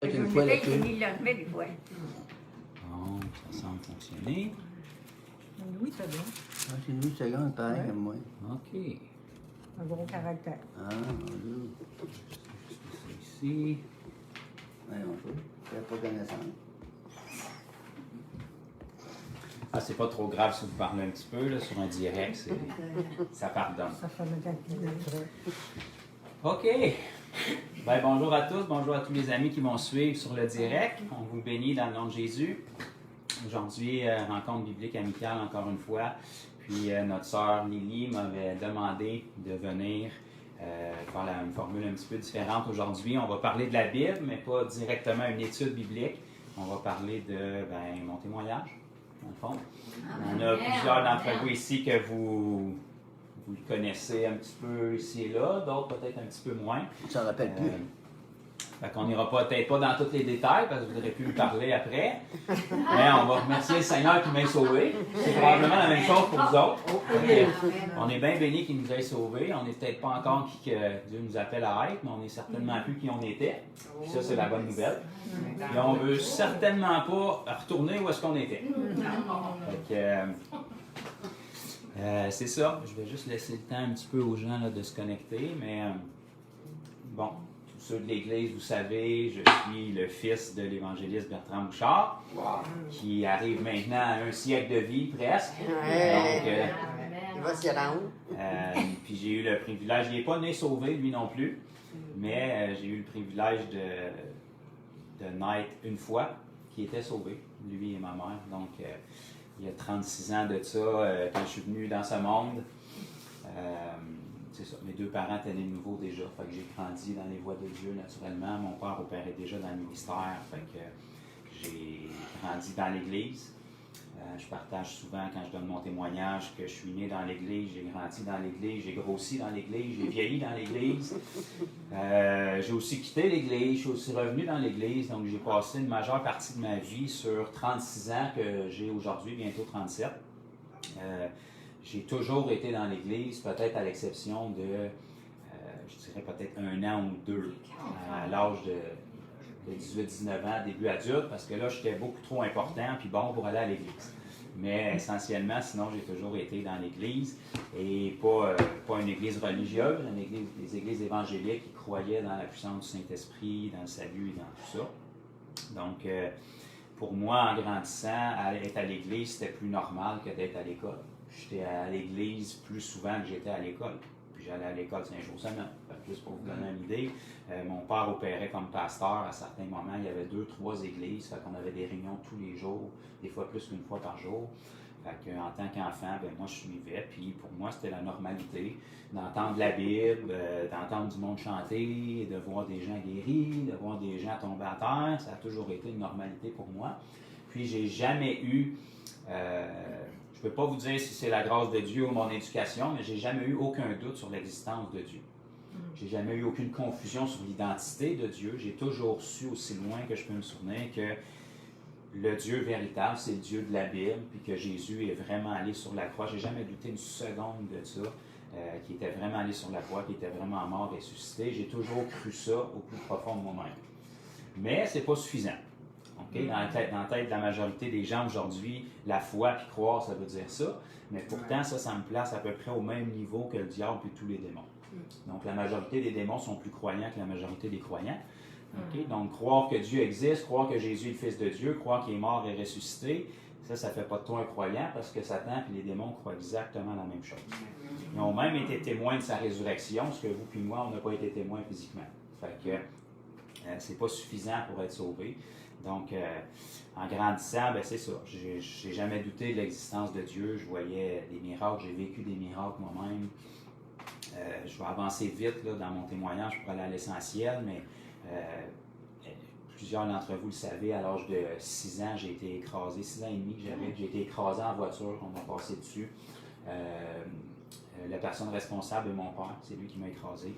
Avec Je une me fois paye, là-dessus. il le remet des fois. Bon, ça semble fonctionner. Oui, c'est bien. Ah, c'est une seconde, pareil Ouais. comme moi. OK. Un gros caractère. Ah, mon Dieu. C'est ici. Voyons ça. J'avais pas connaissance. Ah, c'est pas trop grave si vous parlez un petit peu, là, sur un direct, ça pardonne. Ça fait le calcul. OK. Ben, bonjour à tous, bonjour à tous les amis qui vont suivre sur le direct. On vous bénit dans le nom de Jésus. Aujourd'hui, rencontre biblique amicale encore une fois. Puis notre sœur Lily m'avait demandé de venir faire une formule un petit peu différente aujourd'hui. On va parler de la Bible, mais pas directement une étude biblique. On va parler de mon témoignage, dans le fond. On a plusieurs d'entre vous ici que vous le connaissez un petit peu ici et là, d'autres peut-être un petit peu moins. Tu t'en rappelles plus. Fait qu'on n'ira peut-être pas dans tous les détails parce que vous aurez pu me parler après. Mais on va remercier le Seigneur qui m'a sauvé. C'est probablement la même chose pour vous autres. On est bien bénis qu'il nous ait sauvés. On n'est peut-être pas encore qui que Dieu nous appelle à être, mais on est certainement plus qui on était. Puis ça, c'est la bonne nouvelle. Et on ne veut certainement pas retourner où est-ce qu'on était. Fait que, c'est ça. Je vais juste laisser le temps un petit peu aux gens là, de se connecter. Mais bon. Ceux de l'Église, vous savez, je suis le fils de l'évangéliste Bertrand Bouchard, qui arrive maintenant à un siècle de vie presque. Ouais. Il va s'y rendre. Puis j'ai eu le privilège, il n'est pas né sauvé lui non plus, mais j'ai eu le privilège de naître une fois, qui était sauvé, lui et ma mère. Donc il y a 36 ans de ça, quand je suis venu dans ce monde. C'est ça. Mes deux parents étaient nés de nouveau déjà. Fait que j'ai grandi dans les voies de Dieu naturellement. Mon père opérait déjà dans le ministère. Fait que j'ai grandi dans l'Église. Je partage souvent quand je donne mon témoignage que je suis né dans l'Église, j'ai grandi dans l'Église, j'ai grossi dans l'Église, j'ai vieilli dans l'Église. J'ai aussi quitté l'Église, je suis aussi revenu dans l'Église. Donc j'ai passé une majeure partie de ma vie sur 36 ans que j'ai aujourd'hui, bientôt 37. J'ai toujours été dans l'Église, peut-être à l'exception de, je dirais peut-être 1 an ou 2, à l'âge de 18-19 ans, début adulte, parce que là, j'étais beaucoup trop important puis bon pour aller à l'Église. Mais essentiellement, sinon, j'ai toujours été dans l'Église, et pas une Église religieuse, des églises évangéliques qui croyaient dans la puissance du Saint-Esprit, dans le salut et dans tout ça. Donc, pour moi, en grandissant, être à l'Église, c'était plus normal que d'être à l'école. J'étais à l'église plus souvent que j'étais à l'école. Puis j'allais à l'école 5 jours semaine. Juste pour vous donner une idée, mon père opérait comme pasteur à certains moments. Il y avait 2-3 églises. Fait qu'on avait des réunions tous les jours, des fois plus qu'une fois par jour. Fait qu'en tant qu'enfant, moi je suivais. Puis pour moi, c'était la normalité d'entendre la Bible, d'entendre du monde chanter, de voir des gens guéris, de voir des gens tomber à terre. Ça a toujours été une normalité pour moi. Puis j'ai jamais eu... je ne peux pas vous dire si c'est la grâce de Dieu ou mon éducation, mais j'ai jamais eu aucun doute sur l'existence de Dieu. J'ai jamais eu aucune confusion sur l'identité de Dieu. J'ai toujours su, aussi loin que je peux me souvenir, que le Dieu véritable, c'est le Dieu de la Bible, puis que Jésus est vraiment allé sur la croix. J'ai jamais douté une seconde de ça, qu'il était vraiment allé sur la croix, qu'il était vraiment mort, ressuscité. J'ai toujours cru ça au plus profond de moi-même. Mais ce n'est pas suffisant. Okay? Dans la tête de la majorité des gens aujourd'hui, la foi puis croire, ça veut dire ça. Mais pourtant, ça me place à peu près au même niveau que le diable et tous les démons. Donc, la majorité des démons sont plus croyants que la majorité des croyants. Okay? Donc, croire que Dieu existe, croire que Jésus est le Fils de Dieu, croire qu'il est mort et ressuscité, ça ne fait pas de toi un croyant parce que Satan et les démons croient exactement la même chose. Ils ont même été témoins de sa résurrection, ce que vous et moi, on n'a pas été témoins physiquement. Fait que c'est pas suffisant pour être sauvé. Donc, en grandissant, c'est ça. J'ai jamais douté de l'existence de Dieu. Je voyais des miracles, j'ai vécu des miracles moi-même. Je vais avancer vite là, dans mon témoignage pour aller à l'essentiel, mais plusieurs d'entre vous le savez, à l'âge de 6 ans, j'ai été écrasé, 6 ans et demi que j'avais, j'ai été écrasé en voiture, on m'a passé dessus. La personne responsable est mon père, c'est lui qui m'a écrasé.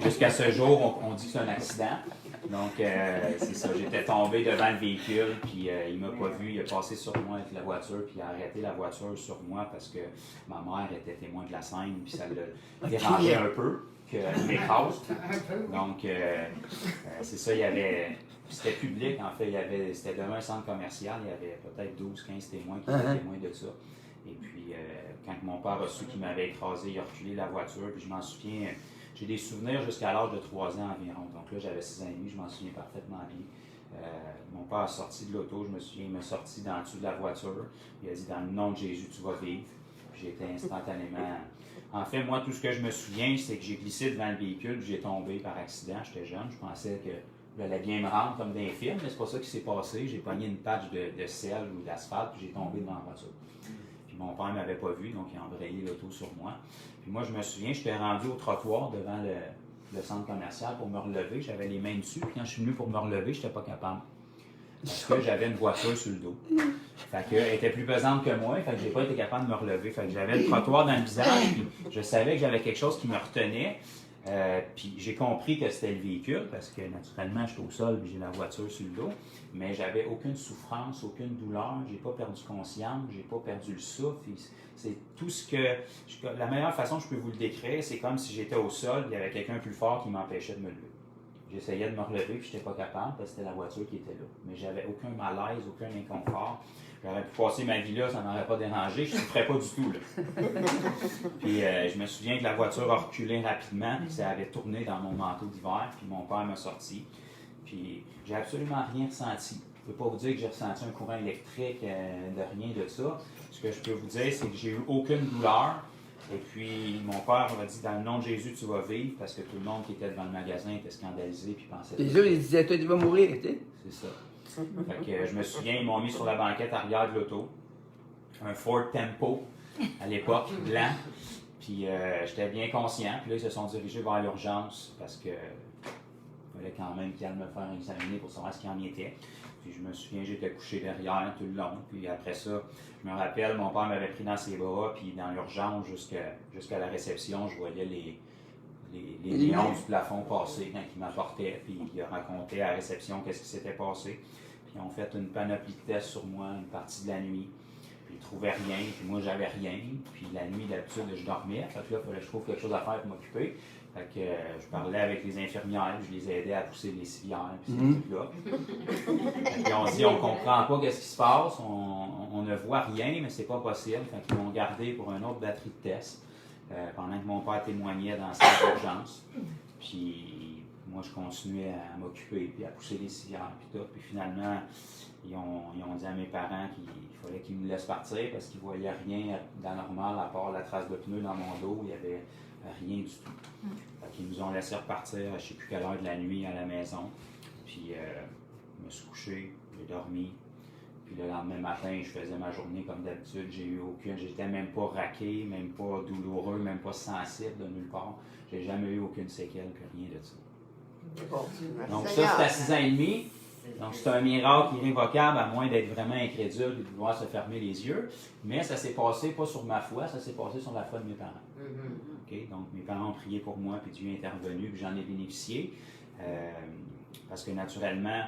Jusqu'à ce jour, on dit que c'est un accident. Donc, c'est ça, j'étais tombé devant le véhicule, puis il m'a pas vu, il a passé sur moi avec la voiture, puis il a arrêté la voiture sur moi parce que ma mère était témoin de la scène, puis ça l'a dérangé un peu, qu'elle m'écrase. Donc, c'est ça, il y avait C'était public, en fait. C'était devant un centre commercial. Il y avait peut-être 12-15 témoins qui étaient témoins de ça. Et puis, quand mon père a su qu'il m'avait écrasé, il a reculé la voiture. Puis je m'en souviens, j'ai des souvenirs jusqu'à l'âge de 3 ans environ. Donc là, j'avais 6 ans et demi, je m'en souviens parfaitement bien. Mon père a sorti de l'auto, je me souviens, il m'a sorti dans le dessus de la voiture. Il a dit, dans le nom de Jésus, tu vas vivre. Puis j'étais instantanément... En fait, moi, tout ce que je me souviens, c'est que j'ai glissé devant le véhicule, puis j'ai tombé par accident. J'étais jeune, je pensais que j'allais bien me rendre comme dans les films, mais c'est pas ça qui s'est passé. J'ai pogné une patch de sel ou d'asphalte, puis j'ai tombé devant la voiture. Puis mon père ne m'avait pas vu, donc il a embrayé l'auto sur moi. Puis moi, je me souviens, j'étais rendu au trottoir devant le centre commercial pour me relever. J'avais les mains dessus, puis quand je suis venu pour me relever, je n'étais pas capable. Parce que j'avais une voiture sur le dos. Fait qu'elle était plus pesante que moi, fait que j'ai pas été capable de me relever. Fait que j'avais le trottoir dans le visage, puis je savais que j'avais quelque chose qui me retenait. Puis j'ai compris que c'était le véhicule, parce que naturellement, j'étais au sol et j'ai la voiture sur le dos. Mais j'avais aucune souffrance, aucune douleur, j'ai pas perdu conscience, j'ai pas perdu le souffle. C'est tout ce que... La meilleure façon que je peux vous le décrire, c'est comme si j'étais au sol, il y avait quelqu'un plus fort qui m'empêchait de me lever. J'essayais de me relever, puis je n'étais pas capable, parce que c'était la voiture qui était là. Mais j'avais aucun malaise, aucun inconfort. J'aurais pu passer ma vie là, ça ne m'aurait pas dérangé, je ne souffrais pas du tout. Là. Puis je me souviens que la voiture a reculé rapidement, puis ça avait tourné dans mon manteau d'hiver, puis mon père m'a sorti. Puis j'ai absolument rien ressenti. Je ne peux pas vous dire que j'ai ressenti un courant électrique, de rien de ça. Ce que je peux vous dire, c'est que j'ai eu aucune douleur. Et puis, mon père m'a dit, dans le nom de Jésus, tu vas vivre, parce que tout le monde qui était devant le magasin était scandalisé puis pensait... Les autres, ils disaient, toi, tu vas mourir, tu sais. C'est ça. Fait que je me souviens, ils m'ont mis sur la banquette arrière de l'auto, un Ford Tempo, à l'époque, blanc. Puis, j'étais bien conscient. Puis là, ils se sont dirigés vers l'urgence, parce que il fallait quand même qu'ils aillent me faire examiner pour savoir ce qu'il en était. Puis je me souviens, j'étais couché derrière tout le long. Puis après ça, je me rappelle, mon père m'avait pris dans ses bras, puis dans l'urgence jusqu'à la réception, je voyais les néons du plafond passer quand il m'apportait. Puis il a raconté à la réception qu'est-ce qui s'était passé. Puis ils ont fait une panoplie de tests sur moi une partie de la nuit. Puis ils ne trouvaient rien, puis moi j'avais rien. Puis la nuit, d'habitude, je dormais. Fait que là, il fallait que je trouve quelque chose à faire pour m'occuper. Fait que je parlais avec les infirmières, je les aidais à pousser les civières, puis ces trucs-là. Puis on dit, on comprend pas qu'est-ce qui se passe, on ne voit rien, mais c'est pas possible. Fait qu'ils m'ont gardé pour une autre batterie de tests, pendant que mon père témoignait dans cette urgence. Puis moi, je continuais à m'occuper, puis à pousser les civières, puis tout. Puis finalement, ils ont dit à mes parents qu'il fallait qu'ils me laissent partir, parce qu'ils voyaient rien d'anormal, à part la trace de pneu dans mon dos, il y avait rien du tout. Fait qu'ils nous ont laissé repartir à je ne sais plus quelle heure de la nuit à la maison. Puis je me suis couché, j'ai dormi. Puis le lendemain matin, je faisais ma journée comme d'habitude. J'étais même pas raqué, même pas douloureux, même pas sensible de nulle part. J'ai jamais eu aucune séquelle, que rien de ça. Donc ça, c'est à 6 ans et demi. Donc c'est un miracle irrévocable, à moins d'être vraiment incrédule et de vouloir se fermer les yeux. Mais ça s'est passé pas sur ma foi, ça s'est passé sur la foi de mes parents. Okay? Donc mes parents ont prié pour moi, puis Dieu est intervenu, puis j'en ai bénéficié. Parce que naturellement,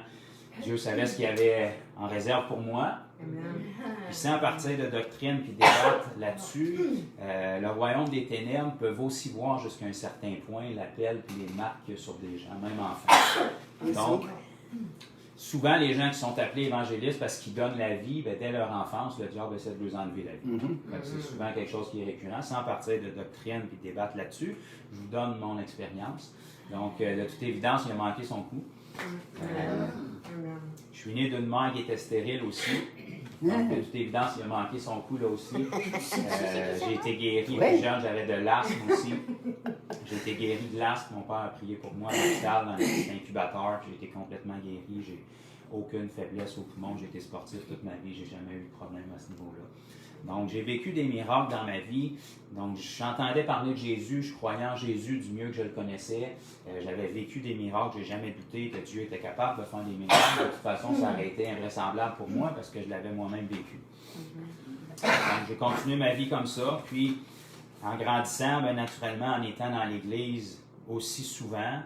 Dieu savait ce qu'il y avait en réserve pour moi. Puis sans partir de doctrine puis débattre là-dessus, le royaume des ténèbres peuvent aussi voir jusqu'à un certain point l'appel puis les marques qu'il y a sur des gens, même enfants. Donc, souvent, les gens qui sont appelés évangélistes parce qu'ils donnent la vie, bien, dès leur enfance, le diable essaie de leur enlever la vie. C'est souvent quelque chose qui est récurrent. Sans partir de doctrine et débattre là-dessus, je vous donne mon expérience. Donc, de toute évidence, il a manqué son coup. Je suis né d'une mère qui était stérile aussi. Donc, de toute évidence, il a manqué son coup là aussi. J'ai été guéri plus jeune, j'avais de l'asthme aussi. J'ai été guéri de l'asthme. Mon père a prié pour moi dans le petit incubateur. J'ai été complètement guéri. J'ai aucune faiblesse au poumon. J'ai été sportif toute ma vie. J'ai jamais eu de problème à ce niveau-là. Donc, j'ai vécu des miracles dans ma vie. Donc, j'entendais parler de Jésus, je croyais en Jésus du mieux que je le connaissais. J'avais vécu des miracles, je n'ai jamais douté que Dieu était capable de faire des miracles. De toute façon, ça aurait été invraisemblable pour moi parce que je l'avais moi-même vécu. Donc, j'ai continué ma vie comme ça. Puis, en grandissant, bien, naturellement, en étant dans l'Église aussi souvent,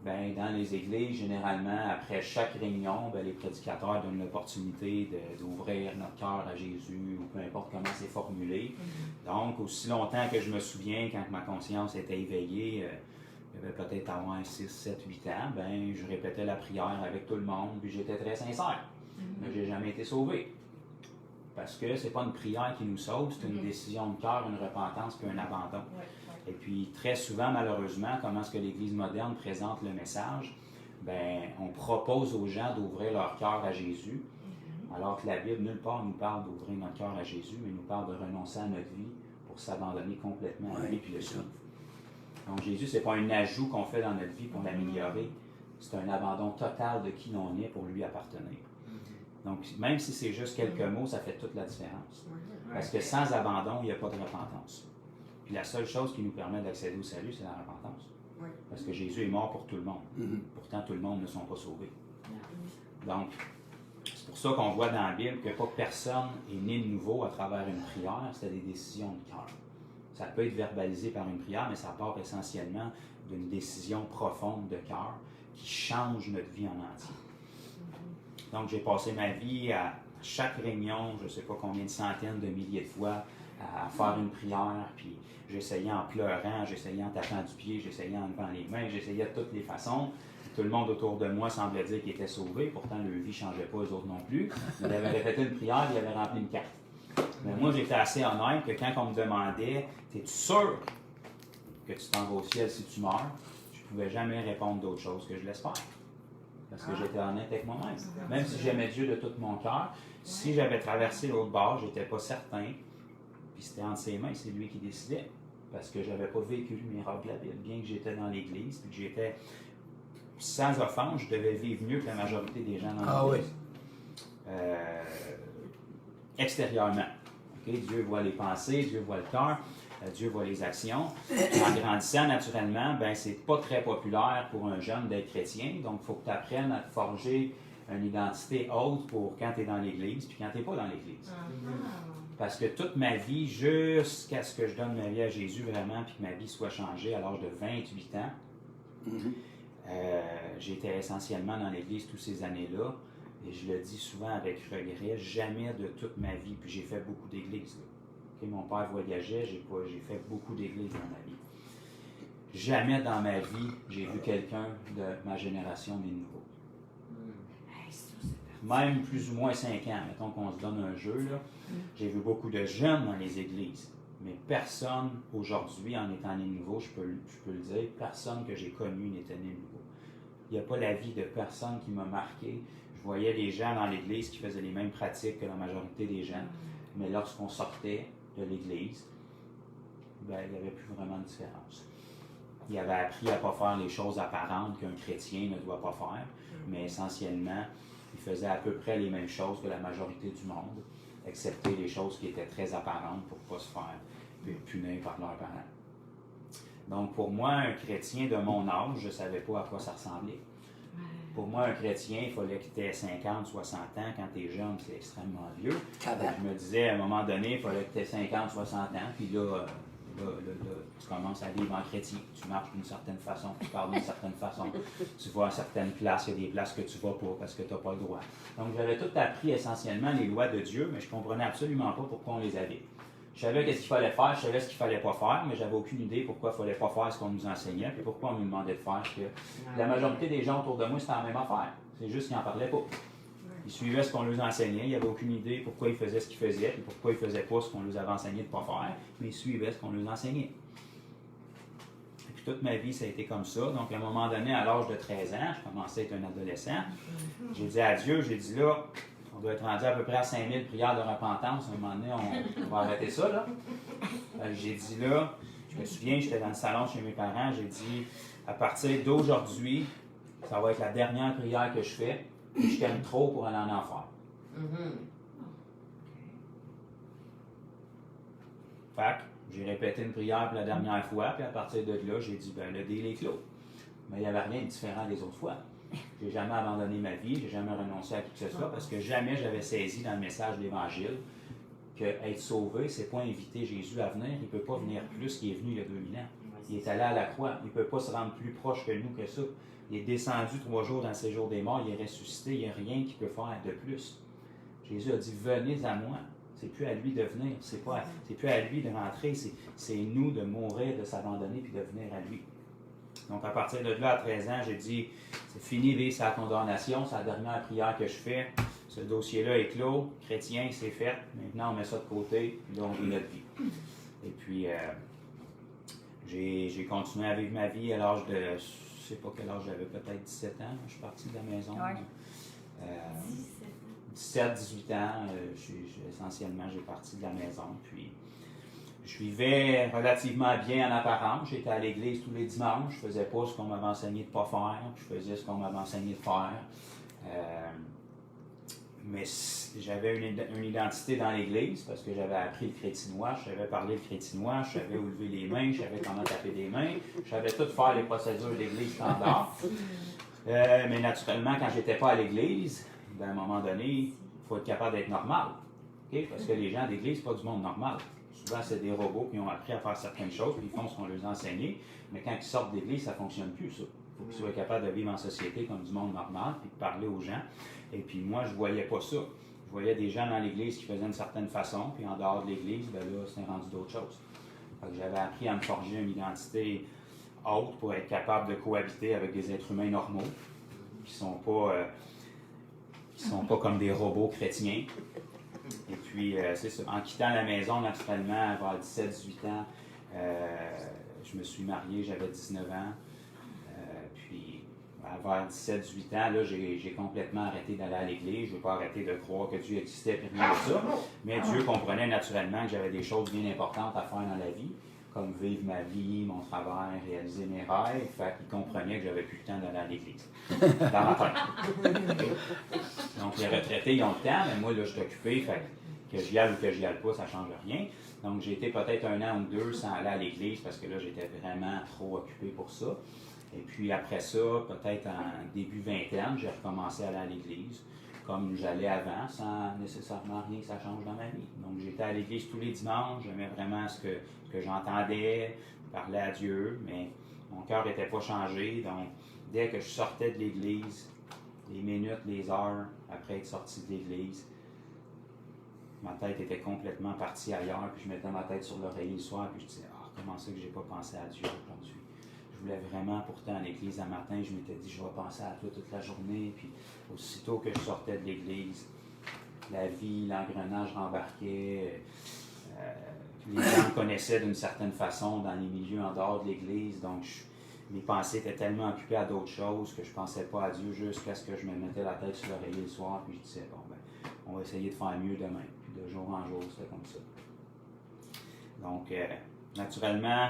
bien, dans les églises, généralement, après chaque réunion, bien, les prédicateurs donnent l'opportunité d'ouvrir notre cœur à Jésus, ou peu importe comment c'est formulé. Donc, aussi longtemps que je me souviens, quand ma conscience était éveillée, j'avais peut-être avoir 6, 7, 8 ans, ben, je répétais la prière avec tout le monde, puis j'étais très sincère. Mais je n'ai jamais été sauvé. Parce que ce n'est pas une prière qui nous sauve, c'est une décision de cœur, une repentance, puis un abandon. Et puis, très souvent, malheureusement, comment est-ce que l'Église moderne présente le message? Ben, on propose aux gens d'ouvrir leur cœur à Jésus, alors que la Bible, nulle part, nous parle d'ouvrir notre cœur à Jésus, mais nous parle de renoncer à notre vie pour s'abandonner complètement à lui puis le suivre. Donc, Jésus, ce n'est pas un ajout qu'on fait dans notre vie pour l'améliorer, c'est un abandon total de qui l'on est pour lui appartenir. Donc, même si c'est juste quelques mots, ça fait toute la différence. Parce que sans abandon, il n'y a pas de repentance. Puis la seule chose qui nous permet d'accéder au salut, c'est la repentance. Parce que Jésus est mort pour tout le monde. Pourtant, tout le monde ne sont pas sauvés. Donc, c'est pour ça qu'on voit dans la Bible que pas personne est né de nouveau à travers une prière, c'était des décisions de cœur. Ça peut être verbalisé par une prière, mais ça part essentiellement d'une décision profonde de cœur qui change notre vie en entier. Donc, j'ai passé ma vie à chaque réunion, je ne sais pas combien de centaines de milliers de fois, à faire une prière, puis j'essayais en pleurant, j'essayais en tapant du pied, j'essayais en levant les mains, j'essayais de toutes les façons. Tout le monde autour de moi semblait dire qu'ils étaient sauvés, pourtant leur vie ne changeait pas, eux autres non plus. Ils avaient répété une prière, ils avaient rempli une carte. Mais moi, j'étais assez honnête que quand on me demandait « Es-tu sûr que tu t'en vas au ciel si tu meurs? » je ne pouvais jamais répondre d'autre chose que je l'espère. Parce que j'étais honnête avec moi-même. Même si j'aimais Dieu de tout mon cœur, si j'avais traversé l'autre bord, je n'étais pas certain. Puis c'était entre ses mains, c'est lui qui décidait. Parce que je n'avais pas vécu le miracle de la Bible. Bien que j'étais dans l'Église, puis que j'étais sans offense, je devais vivre mieux que la majorité des gens dans l'Église. Extérieurement. Okay? Dieu voit les pensées, Dieu voit le cœur, Dieu voit les actions. En grandissant naturellement, ben, c'est pas très populaire pour un jeune d'être chrétien. Donc, il faut que tu apprennes à te forger une identité haute pour quand tu es dans l'Église, puis quand tu n'es pas dans l'Église. Parce que toute ma vie, jusqu'à ce que je donne ma vie à Jésus vraiment, puis que ma vie soit changée à l'âge de 28 ans, j'étais essentiellement dans l'Église toutes ces années-là. Et je le dis souvent avec regret, jamais de toute ma vie, puis j'ai fait beaucoup d'églises. Okay, mon père voyageait, j'ai fait beaucoup d'églises dans ma vie. Jamais dans ma vie, j'ai vu quelqu'un de ma génération né de nouveau. Même plus ou moins 5 ans, mettons qu'on se donne un jeu, là, j'ai vu beaucoup de jeunes dans les églises. Mais personne aujourd'hui, en étant né de nouveau, je peux le dire, personne que j'ai connu n'était né de nouveau. Il n'y a pas la vie de personne qui m'a marqué. Je voyais les gens dans l'Église qui faisaient les mêmes pratiques que la majorité des gens, mais lorsqu'on sortait de l'Église, ben, il n'y avait plus vraiment de différence. Il avait appris à ne pas faire les choses apparentes qu'un chrétien ne doit pas faire, mais essentiellement, il faisait à peu près les mêmes choses que la majorité du monde, excepté les choses qui étaient très apparentes pour ne pas se faire punir par leurs parents. Donc, pour moi, un chrétien de mon âge, je ne savais pas à quoi ça ressemblait. Pour moi, un chrétien, il fallait qu'il ait 50, 60 ans. Quand tu es jeune, c'est extrêmement vieux. Je me disais, à un moment donné, il fallait que tu aies 50, 60 ans. Puis là, tu commences à vivre en chrétien. Tu marches d'une certaine façon, tu parles d'une certaine façon. Tu vas à certaines places, il y a des places que tu ne vas pas parce que tu n'as pas le droit. Donc, j'avais tout appris essentiellement les lois de Dieu, mais je ne comprenais absolument pas pourquoi on les avait. Je savais qu'est-ce qu'il fallait faire, je savais ce qu'il ne fallait pas faire, mais j'avais aucune idée pourquoi il ne fallait pas faire ce qu'on nous enseignait, puis pourquoi on nous demandait de faire. Que la majorité des gens autour de moi, c'était la même affaire. C'est juste qu'ils n'en parlaient pas. Ils suivaient ce qu'on leur enseignait, ils n'avaient aucune idée pourquoi ils faisaient ce qu'ils faisaient, puis pourquoi ils ne faisaient pas ce qu'on leur avait enseigné de ne pas faire, mais ils suivaient ce qu'on leur enseignait. Et puis toute ma vie, ça a été comme ça. Donc, à un moment donné, à l'âge de 13 ans, je commençais à être un adolescent. J'ai dit à Dieu, j'ai dit là, on doit être rendu à peu près à 5000 prières de repentance. À un moment donné, on va arrêter ça, là. J'ai dit là, je me souviens, j'étais dans le salon chez mes parents, j'ai dit, à partir d'aujourd'hui, ça va être la dernière prière que je fais, et je t'aime trop pour aller en enfer. Fait que j'ai répété une prière pour la dernière fois, puis à partir de là, j'ai dit, ben le deal est clos. Mais il n'y avait rien de différent des autres fois. J'ai jamais abandonné ma vie, j'ai jamais renoncé à tout ce soit, parce que jamais j'avais saisi dans le message de l'Évangile que être sauvé, c'est pas inviter Jésus à venir. Il ne peut pas venir plus qu'il est venu il y a 2000 ans. Il est allé à la croix. Il ne peut pas se rendre plus proche que nous que ça. Il est descendu 3 jours dans le séjour des morts. Il est ressuscité. Il n'y a rien qu'il peut faire de plus. Jésus a dit, venez à moi. C'est plus à lui de venir. C'est plus à lui de rentrer. C'est nous de mourir, de s'abandonner puis de venir à lui. Donc, à partir de là, à 13 ans, j'ai dit, c'est fini vivre sa condamnation, c'est la dernière prière que je fais. Ce dossier-là est clos, chrétien, c'est fait. Maintenant, on met ça de côté, puis là, on vit notre vie. Et puis, j'ai continué à vivre ma vie à l'âge de, je ne sais pas quel âge j'avais, peut-être 17 ans. Je suis parti de la maison. Ouais. 17, 18 ans, essentiellement, j'ai parti de la maison. Puis, je vivais relativement bien en apparence. J'étais à l'église tous les dimanches. Je faisais pas ce qu'on m'avait enseigné de ne pas faire. Je faisais ce qu'on m'avait enseigné de faire. Mais j'avais une identité dans l'église parce que j'avais appris le crétinois, je savais parler le crétinois, je savais où lever les mains, je savais comment taper des mains, je savais tout faire les procédures de l'église standard. Mais naturellement, quand j'étais pas à l'église, à un moment donné, il faut être capable d'être normal. Okay? Parce que les gens d'église, c'est pas du monde normal. Souvent, c'est des robots qui ont appris à faire certaines choses, puis ils font ce qu'on leur a enseigné. Mais quand ils sortent d'église, ça ne fonctionne plus, ça. Il faut qu'ils soient capables de vivre en société comme du monde normal, puis de parler aux gens. Et puis moi, je ne voyais pas ça. Je voyais des gens dans l'église qui faisaient d'une certaine façon, puis en dehors de l'église, ben là, c'était rendu d'autres choses. Fait que j'avais appris à me forger une identité haute pour être capable de cohabiter avec des êtres humains normaux, qui ne sont pas comme des robots chrétiens. Et puis, c'est ça. En quittant la maison, naturellement, vers 17-18 ans, je me suis marié, j'avais 19 ans. Puis, vers 17-18 ans, là, j'ai complètement arrêté d'aller à l'église. Je n'ai pas arrêté de croire que Dieu existait, puis rien de ça. Mais Dieu comprenait naturellement que j'avais des choses bien importantes à faire dans la vie, comme vivre ma vie, mon travail, réaliser mes rêves. Fait qu'il comprenait que j'avais plus le temps d'aller à l'église. Dans ma tête. Donc, les retraités, ils ont le temps, mais moi, là, je suis occupé. Fait que j'y aille ou que j'y aille pas, ça ne change rien. Donc, j'ai été peut-être 1 an ou 2 sans aller à l'église parce que là, j'étais vraiment trop occupé pour ça. Et puis après ça, peut-être en début vingtaine, j'ai recommencé à aller à l'église comme j'allais avant, sans nécessairement rien que ça change dans ma vie. Donc j'étais à l'église tous les dimanches, j'aimais vraiment ce que j'entendais, parler à Dieu, mais mon cœur n'était pas changé. Donc dès que je sortais de l'église, les minutes, les heures après être sorti de l'église, ma tête était complètement partie ailleurs, puis je mettais ma tête sur l'oreiller le soir, puis je disais, ah, comment ça que j'ai pas pensé à Dieu aujourd'hui? Je voulais vraiment, pourtant, à l'église un matin, je m'étais dit, je vais penser à toi toute la journée. Puis, aussitôt que je sortais de l'église, la vie, l'engrenage rembarquait. Les gens me connaissaient d'une certaine façon dans les milieux en dehors de l'église. Donc, mes pensées étaient tellement occupées à d'autres choses que je ne pensais pas à Dieu jusqu'à ce que je me mettais la tête sur l'oreiller le soir. Puis, je disais, bon, ben, on va essayer de faire mieux demain. Puis, de jour en jour, c'était comme ça. Donc, naturellement,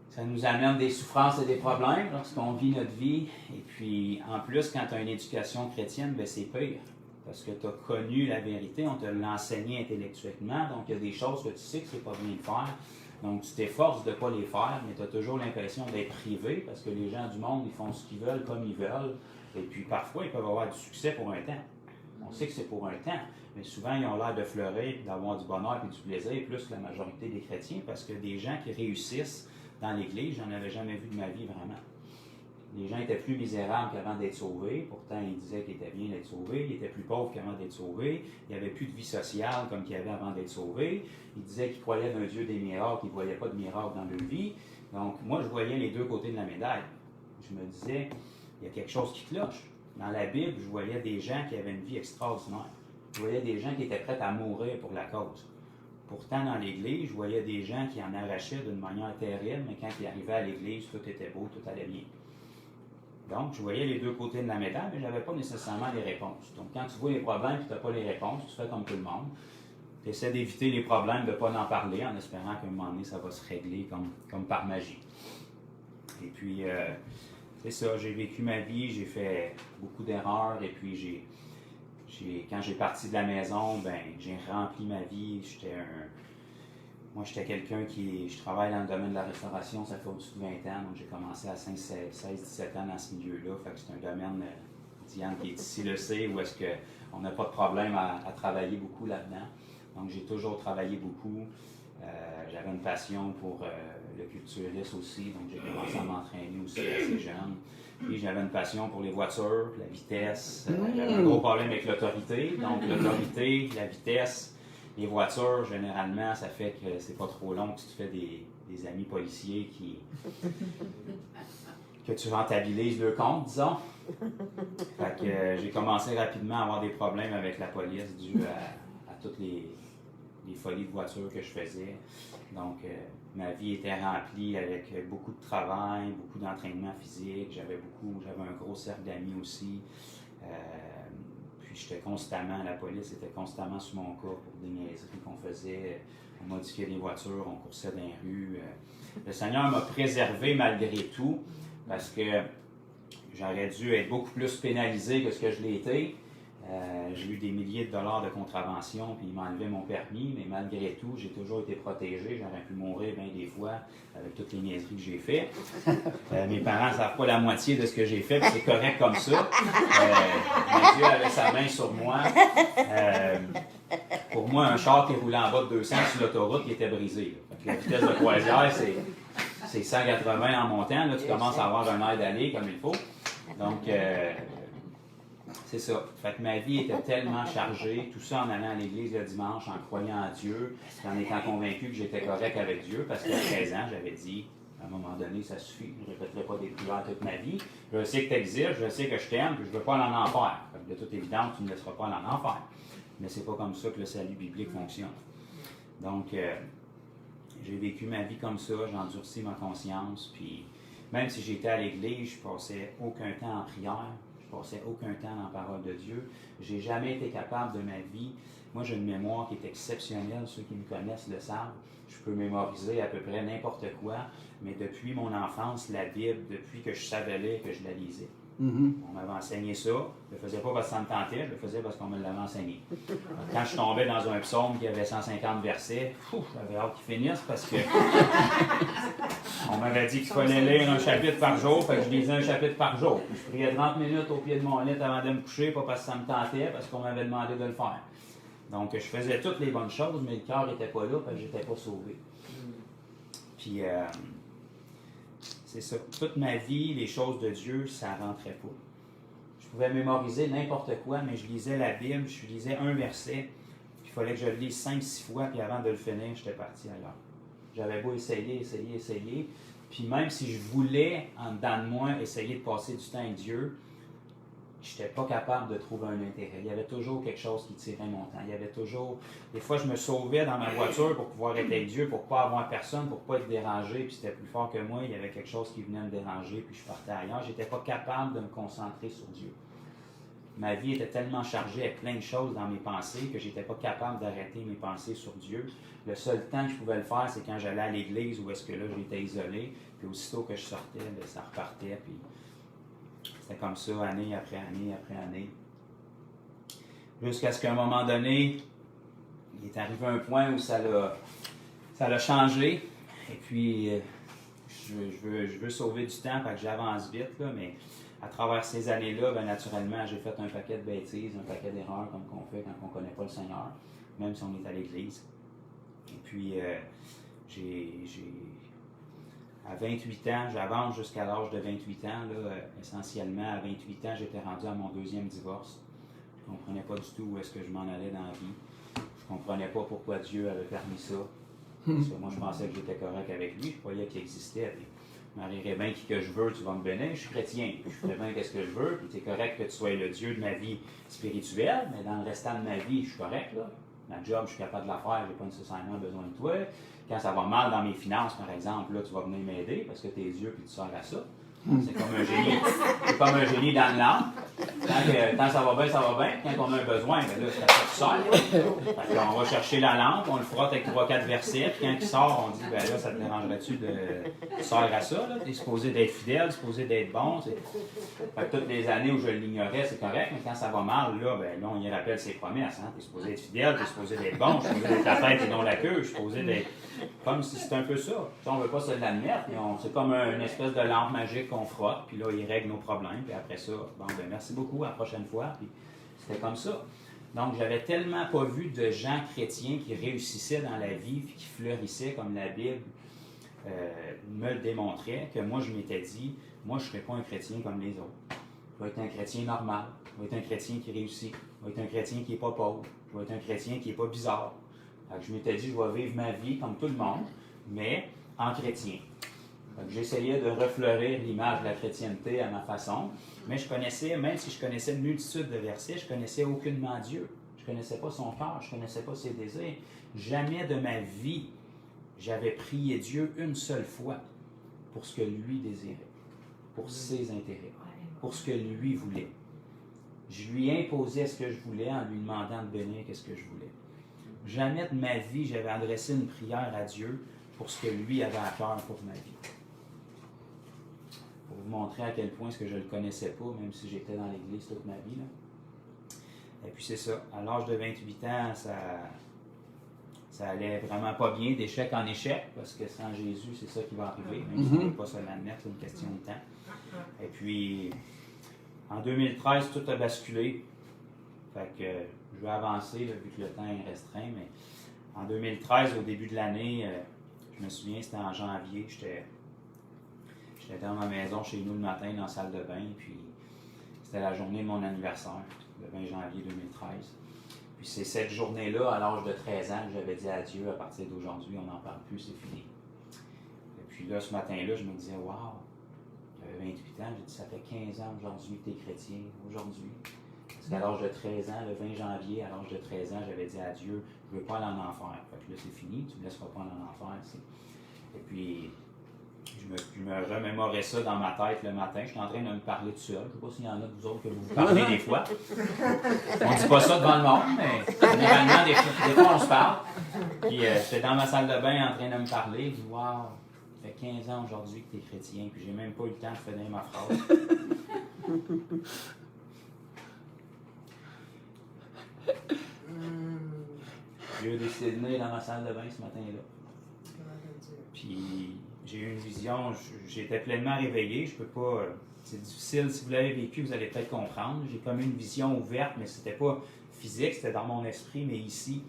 ça nous amène des souffrances et des problèmes lorsqu'on vit notre vie. Et puis, en plus, quand tu as une éducation chrétienne, ben c'est pire. Parce que tu as connu la vérité, on te l'a enseigné intellectuellement. Donc, il y a des choses que tu sais que c'est pas bien de faire. Donc, tu t'efforces de ne pas les faire, mais tu as toujours l'impression d'être privé parce que les gens du monde, ils font ce qu'ils veulent comme ils veulent. Et puis, parfois, ils peuvent avoir du succès pour un temps. On sait que c'est pour un temps, mais souvent, ils ont l'air de fleurir, d'avoir du bonheur et du plaisir, plus que la majorité des chrétiens, parce que des gens qui réussissent dans l'Église, j'en avais jamais vu de ma vie vraiment. Les gens étaient plus misérables qu'avant d'être sauvés. Pourtant, ils disaient qu'ils étaient bien d'être sauvés. Ils étaient plus pauvres qu'avant d'être sauvés. Il n'y avait plus de vie sociale comme qu'il y avait avant d'être sauvés. Ils disaient qu'ils croyaient d'un Dieu des miracles, qu'ils ne voyaient pas de miracles dans leur vie. Donc, moi, je voyais les deux côtés de la médaille. Je me disais, il y a quelque chose qui cloche. Dans la Bible, je voyais des gens qui avaient une vie extraordinaire. Je voyais des gens qui étaient prêts à mourir pour la cause. Pourtant, dans l'Église, je voyais des gens qui en arrachaient d'une manière terrible, mais quand ils arrivaient à l'Église, tout était beau, tout allait bien. Donc, je voyais les deux côtés de la médaille, mais je n'avais pas nécessairement les réponses. Donc, quand tu vois les problèmes et que tu n'as pas les réponses, tu fais comme tout le monde. Tu essaies d'éviter les problèmes, de ne pas en parler, en espérant qu'à un moment donné, ça va se régler comme par magie. Et puis, c'est ça, j'ai vécu ma vie, j'ai fait beaucoup d'erreurs, et puis quand j'ai parti de la maison, ben j'ai rempli ma vie. Moi, j'étais quelqu'un je travaille dans le domaine de la restauration, ça fait au-dessus de 20 ans, donc j'ai commencé à 16-17 ans dans ce milieu-là. Fait que c'est un domaine, Diane qui est ici le sait, où est-ce qu'on n'a pas de problème à travailler beaucoup là-dedans. Donc j'ai toujours travaillé beaucoup. J'avais une passion pour le culturisme aussi, donc j'ai commencé à m'entraîner aussi assez jeune. Puis j'avais une passion pour les voitures, la vitesse. J'avais un gros problème avec l'autorité. Donc l'autorité, la vitesse, les voitures, généralement, ça fait que c'est pas trop long que tu te fais des amis policiers que tu rentabilises le compte, disons. Fait que j'ai commencé rapidement à avoir des problèmes avec la police dû à toutes les folies de voiture que je faisais. Donc, ma vie était remplie avec beaucoup de travail, beaucoup d'entraînement physique. J'avais un gros cercle d'amis aussi. Puis j'étais constamment, la police était constamment sur mon cas pour des niaiseries qu'on faisait. On modifiait les voitures, on coursait dans les rues. Le Seigneur m'a préservé malgré tout parce que j'aurais dû être beaucoup plus pénalisé que ce que je l'ai été. J'ai eu des milliers de dollars de contravention, puis ils m'enlevaient mon permis, mais malgré tout, j'ai toujours été protégé. J'aurais pu mourir bien des fois avec toutes les niaiseries que j'ai faites. Mes parents ne savent pas la moitié de ce que j'ai fait, puis c'est correct comme ça. Mais Dieu avait sa main sur moi. Pour moi, un char qui roulait en bas de 200 sur l'autoroute, il était brisé. La vitesse de croisière, c'est 180 en montant. Là, tu commences à avoir un air d'aller comme il faut. Donc, c'est ça. Fait que ma vie était tellement chargée, tout ça en allant à l'église le dimanche, en croyant en Dieu, en étant convaincu que j'étais correct avec Dieu, parce qu'à 13 ans, j'avais dit, à un moment donné, ça suffit, je ne répéterai pas des prières toute ma vie. Je sais que tu existes, je sais que je t'aime, puis je ne veux pas aller en enfer. Fait que de toute évidence, tu ne me laisseras pas aller en enfer. Mais c'est pas comme ça que le salut biblique fonctionne. Donc, j'ai vécu ma vie comme ça, j'ai endurci ma conscience, puis même si j'étais à l'église, je passais aucun temps en prière. Je passais aucun temps dans la parole de Dieu. J'ai jamais été capable de ma vie. Moi, j'ai une mémoire qui est exceptionnelle. Ceux qui me connaissent le savent. Je peux mémoriser à peu près n'importe quoi. Mais depuis mon enfance, la Bible, depuis que je savais lire, que je la lisais. On m'avait enseigné ça. Je ne le faisais pas parce que ça me tentait, je le faisais parce qu'on me l'avait enseigné. Quand je tombais dans un psaume qui avait 150 versets, j'avais hâte qu'il finisse parce que on m'avait dit qu'il fallait lire un chapitre par jour, fait que je lisais un chapitre par jour. Puis je priais 30 minutes au pied de mon lit avant de me coucher, pas parce que ça me tentait, parce qu'on m'avait demandé de le faire. Donc je faisais toutes les bonnes choses, mais le cœur n'était pas là, parce que je n'étais pas sauvé. Puis c'est ça. Toute ma vie, les choses de Dieu, ça ne rentrait pas. Je pouvais mémoriser n'importe quoi, mais je lisais la Bible, je lisais un verset, puis il fallait que je le lise 5-6 fois, puis avant de le finir, j'étais parti ailleurs. J'avais beau essayer, puis même si je voulais, en dedans de moi, essayer de passer du temps avec Dieu, je n'étais pas capable de trouver un intérêt. Il y avait toujours quelque chose qui tirait mon temps. Il y avait toujours... Des fois, je me sauvais dans ma voiture pour pouvoir être avec Dieu, pour ne pas avoir personne, pour ne pas être dérangé, puis c'était plus fort que moi. Il y avait quelque chose qui venait me déranger, puis je partais ailleurs. Je n'étais pas capable de me concentrer sur Dieu. Ma vie était tellement chargée avec plein de choses dans mes pensées que je n'étais pas capable d'arrêter mes pensées sur Dieu. Le seul temps que je pouvais le faire, c'est quand j'allais à l'église où est-ce que là, j'étais isolé. Puis aussitôt que je sortais, bien, ça repartait, puis... C'était comme ça, année après année après année. Jusqu'à ce qu'à un moment donné, il est arrivé un point où ça l'a changé. Et puis, je veux sauver du temps, fait que j'avance vite, là, mais à travers ces années-là, bien, naturellement, j'ai fait un paquet de bêtises, un paquet d'erreurs comme qu'on fait quand on ne connaît pas le Seigneur, même si on est à l'Église. Et puis, à 28 ans, j'avance jusqu'à l'âge de 28 ans. Là, essentiellement, à 28 ans, j'étais rendu à mon deuxième divorce. Je ne comprenais pas du tout où est-ce que je m'en allais dans la vie. Je ne comprenais pas pourquoi Dieu avait permis ça. Parce que moi, je pensais que j'étais correct avec lui. Je croyais qu'il existait. Puis, je marierais bien qui que je veux, tu vas me bénir. Je suis chrétien. Puis, je ferais bien qu'est-ce que je veux. Puis, tu es correct que tu sois le Dieu de ma vie spirituelle. Mais dans le restant de ma vie, je suis correct. Là. Ma job, je suis capable de la faire. Je n'ai pas nécessairement besoin de toi. Quand ça va mal dans mes finances, par exemple, là, tu vas venir m'aider parce que tu es Dieu et tu sers à ça. C'est comme un génie. C'est comme un génie dans le lampe. Quand ça va bien, ça va bien. Quand on a un besoin, bien là, c'est à ça que tu sers. On va chercher la lampe, on le frotte avec 3-4 versets, puis quand il sort, on dit, ben là, ça te dérangerait-tu de servir à ça? Tu es supposé d'être fidèle, supposé d'être bon. Fait que toutes les années où je l'ignorais, c'est correct, mais quand ça va mal, là, ben, là on y rappelle ses promesses. Hein? Tu es supposé être fidèle, tu es supposé d'être bon, tu es supposé d'être la tête et non la queue, je suis supposé d'être. Comme si c'était un peu ça. On ne veut pas se l'admettre, mais c'est comme une espèce de lampe magique qu'on frotte, puis là, il règle nos problèmes, puis après ça, bon, ben merci beaucoup, à la prochaine fois, puis c'était comme ça. Donc, j'avais tellement pas vu de gens chrétiens qui réussissaient dans la vie, puis qui fleurissaient comme la Bible me le démontrait, que moi, je m'étais dit, moi, je ne serais pas un chrétien comme les autres. Je vais être un chrétien normal, je vais être un chrétien qui réussit, je vais être un chrétien qui n'est pas pauvre, je vais être un chrétien qui n'est pas bizarre. Alors, je m'étais dit, je vais vivre ma vie comme tout le monde, mais en chrétien. Donc, j'essayais de refleurir l'image de la chrétienté à ma façon, mais je connaissais, même si je connaissais une multitude de versets, je connaissais aucunement Dieu. Je ne connaissais pas son cœur, je ne connaissais pas ses désirs. Jamais de ma vie, j'avais prié Dieu une seule fois pour ce que lui désirait, pour ses intérêts, pour ce que lui voulait. Je lui imposais ce que je voulais en lui demandant de bénir ce que je voulais. Jamais de ma vie, j'avais adressé une prière à Dieu pour ce que lui avait à cœur pour ma vie. Pour vous montrer à quel point ce que je ne le connaissais pas, même si j'étais dans l'Église toute ma vie. Là. Et puis c'est ça, à l'âge de 28 ans, ça allait vraiment pas bien, d'échec en échec, parce que sans Jésus, c'est ça qui va arriver, même si on ne peut pas se l'admettre, c'est une question de temps. Et puis, en 2013, tout a basculé. Fait que je vais avancer, là, vu que le temps est restreint, mais en 2013, au début de l'année, je me souviens, c'était en janvier, j'étais dans ma maison chez nous le matin, dans la salle de bain, puis c'était la journée de mon anniversaire, le 20 janvier 2013. Puis c'est cette journée-là, à l'âge de 13 ans, que j'avais dit à Dieu, à partir d'aujourd'hui, on n'en parle plus, c'est fini. Et puis là, ce matin-là, je me disais, waouh, j'avais 28 ans, j'ai dit, ça fait 15 ans aujourd'hui que tu es chrétien, aujourd'hui. Parce qu'à l'âge de 13 ans, le 20 janvier, à l'âge de 13 ans, j'avais dit à Dieu, je ne veux pas aller en enfer. Fait que là, c'est fini, tu ne me laisseras pas aller en enfer. T'sais. Et puis, je me remémorais ça dans ma tête le matin. Je suis en train de me parler tout seul. Je ne sais pas s'il y en a de vous autres que vous vous parlez des fois. On ne dit pas ça devant le monde, mais généralement, des fois, on se parle. Puis, j'étais dans ma salle de bain en train de me parler. Je dis, waouh, ça fait 15 ans aujourd'hui que tu es chrétien. Puis, j'ai même pas eu le temps de finir ma phrase. Dieu a décidé de venir dans ma salle de bain ce matin-là. Puis j'ai eu une vision, j'étais pleinement réveillé, je peux pas. C'est difficile, si vous l'avez vécu, vous allez peut-être comprendre. J'ai comme une vision ouverte, mais c'était pas physique, c'était dans mon esprit, mais ici.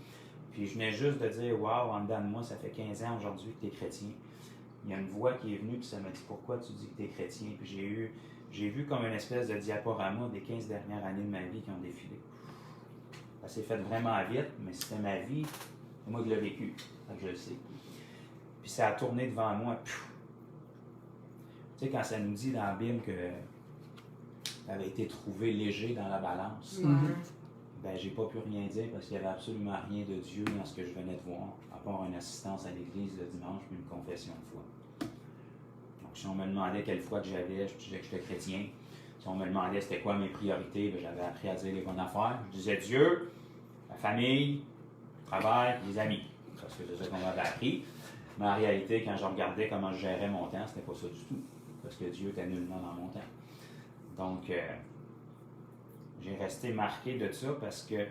Puis je venais juste de dire, waouh, en dedans de moi, ça fait 15 ans aujourd'hui que tu es chrétien. Il y a une voix qui est venue, puis ça m'a dit, pourquoi tu dis que tu es chrétien? Puis j'ai vu comme une espèce de diaporama des 15 dernières années de ma vie qui ont défilé. Ça s'est fait vraiment vite, mais c'était ma vie, c'est moi qui l'ai vécu, donc je le sais. Puis ça a tourné devant moi. Tu sais, quand ça nous dit dans la Bible que ça avait été trouvé léger dans la balance, ben j'ai pas pu rien dire parce qu'il n'y avait absolument rien de Dieu dans ce que je venais de voir, à part une assistance à l'église le dimanche puis une confession de foi. Donc si on me demandait quelle foi que j'avais, je disais que j'étais chrétien. Si on me demandait c'était quoi mes priorités, ben, j'avais appris à dire les bonnes affaires. Je disais Dieu, la famille, le travail, les amis. Parce que c'est ça qu'on m'avait appris. Mais en réalité, quand je regardais comment je gérais mon temps, c'était pas ça du tout. Parce que Dieu était nullement dans mon temps. Donc, j'ai resté marqué de ça parce que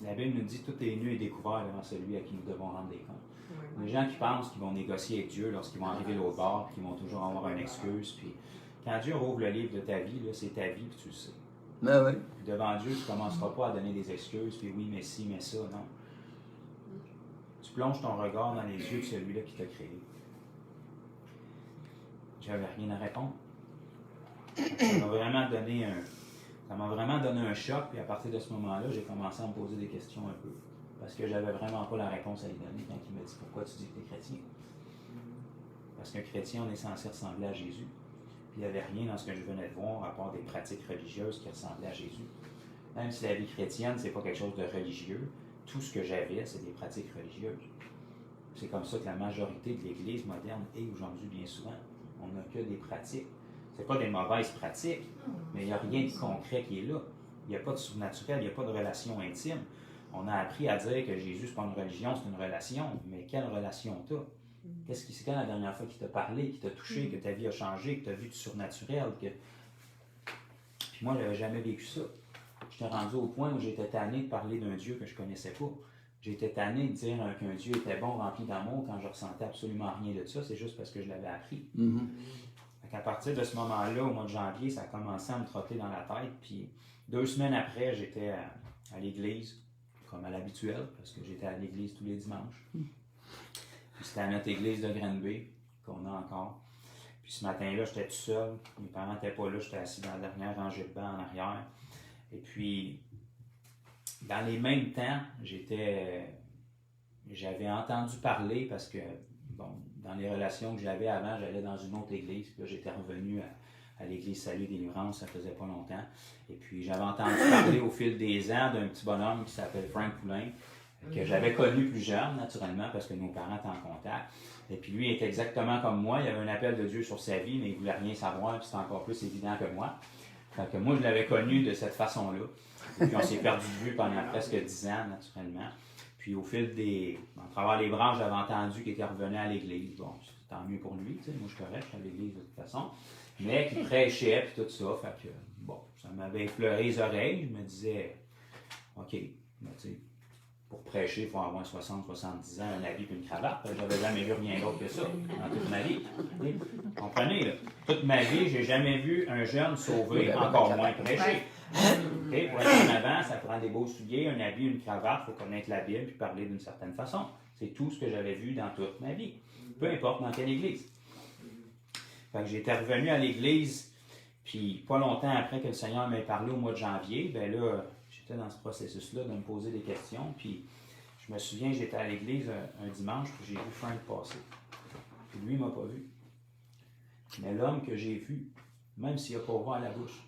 la Bible nous dit tout est nu et découvert devant celui à qui nous devons rendre des comptes. Les gens qui pensent qu'ils vont négocier avec Dieu lorsqu'ils vont arriver de l'autre bord, qu'ils vont toujours avoir une excuse, puis quand Dieu rouvre le livre de ta vie, là, c'est ta vie, puis tu le sais. Ben oui. Puis devant Dieu, tu ne commenceras pas à donner des excuses, puis oui, mais si, mais ça, non. Tu plonges ton regard dans les yeux de celui-là qui t'a créé. J'avais rien à répondre. Ça m'a vraiment donné un choc, puis à partir de ce moment-là, j'ai commencé à me poser des questions un peu. Parce que j'avais vraiment pas la réponse à lui donner quand il m'a dit pourquoi tu dis que tu es chrétien. Parce qu'un chrétien, on est censé ressembler à Jésus. Puis il n'y avait rien dans ce que je venais de voir à part des pratiques religieuses qui ressemblaient à Jésus. Même si la vie chrétienne, c'est pas quelque chose de religieux, tout ce que j'avais, c'est des pratiques religieuses. C'est comme ça que la majorité de l'Église moderne est aujourd'hui bien souvent. On n'a que des pratiques. Ce pas des mauvaises pratiques, mais il n'y a rien de concret qui est là. Il n'y a pas de surnaturel, il n'y a pas de relation intime. On a appris à dire que Jésus, ce n'est pas une religion, c'est une relation. Mais quelle relation tu as? C'est quand la dernière fois qu'il t'a parlé, qu'il t'a touché, que ta vie a changé, que tu as vu du surnaturel? Puis moi, je n'avais jamais vécu ça. J'étais rendu au point où j'étais tanné de parler d'un Dieu que je ne connaissais pas. J'étais tanné de dire qu'un Dieu était bon, rempli d'amour, quand je ressentais absolument rien de ça. C'est juste parce que je l'avais appris. À partir de ce moment-là, au mois de janvier, ça a commencé à me trotter dans la tête. Puis 2 semaines après, j'étais à l'église, comme à l'habituel, parce que j'étais à l'église tous les dimanches. Puis c'était à notre église de Granby, qu'on a encore. Puis ce matin-là, j'étais tout seul. Mes parents n'étaient pas là, j'étais assis dans la dernière rangée de bancs en arrière. Et puis, dans les mêmes temps, j'avais entendu parler, parce que, bon, dans les relations que j'avais avant, j'allais dans une autre église. Puis là, j'étais revenu à l'église Salut et Délivrance, ça faisait pas longtemps. Et puis, j'avais entendu parler au fil des ans d'un petit bonhomme qui s'appelle Frank Poulain, que j'avais connu plus jeune, naturellement, parce que nos parents étaient en contact. Et puis lui, il était exactement comme moi. Il avait un appel de Dieu sur sa vie, mais il ne voulait rien savoir, puis c'était encore plus évident que moi. Fait que moi, je l'avais connu de cette façon-là. Et puis on s'est perdu de vue pendant presque 10 ans, naturellement. Puis au fil à travers les branches, j'avais entendu qu'il était revenu à l'église. Bon, c'est tant mieux pour lui, tu sais. Moi, je suis correct, je suis à l'église de toute façon. Mais qu'il prêchait, puis tout ça. Fait que, bon, ça m'avait effleuré les oreilles. Je me disais, OK, ben, tu sais, pour prêcher, il faut avoir 60, 70 ans, un habit et une cravate. J'avais jamais vu rien d'autre que ça dans toute ma vie. Vous comprenez, là? Toute ma vie, j'ai jamais vu un jeune sauvé, encore moins prêcher. Okay? Pour être en avant, ça prend des beaux souliers, un habit, une cravate, il faut connaître la Bible et parler d'une certaine façon. C'est tout ce que j'avais vu dans toute ma vie. Peu importe dans quelle église. Fait que j'étais revenu à l'église, puis pas longtemps après que le Seigneur m'ait parlé au mois de janvier, ben là, j'étais dans ce processus-là de me poser des questions, puis je me souviens, j'étais à l'église un dimanche, puis j'ai vu Frank passer. Puis lui, il m'a pas vu. Mais l'homme que j'ai vu, même s'il n'a pas ouvert la bouche,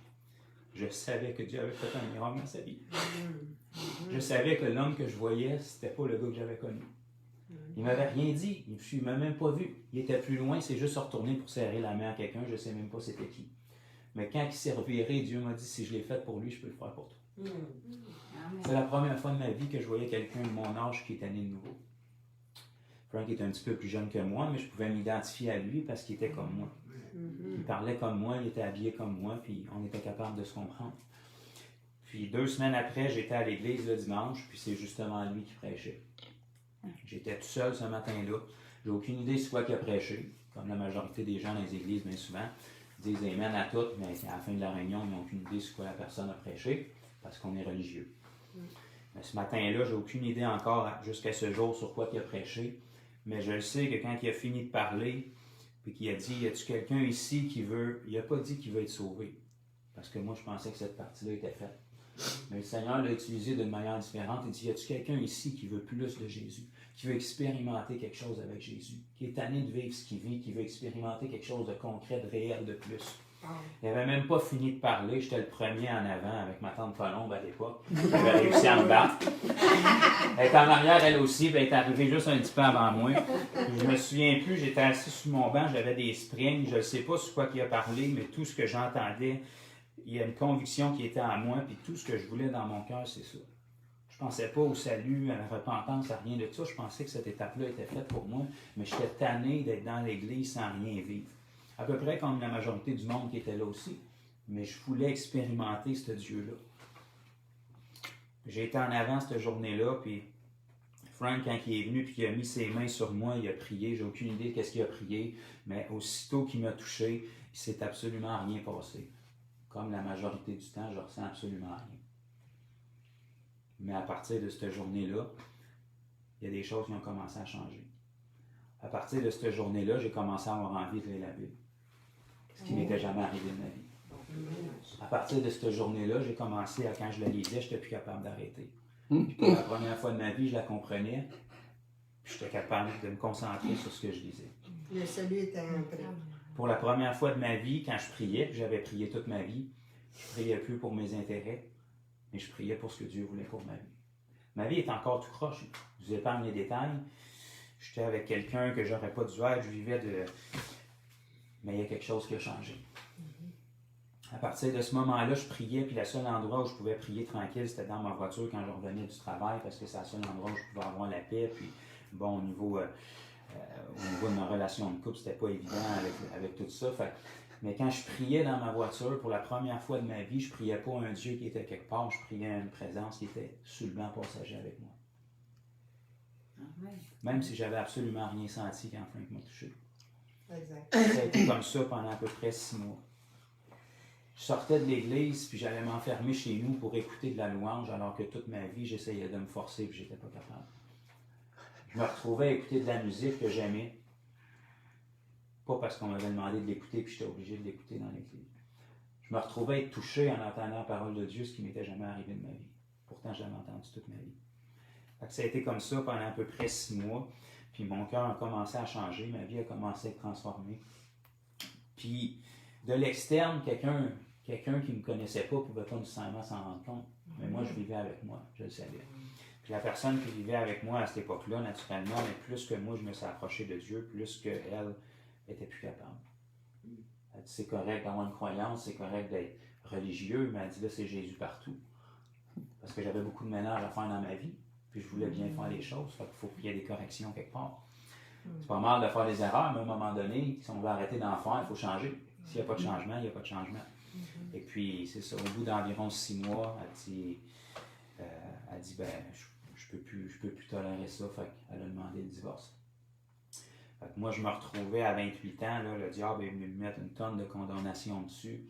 je savais que Dieu avait fait un miracle dans sa vie. Je savais que l'homme que je voyais, c'était pas le gars que j'avais connu. Il m'avait rien dit, il m'a même pas vu. Il était plus loin, c'est juste retourné pour serrer la main à quelqu'un, je sais même pas c'était qui. Mais quand il s'est reviré, Dieu m'a dit, si je l'ai fait pour lui, je peux le faire pour toi. C'est la première fois de ma vie que je voyais quelqu'un de mon âge qui était né de nouveau. Frank était un petit peu plus jeune que moi, mais je pouvais m'identifier à lui parce qu'il était comme moi. Il parlait comme moi, il était habillé comme moi, puis on était capable de se comprendre. Puis 2 semaines après, j'étais à l'église le dimanche, puis c'est justement lui qui prêchait. J'étais tout seul ce matin-là. J'ai aucune idée sur quoi il a prêché, comme la majorité des gens dans les églises, bien souvent. Ils disent amen à tout, mais à la fin de la réunion, ils n'ont aucune idée sur quoi la personne a prêché, parce qu'on est religieux. Mais ce matin-là, j'ai aucune idée encore, jusqu'à ce jour, sur quoi il a prêché, mais je le sais que quand il a fini de parler, puis qu'il a dit, y a-tu quelqu'un ici qui veut... Il n'a pas dit qu'il veut être sauvé, parce que moi, je pensais que cette partie-là était faite. Mais le Seigneur l'a utilisé d'une manière différente. Il dit, y a-tu quelqu'un ici qui veut plus de Jésus, qui veut expérimenter quelque chose avec Jésus, qui est tanné de vivre ce qu'il vit, qui veut expérimenter quelque chose de concret, de réel, de plus. Il n'avait même pas fini de parler. J'étais le premier en avant avec ma tante Colombe à l'époque. J'avais réussi à me battre. Elle est en arrière, elle aussi, puis elle est arrivée juste un petit peu avant moi. Je me souviens plus, j'étais assis sur mon banc, j'avais des springs, je ne sais pas sur quoi il a parlé, mais tout ce que j'entendais, il y a une conviction qui était en moi, puis tout ce que je voulais dans mon cœur, c'est ça. Je ne pensais pas au salut, à la repentance, à rien de ça. Je pensais que cette étape-là était faite pour moi, mais j'étais tanné d'être dans l'église sans rien vivre. À peu près comme la majorité du monde qui était là aussi. Mais je voulais expérimenter ce Dieu-là. J'ai été en avant cette journée-là, puis Frank, quand il est venu et qu'il a mis ses mains sur moi, il a prié. J'ai aucune idée de qu'est-ce qu'il a prié, mais aussitôt qu'il m'a touché, il ne s'est absolument rien passé. Comme la majorité du temps, je ne ressens absolument rien. Mais à partir de cette journée-là, il y a des choses qui ont commencé à changer. À partir de cette journée-là, j'ai commencé à avoir envie de lire la Bible. Ce qui m'était jamais arrivé de ma vie. À partir de cette journée-là, j'ai commencé à, quand je la lisais, je n'étais plus capable d'arrêter. Puis pour la première fois de ma vie, je la comprenais, puis j'étais capable de me concentrer sur ce que je lisais. Le salut était un prix. Pour la première fois de ma vie, quand je priais, puis j'avais prié toute ma vie, je ne priais plus pour mes intérêts, mais je priais pour ce que Dieu voulait pour ma vie. Ma vie est encore tout croche. Je vous épargne les détails. J'étais avec quelqu'un que j'aurais pas dû être, je vivais de... Mais il y a quelque chose qui a changé. À partir de ce moment-là, je priais, puis le seul endroit où je pouvais prier tranquille, c'était dans ma voiture quand je revenais du travail, parce que c'est le seul endroit où je pouvais avoir la paix. Puis, bon, au niveau de ma relation de couple, c'était pas évident avec tout ça. Mais quand je priais dans ma voiture, pour la première fois de ma vie, je priais pas un Dieu qui était quelque part, je priais une présence qui était sur le banc passager avec moi. Même si j'avais absolument rien senti quand Frank m'a touché. Exact. Ça a été comme ça pendant à peu près 6 mois. Je sortais de l'église, puis j'allais m'enfermer chez nous pour écouter de la louange, alors que toute ma vie, j'essayais de me forcer, puis j'étais pas capable. Je me retrouvais à écouter de la musique que j'aimais. Pas parce qu'on m'avait demandé de l'écouter, puis j'étais obligé de l'écouter dans l'église. Je me retrouvais à être touché en entendant la parole de Dieu, ce qui m'était jamais arrivé de ma vie. Pourtant, j'avais entendu toute ma vie. Fait que ça a été comme ça pendant à peu près 6 mois. Puis mon cœur a commencé à changer, ma vie a commencé à être transformée. Puis de l'externe, quelqu'un qui ne me connaissait pas ne pouvait pas nécessairement s'en rendre compte. Mais moi, je vivais avec moi, je le savais. Puis la personne qui vivait avec moi à cette époque-là, naturellement, mais plus que moi, je me suis approché de Dieu, plus qu'elle était plus capable. Elle dit, c'est correct d'avoir une croyance, c'est correct d'être religieux, mais elle dit, là, c'est Jésus partout. Parce que j'avais beaucoup de ménage à faire dans ma vie, puis je voulais bien faire les choses, fait qu'il faut qu'il y ait des corrections quelque part. C'est pas mal de faire des erreurs, mais à un moment donné, si on veut arrêter d'en faire, il faut changer. S'il n'y a pas de changement, il n'y a pas de changement. Et puis, c'est ça, au bout d'environ 6 mois, elle dit ben, je peux plus tolérer ça, fait qu'elle a demandé le divorce. Fait que moi, je me retrouvais à 28 ans, là, le diable est venu me mettre une tonne de condamnation dessus.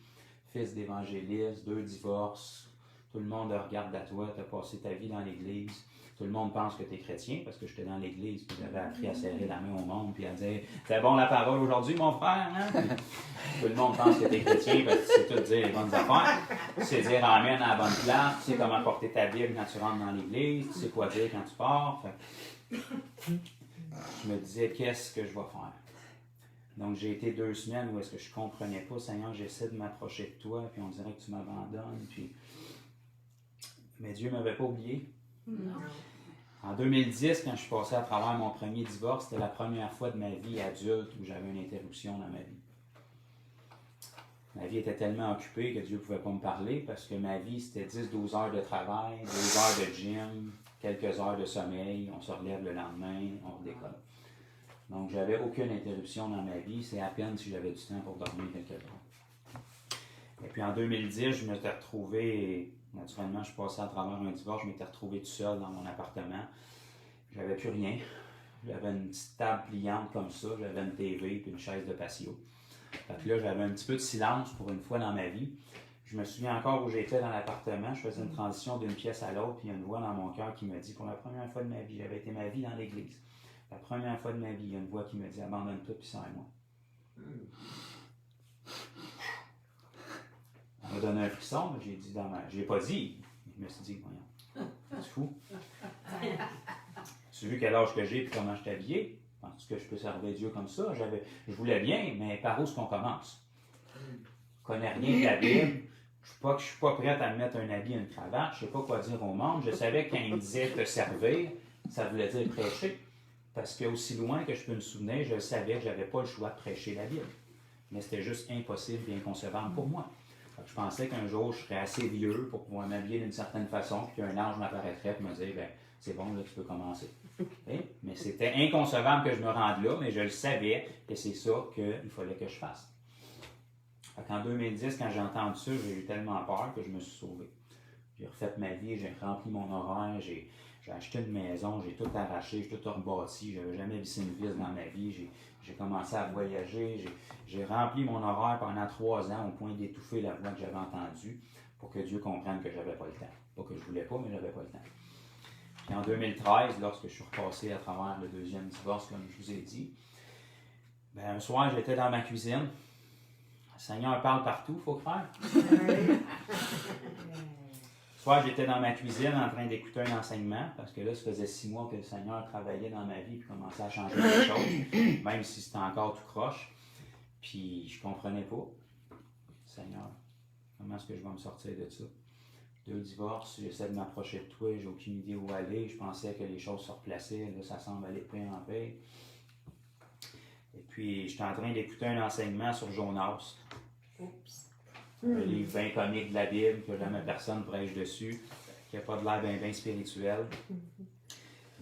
Fils d'évangéliste, 2 divorces, tout le monde regarde à toi, tu as passé ta vie dans l'église. Tout le monde pense que tu es chrétien parce que j'étais dans l'église, puis j'avais appris à serrer la main au monde, puis à dire c'est bon la parole aujourd'hui, mon frère, hein? Puis, tout le monde pense que tu es chrétien parce que tu sais tout dire les bonnes affaires. Tu sais dire amen à la bonne place, tu sais comment porter ta Bible quand tu rentres dans l'église, tu sais quoi dire quand tu pars. Fait, je me disais qu'est-ce que je vais faire. Donc j'ai été 2 semaines où est-ce que je comprenais pas, Seigneur, j'essaie de m'approcher de toi, puis on dirait que tu m'abandonnes. Puis... Mais Dieu ne m'avait pas oublié. Non. En 2010, quand je suis passé à travers mon premier divorce, c'était la première fois de ma vie adulte où j'avais une interruption dans ma vie. Ma vie était tellement occupée que Dieu ne pouvait pas me parler parce que ma vie, c'était 10-12 heures de travail, 2 heures de gym, quelques heures de sommeil, on se relève le lendemain, on redécolle. Donc, j'avais aucune interruption dans ma vie, c'est à peine si j'avais du temps pour dormir quelques heures. Et puis en 2010, je me suis retrouvé... Naturellement, je suis passé à travers un divorce, je m'étais retrouvé tout seul dans mon appartement. J'avais plus rien. J'avais une petite table pliante comme ça, j'avais une TV et une chaise de patio. Fait que là, j'avais un petit peu de silence pour une fois dans ma vie. Je me souviens encore où j'étais dans l'appartement, je faisais une transition d'une pièce à l'autre, puis il y a une voix dans mon cœur qui me dit, pour la première fois de ma vie, j'avais été ma vie dans l'église. La première fois de ma vie, il y a une voix qui me dit, abandonne tout puis serre-moi. Ça m'a donné un frisson, mais j'ai dit je l'ai pas dit. Je me suis dit, voyons, c'est fou. Tu as vu quel âge que j'ai et comment je suis habillé? Penses-tu que je peux servir Dieu comme ça? Je voulais bien, mais par où est-ce qu'on commence? Je ne connais rien de la Bible. Je ne suis pas prête à me mettre un habit et une cravate. Je ne sais pas quoi dire au monde. Je savais que quand il me disait te servir, ça voulait dire prêcher. Parce que aussi loin que je peux me souvenir, je savais que je n'avais pas le choix de prêcher la Bible. Mais c'était juste impossible et inconcevable pour moi. Je pensais qu'un jour, je serais assez vieux pour pouvoir m'habiller d'une certaine façon, puis qu'un ange m'apparaîtrait et me dire, ben, c'est bon, là, tu peux commencer. Okay? Mais c'était inconcevable que je me rende là, mais je le savais que c'est ça qu'il fallait que je fasse. En 2010, quand j'ai entendu ça, j'ai eu tellement peur que je me suis sauvé. J'ai refait ma vie, j'ai rempli mon horaire, j'ai acheté une maison, j'ai tout arraché, j'ai tout rebâti, je n'avais jamais vissé une vis dans ma vie, j'ai commencé à voyager, j'ai rempli mon horaire pendant 3 ans au point d'étouffer la voix que j'avais entendue pour que Dieu comprenne que j'avais pas le temps. Pas que je voulais pas, mais j'avais pas le temps. Puis en 2013, lorsque je suis repassé à travers le 2e divorce, comme je vous ai dit, ben, un soir, j'étais dans ma cuisine. Le Seigneur parle partout, il faut croire. Soit j'étais dans ma cuisine en train d'écouter un enseignement, parce que là, ça faisait 6 mois que le Seigneur travaillait dans ma vie et commençait à changer les choses, même si c'était encore tout croche. Puis je comprenais pas. Seigneur, comment est-ce que je vais me sortir de ça? 2 divorces, j'essaie de m'approcher de toi, j'ai aucune idée où aller. Je pensais que les choses se replaçaient, là, ça semble aller de paix en paix. Et puis, j'étais en train d'écouter un enseignement sur Jonas. Oups. Un livre bien comique de la Bible, que jamais personne prêche dessus, qui n'a pas de l'air bien spirituel.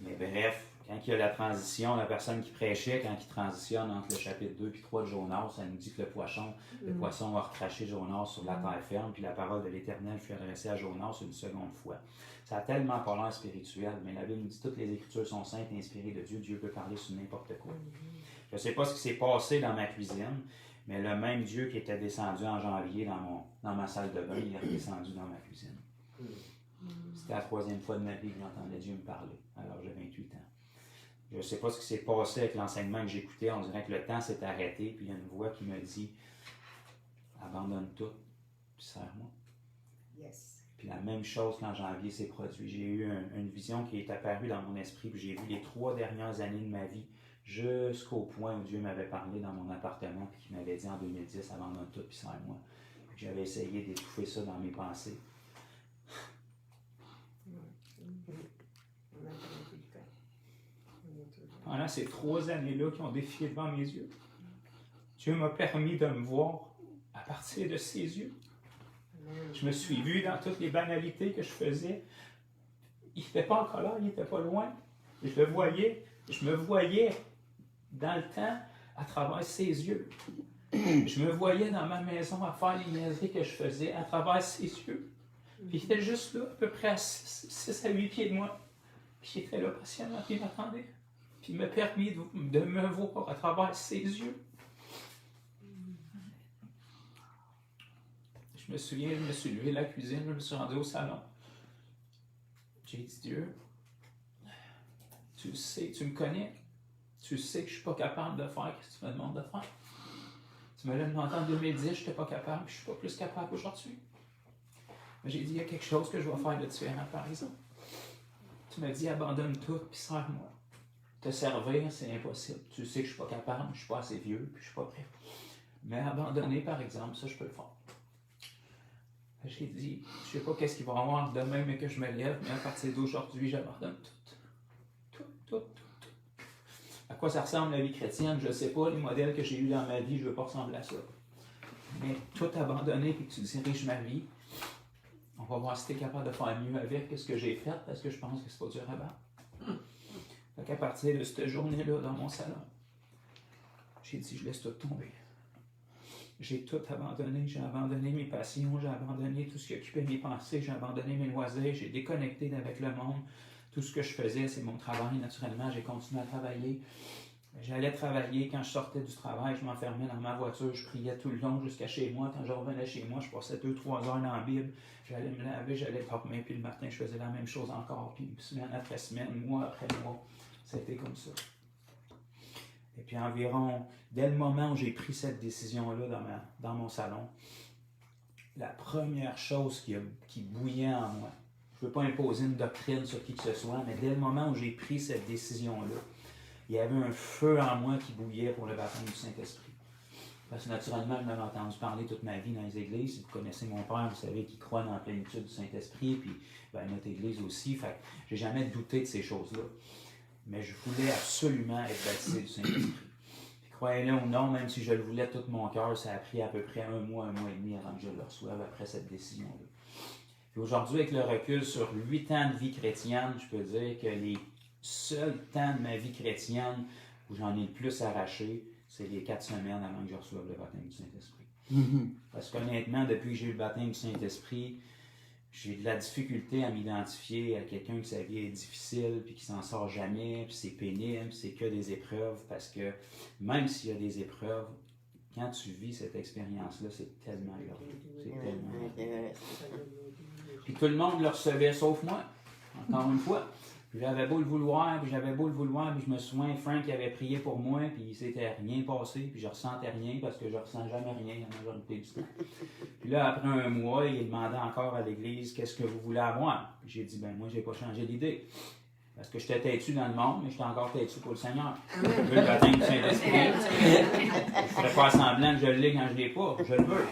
Mais bref, quand il y a la transition, la personne qui prêchait, quand il transitionne entre le chapitre 2 et 3 de Jonas, ça nous dit que le poisson a recraché Jonas sur la terre ferme, puis la parole de l'Éternel fut adressée à Jonas une seconde fois. Ça a tellement pas l'air spirituel, mais la Bible nous dit que toutes les Écritures sont saintes et inspirées de Dieu. Dieu peut parler sur n'importe quoi. Je ne sais pas ce qui s'est passé dans ma cuisine, mais le même Dieu qui était descendu en janvier dans ma salle de bain, il est redescendu dans ma cuisine. C'était la 3e fois de ma vie que j'entendais Dieu me parler, alors j'ai 28 ans. Je ne sais pas ce qui s'est passé avec l'enseignement que j'écoutais, on dirait que le temps s'est arrêté, puis il y a une voix qui me dit « Abandonne tout, puis serre-moi. » Yes. Puis la même chose quand janvier s'est produit. J'ai eu une vision qui est apparue dans mon esprit, puis j'ai vu les 3 dernières années de ma vie jusqu'au point où Dieu m'avait parlé dans mon appartement, puis qu'il m'avait dit en 2010, abandonne tout, puis serre-moi. Puis j'avais essayé d'étouffer ça dans mes pensées. Pendant ces 3 années-là qui ont défilé devant mes yeux, Dieu m'a permis de me voir à partir de ses yeux. Je me suis vu dans toutes les banalités que je faisais. Il n'était pas en colère, il n'était pas loin. Je le voyais, je me voyais dans le temps à travers ses yeux. Je me voyais dans ma maison à faire les niaiseries que je faisais à travers ses yeux. Puis il était juste là, à peu près à 6 à 8 pieds de moi. Puis il était là patiemment, puis il m'attendait. Puis il m'a permis de me voir à travers ses yeux. Je me souviens, je me suis levé de la cuisine, je me suis rendu au salon. J'ai dit, Dieu, tu sais, tu me connais. Tu sais que je ne suis pas capable de faire ce que tu me demandes de faire. Tu me l'as demandé en 2010, je n'étais pas capable, puis je ne suis pas plus capable aujourd'hui. Mais j'ai dit, il y a quelque chose que je vais faire de différent, par exemple. Tu m'as dit, abandonne tout, puis serre-moi. Te servir, c'est impossible. Tu sais que je ne suis pas capable, je ne suis pas assez vieux, puis je ne suis pas prêt. Mais abandonner, par exemple, ça, je peux le faire. J'ai dit, je ne sais pas qu'est-ce qu'il va y avoir demain, mais que je me lève, mais à partir d'aujourd'hui, j'abandonne tout. Tout. À quoi ça ressemble la vie chrétienne, je ne sais pas. Les modèles que j'ai eus dans ma vie, je ne veux pas ressembler à ça. Mais tout abandonner et que tu diriges ma vie, on va voir si tu es capable de faire mieux avec ce que j'ai fait, parce que je pense que c'est pas dur à battre. Fait qu'à partir de cette journée-là, dans mon salon, j'ai dit, je laisse tout tomber. J'ai tout abandonné. J'ai abandonné mes passions, j'ai abandonné tout ce qui occupait mes pensées, j'ai abandonné mes loisirs, j'ai déconnecté avec le monde. Tout ce que je faisais, c'est mon travail, naturellement. J'ai continué à travailler. J'allais travailler. Quand je sortais du travail, je m'enfermais dans ma voiture. Je priais tout le long jusqu'à chez moi. Quand je revenais chez moi, je passais 2-3 heures dans la Bible. J'allais me laver, j'allais dormir. Puis le matin, je faisais la même chose encore. Puis semaine après semaine, mois après mois, c'était comme ça. Et puis environ, dès le moment où j'ai pris cette décision-là dans mon salon, la première chose qui bouillait en moi, je ne veux pas imposer une doctrine sur qui que ce soit, mais dès le moment où j'ai pris cette décision-là, il y avait un feu en moi qui bouillait pour le baptême du Saint-Esprit. Parce que naturellement, je m'avais entendu parler toute ma vie dans les églises. Si vous connaissez mon père, vous savez qu'il croit dans la plénitude du Saint-Esprit, puis notre église aussi. Fait que j'ai jamais douté de ces choses-là. Mais je voulais absolument être baptisé du Saint-Esprit. Puis croyez-le ou non, même si je le voulais de tout mon cœur, ça a pris à peu près 1 mois et demi avant que je le reçoive après cette décision-là. Puis aujourd'hui, avec le recul sur 8 ans de vie chrétienne, je peux dire que les seuls temps de ma vie chrétienne où j'en ai le plus arraché, c'est les 4 semaines avant que je reçoive le baptême du Saint-Esprit. Mm-hmm. Parce qu'honnêtement, depuis que j'ai eu le baptême du Saint-Esprit, j'ai de la difficulté à m'identifier à quelqu'un que sa vie est difficile, puis qui s'en sort jamais, puis c'est pénible, puis c'est que des épreuves, parce que même s'il y a des épreuves, quand tu vis cette expérience-là, c'est tellement heureux. C'est tellement heureux. Puis tout le monde le recevait, sauf moi, encore une fois. Puis j'avais beau le vouloir, puis je me souviens, Frank avait prié pour moi, puis il s'était rien passé, puis je ressentais rien, parce que je ressens jamais rien la majorité du temps. Puis là, après 1 mois, il demandait encore à l'église, qu'est-ce que vous voulez avoir? Puis j'ai dit, moi, j'ai pas changé d'idée. Parce que j'étais têtu dans le monde, mais j'étais encore têtu pour le Seigneur. Je veux le baptême du Saint-Esprit. Je ne ferais pas semblant que je l'ai quand je ne l'ai pas. Je le veux.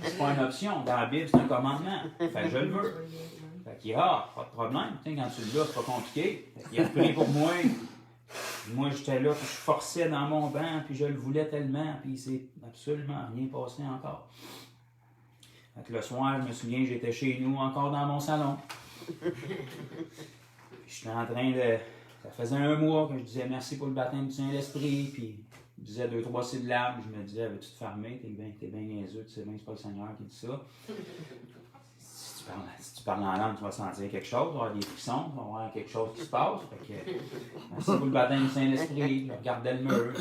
C'est pas une option. Dans la Bible, c'est un commandement. Fait que je le veux. Fait qu'il y a, pas de problème. Quand tu l'as, c'est pas compliqué. Il a prié pour moi. Moi, j'étais là, puis je forçais dans mon banc, puis je le voulais tellement, puis il s'est absolument rien passé encore. Fait que le soir, je me souviens, j'étais chez nous, encore dans mon salon. J'étais en train de... Ça faisait 1 mois que je disais merci pour le baptême du Saint-Esprit, puis je disais 2-3 syllabes, je me disais, veux-tu te fermer? T'es bien niaiseux, tu sais bien que c'est pas le Seigneur qui dit ça. Si tu parles en langue, tu vas sentir quelque chose, tu vas avoir des frissons, tu vas avoir quelque chose qui se passe. Fait que, merci pour le baptême du Saint-Esprit, je regardais le mur,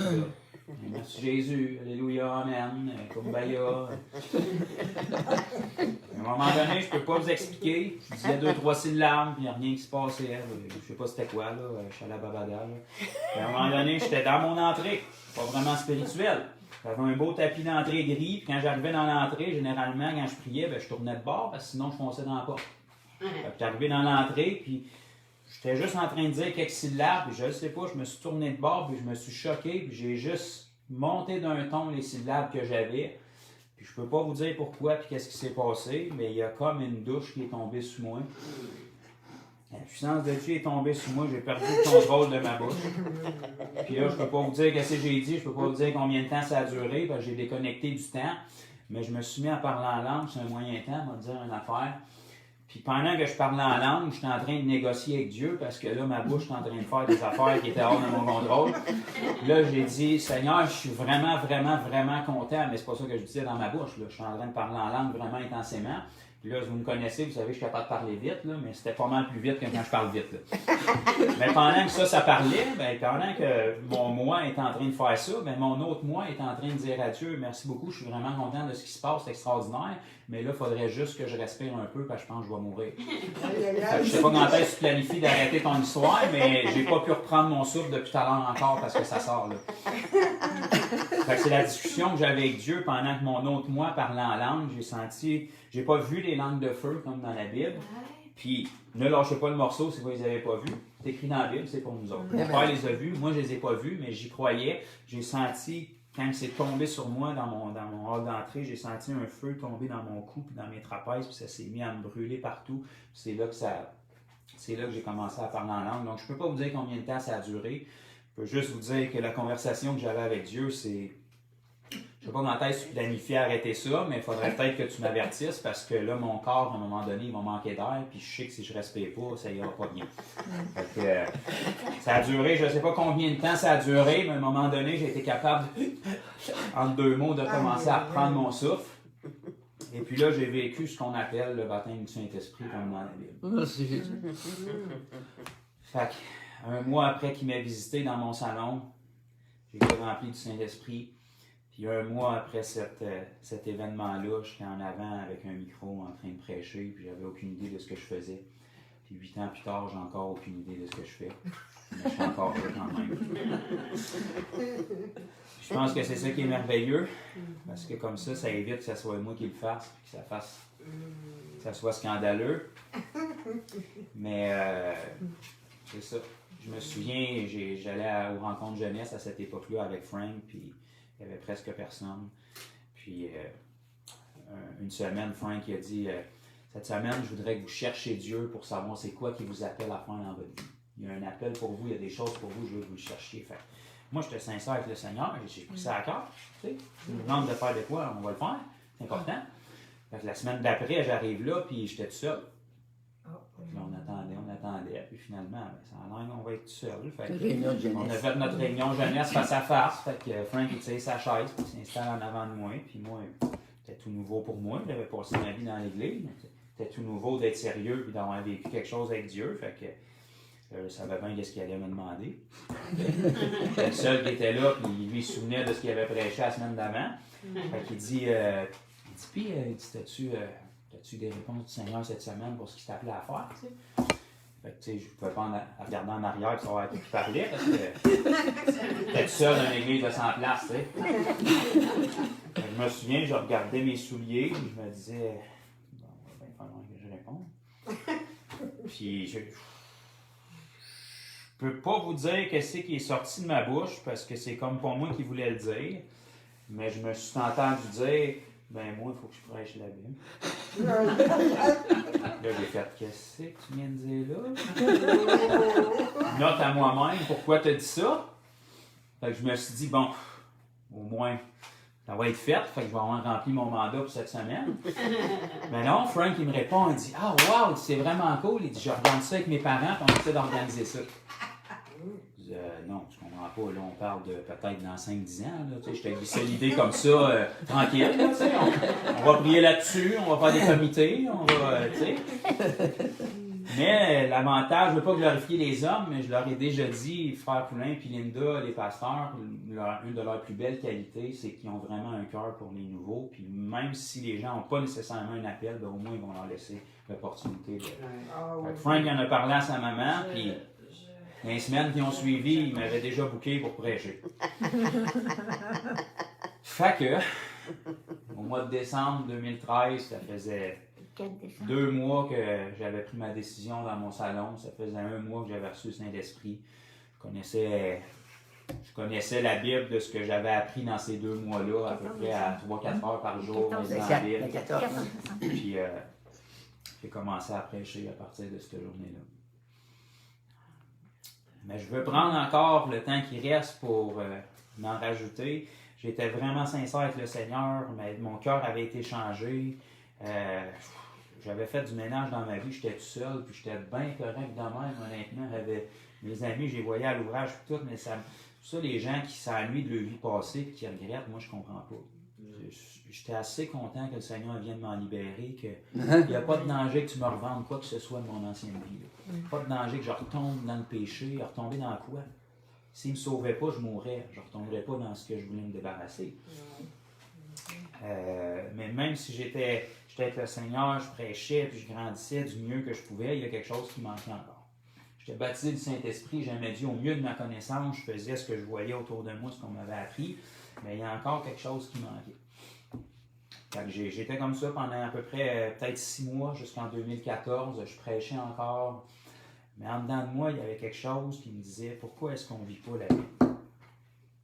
merci Jésus, Alléluia, Amen, Kumbaya. À un moment donné, je ne peux pas vous expliquer. Je disais 2-3 syllabes, puis il n'y a rien qui se passait. Je ne sais pas c'était quoi, là. Je suis à la babada. À un moment donné, j'étais dans mon entrée. Pas vraiment spirituel. J'avais un beau tapis d'entrée gris, puis quand j'arrivais dans l'entrée, généralement, quand je priais, je tournais de bord, parce que sinon, je fonçais dans la porte. Fait que j'étais arrivé dans l'entrée, puis j'étais juste en train de dire quelques syllabes, puis je ne sais pas, je me suis tourné de bord, puis je me suis choqué, puis j'ai juste monté d'un ton les syllabes que j'avais. Puis je peux pas vous dire pourquoi, puis qu'est-ce qui s'est passé, mais il y a comme une douche qui est tombée sur moi. La puissance de Dieu est tombée sur moi, j'ai perdu le contrôle de ma bouche. Puis là, je peux pas vous dire qu'est-ce que j'ai dit, je peux pas vous dire combien de temps ça a duré, parce que j'ai déconnecté du temps. Mais je me suis mis à parler en langue, c'est un moyen temps, on va dire une affaire. Puis pendant que je parlais en langue, j'étais en train de négocier avec Dieu, parce que là, ma bouche était en train de faire des affaires qui étaient hors de mon contrôle. Là, j'ai dit, Seigneur, je suis vraiment, vraiment, vraiment content, mais c'est pas ça que je disais dans ma bouche. Là. Je suis en train de parler en langue vraiment intensément. Puis là, vous me connaissez, vous savez, je suis capable de parler vite, là, mais c'était pas mal plus vite que quand je parle vite. Là. Mais pendant que ça parlait, ben, pendant que mon moi est en train de faire ça, ben, mon autre moi est en train de dire à Dieu, merci beaucoup, je suis vraiment content de ce qui se passe, c'est extraordinaire, mais là, il faudrait juste que je respire un peu parce que je pense que je vais mourir. Fait que je sais pas quand est-ce que tu planifies d'arrêter ton histoire, mais j'ai pas pu reprendre mon souffle depuis tout à l'heure encore parce que ça sort là. Fait que c'est la discussion que j'avais avec Dieu pendant que mon autre moi parlait en langue. J'ai pas vu les langues de feu comme dans la Bible. Puis ne lâchez pas le morceau si vous les avez pas vus. C'est écrit dans la Bible, c'est pour nous autres. Mon père les a vus, moi je les ai pas vus, mais j'y croyais. J'ai senti, quand c'est tombé sur moi dans mon hall d'entrée, j'ai senti un feu tomber dans mon cou puis dans mes trapèzes, puis ça s'est mis à me brûler partout. Puis c'est là que j'ai commencé à parler en langue. Donc je peux pas vous dire combien de temps ça a duré. Je peux juste vous dire que la conversation que j'avais avec Dieu, c'est... Je ne sais pas quand est-ce que tu planifies arrêter ça, mais il faudrait peut-être que tu m'avertisses parce que là, mon corps, à un moment donné, il va manquer d'air, puis je sais que si je ne respire pas, ça ira pas bien. Fait que, ça a duré, je ne sais pas combien de temps ça a duré, mais à un moment donné, j'ai été capable, entre deux mots, de commencer à reprendre mon souffle. Et puis là, j'ai vécu ce qu'on appelle le baptême du Saint-Esprit, comme dans la Bible. Merci Jésus. Fait un mois après qu'il m'a visité dans mon salon, j'ai été rempli du Saint-Esprit. Puis un mois après cet événement-là, j'étais en avant avec un micro en train de prêcher, puis j'avais aucune idée de ce que je faisais. Puis 8 ans plus tard, j'ai encore aucune idée de ce que je fais. Mais je suis encore là quand même. Je pense que c'est ça qui est merveilleux, parce que comme ça évite que ce soit moi qui le fasse, puis que ça soit scandaleux. Mais c'est ça. Je me souviens, j'allais aux rencontres jeunesse à cette époque-là avec Frank, puis il n'y avait presque personne. Puis une semaine, Frank a dit cette semaine, je voudrais que vous cherchiez Dieu pour savoir c'est quoi qui vous appelle à faire dans votre vie. Il y a un appel pour vous, il y a des choses pour vous, je veux que vous le cherchiez. Fait, moi, j'étais sincère avec le Seigneur, j'ai pris ça à cœur. Tu sais, il nous demande de faire de quoi, on va le faire. C'est important. Fait que la semaine d'après, j'arrive là, puis j'étais tout seul. Puis on attendait, puis finalement, ben, ça a l'air qu'on va être tout seul. Fait que, on a fait notre réunion jeunesse face à face. Fait que Frank il tire sa chaise, puis il s'installe en avant de moi. Puis moi, c'était tout nouveau pour moi. J'avais passé ma vie dans l'église. C'était tout nouveau d'être sérieux puis d'avoir vécu quelque chose avec Dieu. Fait que je savais bien qu'est-ce qu'il allait me demander. J'étais le seul qui était là, puis lui il se souvenait de ce qu'il avait prêché la semaine d'avant. Fait qu'il dit, puis, as-tu des réponses du Seigneur cette semaine pour ce qu'il t'appelait à faire, tu sais? Fait que, tu sais, je ne pouvais pas regarder en arrière et savoir à qui tu parlais, parce que j'étais tout seul dans une église de 100 places, tu sais. Fait que je me souviens, je regardais mes souliers, et je me disais, bon, il va bien falloir que je réponde. Puis, je peux pas vous dire qu'est-ce qui est sorti de ma bouche, parce que c'est comme pas moi qui voulais le dire, mais je me suis entendu dire, ben moi, il faut que je prêche la Bible. Là, j'ai fait, qu'est-ce que tu viens de dire là? Note à moi-même, pourquoi tu as dit ça? Fait que je me suis dit, bon, au moins, ça va être fait, fait que je vais avoir rempli mon mandat pour cette semaine. Mais non, Frank, il me répond, il dit, ah, wow, c'est vraiment cool. Il dit, je regarde ça avec mes parents, puis on essaie d'organiser ça. Je dis, non, tu comprends pas, là, on parle de peut-être dans 5-10 ans, là, tu sais, je t'ai glissé l'idée comme ça, tranquille, là, tu sais, on va prier là-dessus, on va faire des comités, on va, tu sais. Mais l'avantage, je ne veux pas glorifier les hommes, mais je leur ai déjà dit, Frère Poulain puis Linda, les pasteurs, une de leurs plus belles qualités, c'est qu'ils ont vraiment un cœur pour les nouveaux, puis même si les gens n'ont pas nécessairement un appel, ben, au moins ils vont leur laisser l'opportunité de... Frank en a parlé à sa maman, puis... Les semaines qui ont suivi, il m'avait déjà booké pour prêcher. Fait que, au mois de décembre 2013, ça faisait 4 décembre. 2 mois que j'avais pris ma décision dans mon salon. Ça faisait 1 mois que j'avais reçu le Saint-Esprit. Je connaissais la Bible de ce que j'avais appris dans ces 2 mois-là, à peu près à 3-4 heures par jour, mais dans la Bible. 14 décembre. Puis j'ai commencé à prêcher à partir de cette journée-là. Mais je veux prendre encore le temps qui reste pour m'en rajouter. J'étais vraiment sincère avec le Seigneur, mais mon cœur avait été changé. J'avais fait du ménage dans ma vie, j'étais tout seul, puis j'étais bien correct de même, honnêtement. Mes amis, je les voyais à l'ouvrage, puis tout, mais ça, les gens qui s'ennuient de leur vie passée, puis qui regrettent, moi, je comprends pas. J'étais assez content que le Seigneur vienne m'en libérer, qu'il n'y a pas de danger que tu me revendes quoi que ce soit de mon ancienne vie. Là. Pas de danger que je retombe dans le péché, retomber dans quoi? S'il ne me sauvait pas, je mourrais. Je ne retomberais pas dans ce que je voulais me débarrasser. Mais même si j'étais avec le Seigneur, je prêchais, puis je grandissais du mieux que je pouvais, il y a quelque chose qui manquait encore. J'étais baptisé du Saint-Esprit, j'aimais Dieu au mieux de ma connaissance, je faisais ce que je voyais autour de moi, ce qu'on m'avait appris, mais il y a encore quelque chose qui manquait. Fait que j'étais comme ça pendant à peu près peut-être 6 mois jusqu'en 2014. Je prêchais encore. Mais en dedans de moi, il y avait quelque chose qui me disait pourquoi est-ce qu'on ne vit pas la Bible?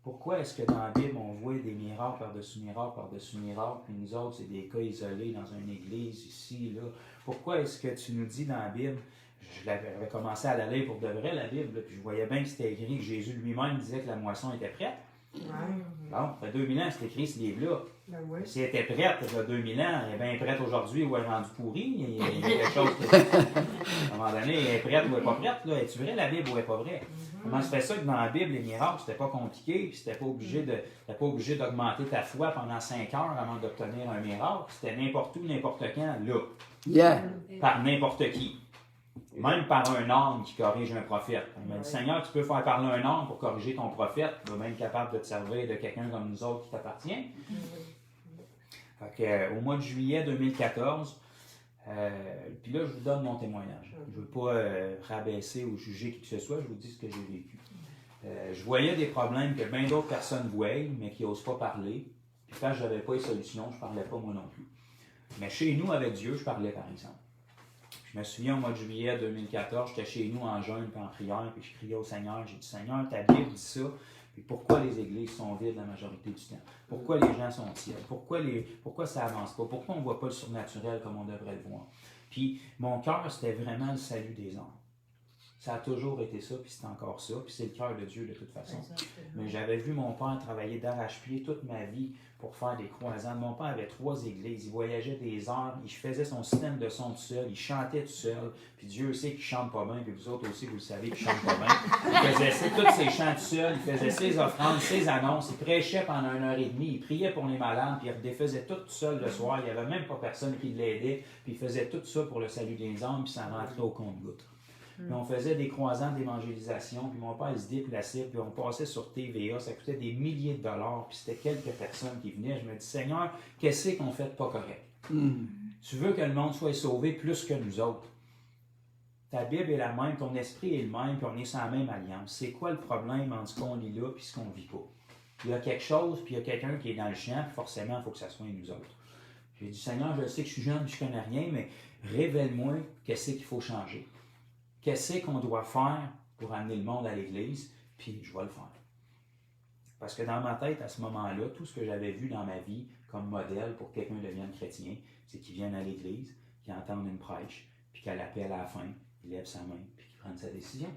Pourquoi est-ce que dans la Bible, on voit des miracles par-dessus miracles par-dessus miracles, puis nous autres, c'est des cas isolés dans une église, ici, là? Pourquoi est-ce que tu nous dis dans la Bible, je l'avais commencé à la lire pour de vrai, la Bible, là, puis je voyais bien que c'était écrit que Jésus lui-même disait que la moisson était prête. Bon, ça fait 2000 ans que c'est écrit ce livre-là. Ben oui. Si elle était prête il y a 2000 ans, elle est bien prête aujourd'hui ou elle est rendue pourrie. Il y a quelque chose qui... À un moment donné, elle est prête ou elle n'est pas prête. Là. Es-tu vrai la Bible ou elle n'est pas vraie? Comment se fait ça que dans la Bible, les miracles, c'était pas compliqué, puis c'était pas obligé d'augmenter ta foi pendant 5 heures avant d'obtenir un miracle. C'était n'importe où, n'importe quand, là. Yeah. Par n'importe qui. Même par un homme qui corrige un prophète. Il m'a dit, Seigneur, tu peux faire parler un homme pour corriger ton prophète. Tu vas même être capable de te servir de quelqu'un comme nous autres qui t'appartient. Au mois de juillet 2014, puis là, je vous donne mon témoignage. Je ne veux pas rabaisser ou juger qui que ce soit, je vous dis ce que j'ai vécu. Je voyais des problèmes que bien d'autres personnes voyaient, mais qui n'osent pas parler. Puis quand je n'avais pas les solutions, je ne parlais pas moi non plus. Mais chez nous, avec Dieu, je parlais par exemple. Je me souviens au mois de juillet 2014, j'étais chez nous en jeûne et en prière, puis je criais au Seigneur. J'ai dit, Seigneur, ta Bible dit ça, puis pourquoi les églises sont vides la majorité du temps? Pourquoi les gens sont tièdes? Pourquoi ça avance pas? Pourquoi on ne voit pas le surnaturel comme on devrait le voir? Puis mon cœur, c'était vraiment le salut des hommes. Ça a toujours été ça, puis c'est encore ça, puis c'est le cœur de Dieu de toute façon. Mais j'avais vu mon père travailler d'arrache-pied toute ma vie pour faire des croisades. Mon père avait 3 églises, il voyageait des heures, il faisait son système de son tout seul, il chantait tout seul, puis Dieu sait qu'il chante pas bien, puis vous autres aussi, vous le savez qu'il chante pas bien. Il faisait tous ses chants tout seul, il faisait ses offrandes, ses annonces, il prêchait pendant 1h30, il priait pour les malades, puis il défaisait tout seul le soir, il n'y avait même pas personne qui l'aidait, puis il faisait tout ça pour le salut des hommes, puis ça rentrait au compte-gouttes. Puis on faisait des croisades d'évangélisation, puis mon père il se déplaçait, puis on passait sur TVA, ça coûtait des milliers de dollars, puis c'était quelques personnes qui venaient. Je me dis, Seigneur, qu'est-ce qu'on fait de pas correct? Tu veux que le monde soit sauvé plus que nous autres. Ta Bible est la même, ton esprit est le même, puis on est sur la même alliance. C'est quoi le problème entre ce qu'on lit là et ce qu'on ne vit pas? Il y a quelque chose, puis il y a quelqu'un qui est dans le champ, puis forcément, il faut que ça soit nous autres. J'ai dit, Seigneur, je sais que je suis jeune, je ne connais rien, mais révèle-moi qu'est-ce qu'il faut changer. Qu'est-ce qu'on doit faire pour amener le monde à l'Église, puis je vais le faire. Parce que dans ma tête, à ce moment-là, tout ce que j'avais vu dans ma vie comme modèle pour que quelqu'un devienne chrétien, c'est qu'il vienne à l'Église, qu'il entende une prêche, puis qu'à l'appel à la fin, il lève sa main, puis qu'il prenne sa décision.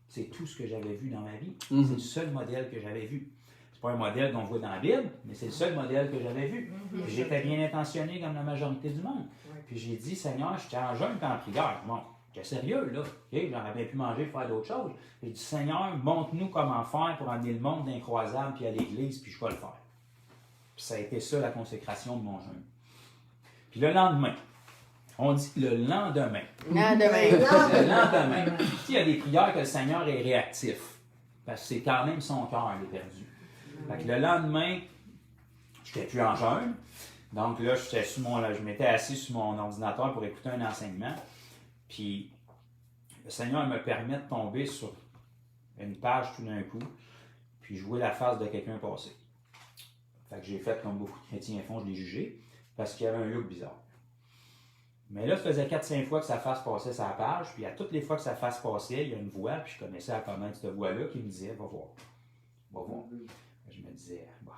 C'est tout ce que j'avais vu dans ma vie. C'est le seul modèle que j'avais vu. C'est pas un modèle qu'on voit dans la Bible, mais c'est le seul modèle que j'avais vu. J'étais bien intentionné comme la majorité du monde. Puis j'ai dit, Seigneur, j'étais en jeûne et en prière. Bon, j'étais sérieux, là. Okay? J'aurais bien pu manger et faire d'autres choses. J'ai dit, Seigneur, montre-nous comment faire pour amener le monde d'un croisade puis à l'Église, puis je vais le faire. Puis ça a été ça, la consécration de mon jeûne. Puis le lendemain, on dit le lendemain. Le lendemain. Il y a des prières que le Seigneur est réactif. Parce que c'est quand même son cœur qui est perdu. Fait que le lendemain, je n'étais plus en jeûne. Donc là, je m'étais assis sur mon ordinateur pour écouter un enseignement. Puis le Seigneur me permet de tomber sur une page tout d'un coup. Puis je vois la face de quelqu'un passer. Fait que j'ai fait comme beaucoup de chrétiens font, je l'ai jugé. Parce qu'il y avait un look bizarre. Mais là, ça faisait 4-5 fois que sa face passait sa page, puis à toutes les fois que sa face passait, il y a une voix, puis je commençais à connaître cette voix-là qui me disait, va voir, va voir. Je me disais, bah,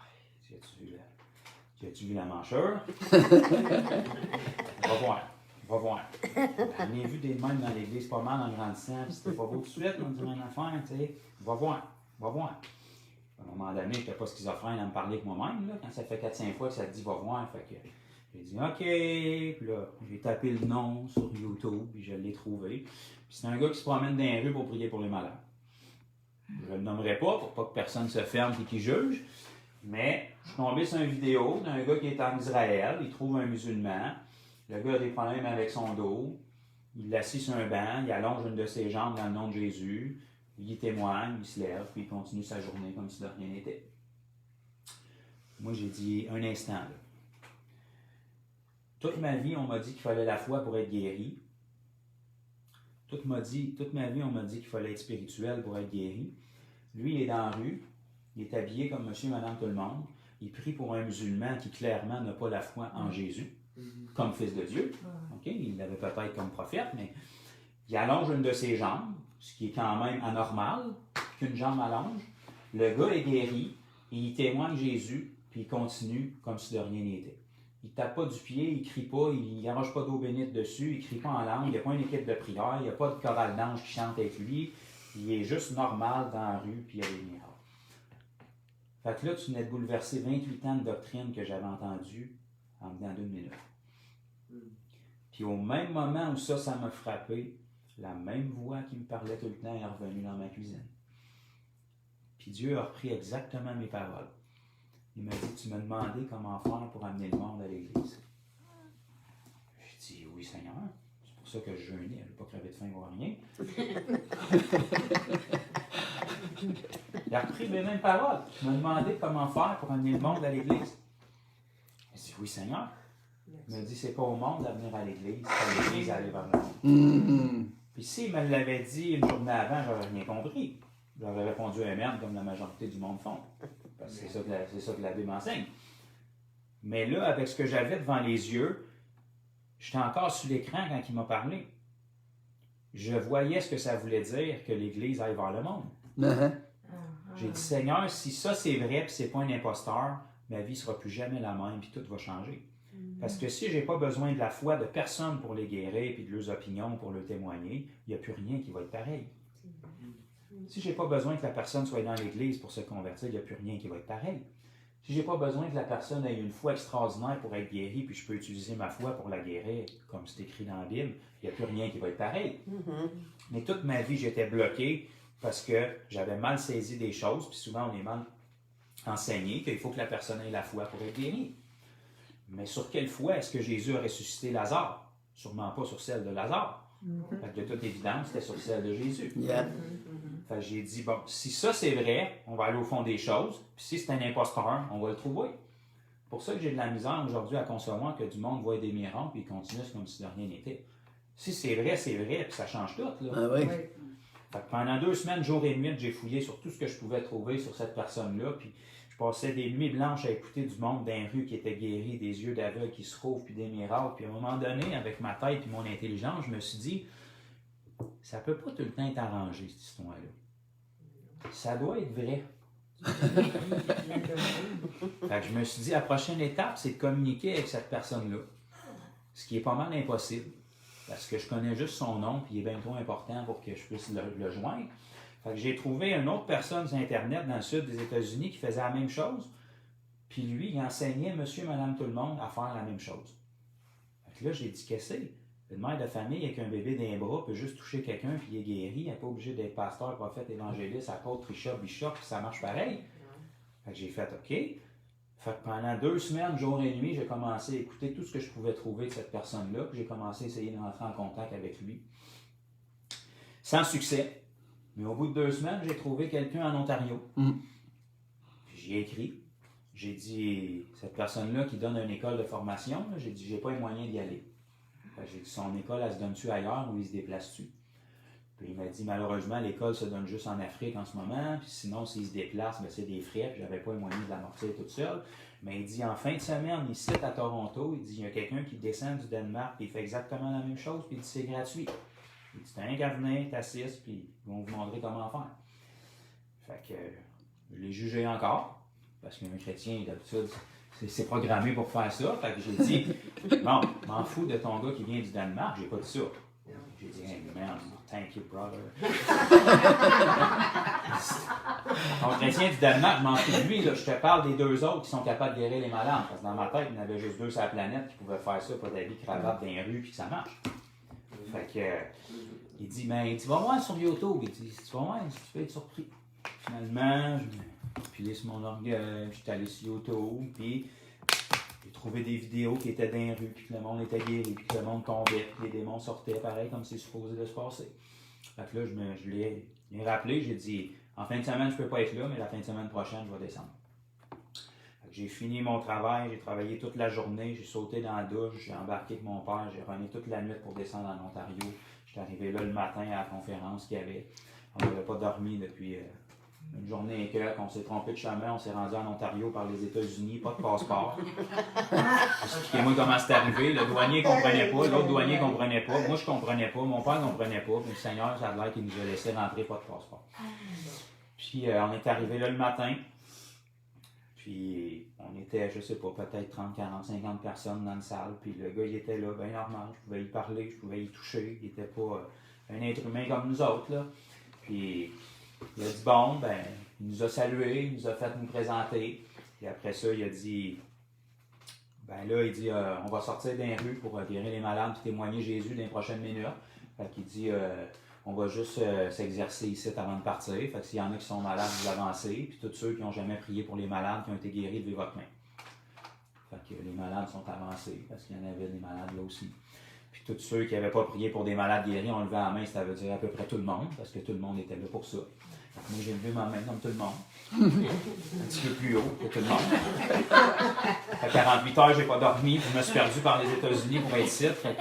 as-tu vu la manchure? Va voir, va voir. J'en ai vu des mêmes dans l'église pas mal en grandissant, puis c'était pas beau tout de suite, on dirait une affaire, tu sais. Va voir, va voir. À un moment donné, je n'étais pas schizophrène à me parler avec moi-même, là, quand ça fait 4-5 fois que ça te dit va voir, fait que j'ai dit OK, puis là, j'ai tapé le nom sur YouTube, puis je l'ai trouvé. Puis c'est un gars qui se promène dans les rues pour prier pour les malades. Je ne le nommerai pas pour pas que personne se ferme et qu'il juge, mais je suis tombé sur une vidéo d'un gars qui est en Israël, il trouve un musulman, le gars a des problèmes avec son dos, il l'assit sur un banc, il allonge une de ses jambes dans le nom de Jésus, il témoigne, il se lève, puis il continue sa journée comme si de rien n'était. Moi, j'ai dit un instant, là. Toute ma vie, on m'a dit qu'il fallait la foi pour être guéri. Toute ma vie, on m'a dit qu'il fallait être spirituel pour être guéri. Lui, il est dans la rue, il est habillé comme monsieur, madame, tout le monde. Il prie pour un musulman qui clairement n'a pas la foi en Jésus, comme fils de Dieu. Okay? Il l'avait peut-être comme prophète, mais il allonge une de ses jambes, ce qui est quand même anormal, qu'une jambe allonge. Le gars est guéri, et il témoigne Jésus, puis il continue comme si de rien n'était. Il ne tape pas du pied, il ne crie pas, il n'arrache pas d'eau bénite dessus, il ne crie pas en langue, il n'y a pas une équipe de prière, il n'y a pas de chorale d'anges qui chante avec lui. Il est juste normal dans la rue, puis il y a des miracles. Fait que là, tu venais de bouleverser 28 ans de doctrine que j'avais entendu en dedans d'1 minute. Puis au même moment où ça m'a frappé, la même voix qui me parlait tout le temps est revenue dans ma cuisine. Puis Dieu a repris exactement mes paroles. Il m'a dit, tu m'as demandé comment faire pour amener le monde à l'église. J'ai dit, oui Seigneur, c'est pour ça que je jeûnais, je n'ai pas crevé de faim ou rien. Il a repris mes mêmes paroles. Tu m'as demandé comment faire pour amener le monde à l'église. J'ai dit, oui Seigneur. Il m'a dit, c'est pas au monde à venir à l'église, c'est à l'église à aller vers le monde. Puis s'il me l'avait dit une journée avant, j'aurais rien compris. J'aurais répondu à merde comme la majorité du monde font. Parce que c'est ça que la Bible m'enseigne. Mais là, avec ce que j'avais devant les yeux, j'étais encore sur l'écran quand il m'a parlé. Je voyais ce que ça voulait dire que l'Église aille vers le monde. J'ai dit, Seigneur, si ça c'est vrai et c'est pas un imposteur, ma vie ne sera plus jamais la même et tout va changer. Parce que si je n'ai pas besoin de la foi de personne pour les guérir et de leurs opinions pour leur témoigner, il n'y a plus rien qui va être pareil. Si je n'ai pas besoin que la personne soit dans l'Église pour se convertir, il n'y a plus rien qui va être pareil. Si je n'ai pas besoin que la personne ait une foi extraordinaire pour être guérie, puis je peux utiliser ma foi pour la guérir, comme c'est écrit dans la Bible, il n'y a plus rien qui va être pareil. Mais toute ma vie, j'étais bloqué parce que j'avais mal saisi des choses, puis souvent on est mal enseigné qu'il faut que la personne ait la foi pour être guérie. Mais sur quelle foi est-ce que Jésus a ressuscité Lazare? Sûrement pas sur celle de Lazare. Fait que de toute évidence, c'était sur celle de Jésus. Fait que j'ai dit, bon, si ça c'est vrai, on va aller au fond des choses. Puis si c'est un imposteur, on va le trouver. C'est pour ça que j'ai de la misère aujourd'hui à concevoir que du monde voit des miracles puis ils continuent comme si de rien n'était. Si c'est vrai, puis ça change tout. Là. Ah oui. Fait que pendant 2 semaines, jour et nuit, j'ai fouillé sur tout ce que je pouvais trouver sur cette personne-là. Puis je passais des nuits blanches à écouter du monde dans les rues qui était guéri, des yeux d'aveugle qui se rouvrent, puis des miracles. Puis à un moment donné, avec ma tête et mon intelligence, je me suis dit, ça peut pas tout le temps être arrangé, cette histoire-là. Ça doit être vrai. Fait que je me suis dit, la prochaine étape, c'est de communiquer avec cette personne-là. Ce qui est pas mal impossible. Parce que je connais juste son nom, puis il est bien trop important pour que je puisse le joindre. Fait que j'ai trouvé une autre personne sur Internet dans le sud des États-Unis qui faisait la même chose. Puis lui, il enseignait monsieur, madame, tout le monde à faire la même chose. Fait que là, j'ai dit, qu'est-ce que c'est? Une mère de famille avec un bébé dans les bras peut juste toucher quelqu'un puis il est guéri. Elle n'est pas obligée d'être pasteur, prophète, évangéliste, apôtre, bishop, puis ça marche pareil. Fait que j'ai fait OK. Fait que pendant 2 semaines, jour et nuit, j'ai commencé à écouter tout ce que je pouvais trouver de cette personne-là. Puis j'ai commencé à essayer de rentrer en contact avec lui. Sans succès. Mais au bout de 2 semaines, j'ai trouvé quelqu'un en Ontario. Puis j'y ai écrit. J'ai dit, cette personne-là qui donne une école de formation, là, j'ai dit, j'ai pas les moyens d'y aller. J'ai dit, son école, elle se donne-tu ailleurs ou il se déplace-tu? Puis il m'a dit, malheureusement, l'école se donne juste en Afrique en ce moment, puis sinon, s'il se déplace, ben, c'est des frais, puis j'avais pas les moyens de l'amortir toute seule. Mais il dit, en fin de semaine, ici à Toronto, il dit, il y a quelqu'un qui descend du Danemark, puis il fait exactement la même chose, puis il dit, c'est gratuit. Il dit, t'as un qu'à venir, t'assistes, puis ils vont vous montrer comment faire. Fait que je l'ai jugé encore, parce qu'un chrétien, d'habitude, c'est programmé pour faire ça. Fait que j'ai dit, bon, m'en fous de ton gars qui vient du Danemark, j'ai pas dit ça. J'ai dit, hey man, thank you, brother. Ton chrétien du Danemark, je m'en fous de lui, là. Je te parle des deux autres qui sont capables de guérir les malades. Parce que dans ma tête, il y en avait juste deux sur la planète qui pouvaient faire ça, pas d'habits, cravate dans les rues, puis que ça marche. Fait que, il dit, mais tu vas voir sur YouTube. Il dit, tu vas voir, tu peux être surpris. Finalement, je me pilais sur mon orgueil, j'étais allé sur YouTube, puis j'ai trouvé des vidéos qui étaient dans les rues, puis que le monde était guéri, puis que le monde tombait, puis les démons sortaient pareil comme c'est supposé de se passer. Fait que là, je l'ai rappelé, j'ai dit, en fin de semaine, je ne peux pas être là, mais la fin de semaine prochaine, je vais descendre. Fait que j'ai fini mon travail, j'ai travaillé toute la journée, j'ai sauté dans la douche, j'ai embarqué avec mon père, j'ai runné toute la nuit pour descendre en Ontario. J'étais arrivé là le matin à la conférence qu'il y avait. On n'avait pas dormi depuis une journée et quelques. On s'est trompé de chemin, on s'est rendu en Ontario par les États-Unis, pas de passeport. Expliquez-moi comment c'est arrivé. Le douanier ne comprenait pas, l'autre douanier ne comprenait pas, moi je ne comprenais pas, mon père ne comprenait pas, puis le Seigneur, ça a l'air qu'il nous a laissé rentrer, pas de passeport. Puis on est arrivé là le matin, puis on était, je sais pas, peut-être 30, 40, 50 personnes dans la salle, puis le gars il était là, bien normal, je pouvais y parler, je pouvais y toucher, il n'était pas un être humain comme nous autres, là. Puis il a dit bon, ben, il nous a salués, il nous a fait nous présenter. Puis après ça, il a dit, ben là, il dit, on va sortir dans les rues pour guérir les malades et témoigner Jésus dans les prochaines minutes. Fait qu'il dit, on va juste s'exercer ici avant de partir. Fait que s'il y en a qui sont malades, vous avancez. Puis tous ceux qui n'ont jamais prié pour les malades, qui ont été guéris, levez votre main. Fait que les malades sont avancés, parce qu'il y en avait des malades là aussi. Puis tous ceux qui n'avaient pas prié pour des malades guéris ont levé la main, ça veut dire à peu près tout le monde, parce que tout le monde était là pour ça. Donc, moi, j'ai levé ma main comme tout le monde. Un petit peu plus haut que tout le monde. À 48 heures, j'ai pas dormi, je me suis perdu par les États-Unis pour être ici. Fait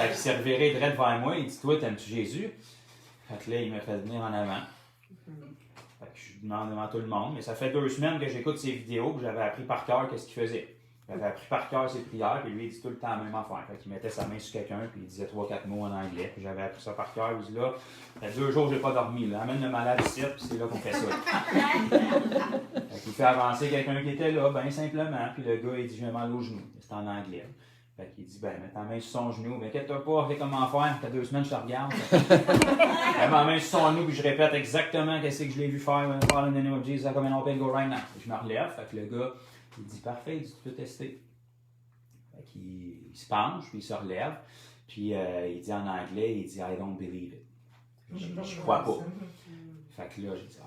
qu'il s'est reviré direct vers moi, il dit, toi, t'aimes-tu Jésus? Fait que là, il m'a fait venir en avant. Fait que je demande devant tout le monde, mais ça fait 2 semaines que j'écoute ses vidéos, que j'avais appris par cœur qu'est-ce qu'il faisait. J'avais appris par cœur ses prières, puis lui, il dit tout le temps la même affaire. Fait qu'il mettait sa main sur quelqu'un, puis il disait 3-4 mots en anglais. Puis j'avais appris ça par cœur. Il dit là, ça fait 2 jours que j'ai pas dormi. Là. Amène le malade ici, puis c'est là qu'on fait ça. Fait qu'il fait avancer quelqu'un qui était là, bien simplement. Puis le gars, il dit j'ai mal au genou. C'est en anglais. Fait qu'il dit ben, mets ta main sur son genou. Mais inquiète-toi pas, fais comment faire. Ça fait 2 semaines que je te regarde. Je mets ma main sur son genou, puis je répète exactement ce que je l'ai vu faire. Fall in the name of Jesus, come and open, go right now. Je me relève. Fait que le gars, il dit parfait, il dit tu peux tester. Fait qu'il se penche, puis il se relève, puis il dit en anglais, il dit I don't believe it. Je crois pas. Fait que là, j'ai dit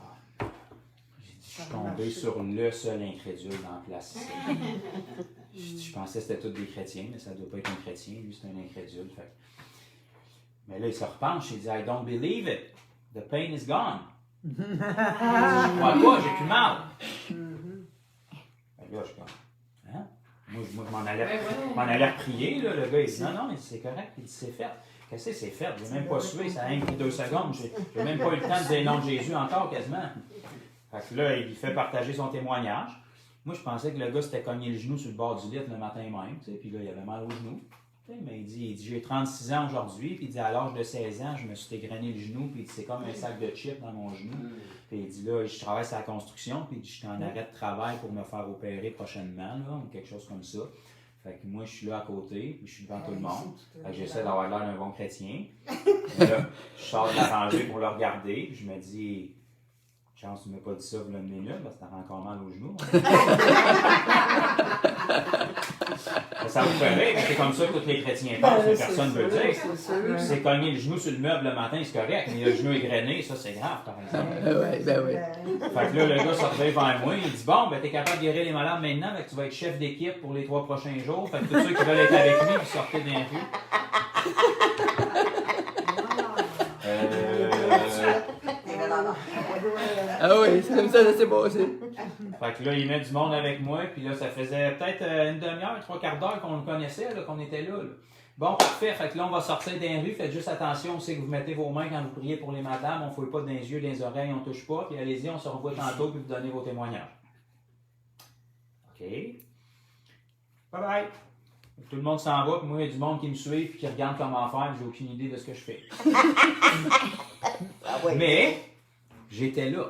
je suis tombé sur le seul incrédule dans la place ici. Je pensais que c'était tous des chrétiens, mais ça ne doit pas être un chrétien, lui c'est un incrédule. Fait. Mais là, il se repenche, il dit I don't believe it. The pain is gone. Il dit, je crois pas, j'ai plus mal. Là, je suis comme, hein? Moi, je m'en allais prier, là. Le gars, il dit, non, mais c'est correct. Il dit, c'est fait. Qu'est-ce que c'est fait? J'ai même pas sué, ça a même pris 2 secondes. J'ai même pas eu le temps de dire le nom de Jésus encore, quasiment. Fait que là, il fait partager son témoignage. Moi, je pensais que le gars s'était cogné le genou sur le bord du lit le matin même, tu sais, puis là, il avait mal au genou. Mais il dit j'ai 36 ans aujourd'hui, puis il dit à l'âge de 16 ans, je me suis égrené le genou, puis c'est comme un sac de chips dans mon genou. Puis il dit là, je travaille sur la construction, puis je suis en arrêt de travail pour me faire opérer prochainement, là, ou quelque chose comme ça. Fait que moi, je suis là à côté, puis je suis devant tout le monde. Fait que j'essaie d'avoir l'air d'un bon chrétien. Et là, je sors de la rangée pour le regarder, puis je me dis chance, tu ne m'as pas dit ça il y a une minute, parce que t'as encore mal au genou. Ça vous fait rire, c'est comme ça que tous les chrétiens pensent, mais personne ne veut le dire. C'est cogner le genou sur le meuble le matin, c'est correct, mais le genou égrené, ça c'est grave, par exemple. Ben oui. Fait que là, le gars sortait vers moi, il dit bon, ben t'es capable de guérir les malades maintenant, fait que tu vas être chef d'équipe pour les 3 prochains jours. Fait que tous ceux qui veulent être avec lui, ils sortaient d'un rue. Ah oui, c'est comme ça s'est passé. Fait que là, il met du monde avec moi, puis là, ça faisait peut-être une demi-heure, 3 quarts d'heure qu'on le connaissait, là, qu'on était là. Bon, parfait. Fait que là, on va sortir dans rue. Faites juste attention. On sait que vous mettez vos mains quand vous priez pour les madames. On ne fouille pas dans les yeux, dans les oreilles, on ne touche pas. Puis allez-y, on se revoit tantôt puis vous donnez vos témoignages. OK. Bye bye. Tout le monde s'en va, puis moi, il y a du monde qui me suit puis qui regarde comment faire. J'ai aucune idée de ce que je fais. Ah oui. Mais, j'étais là.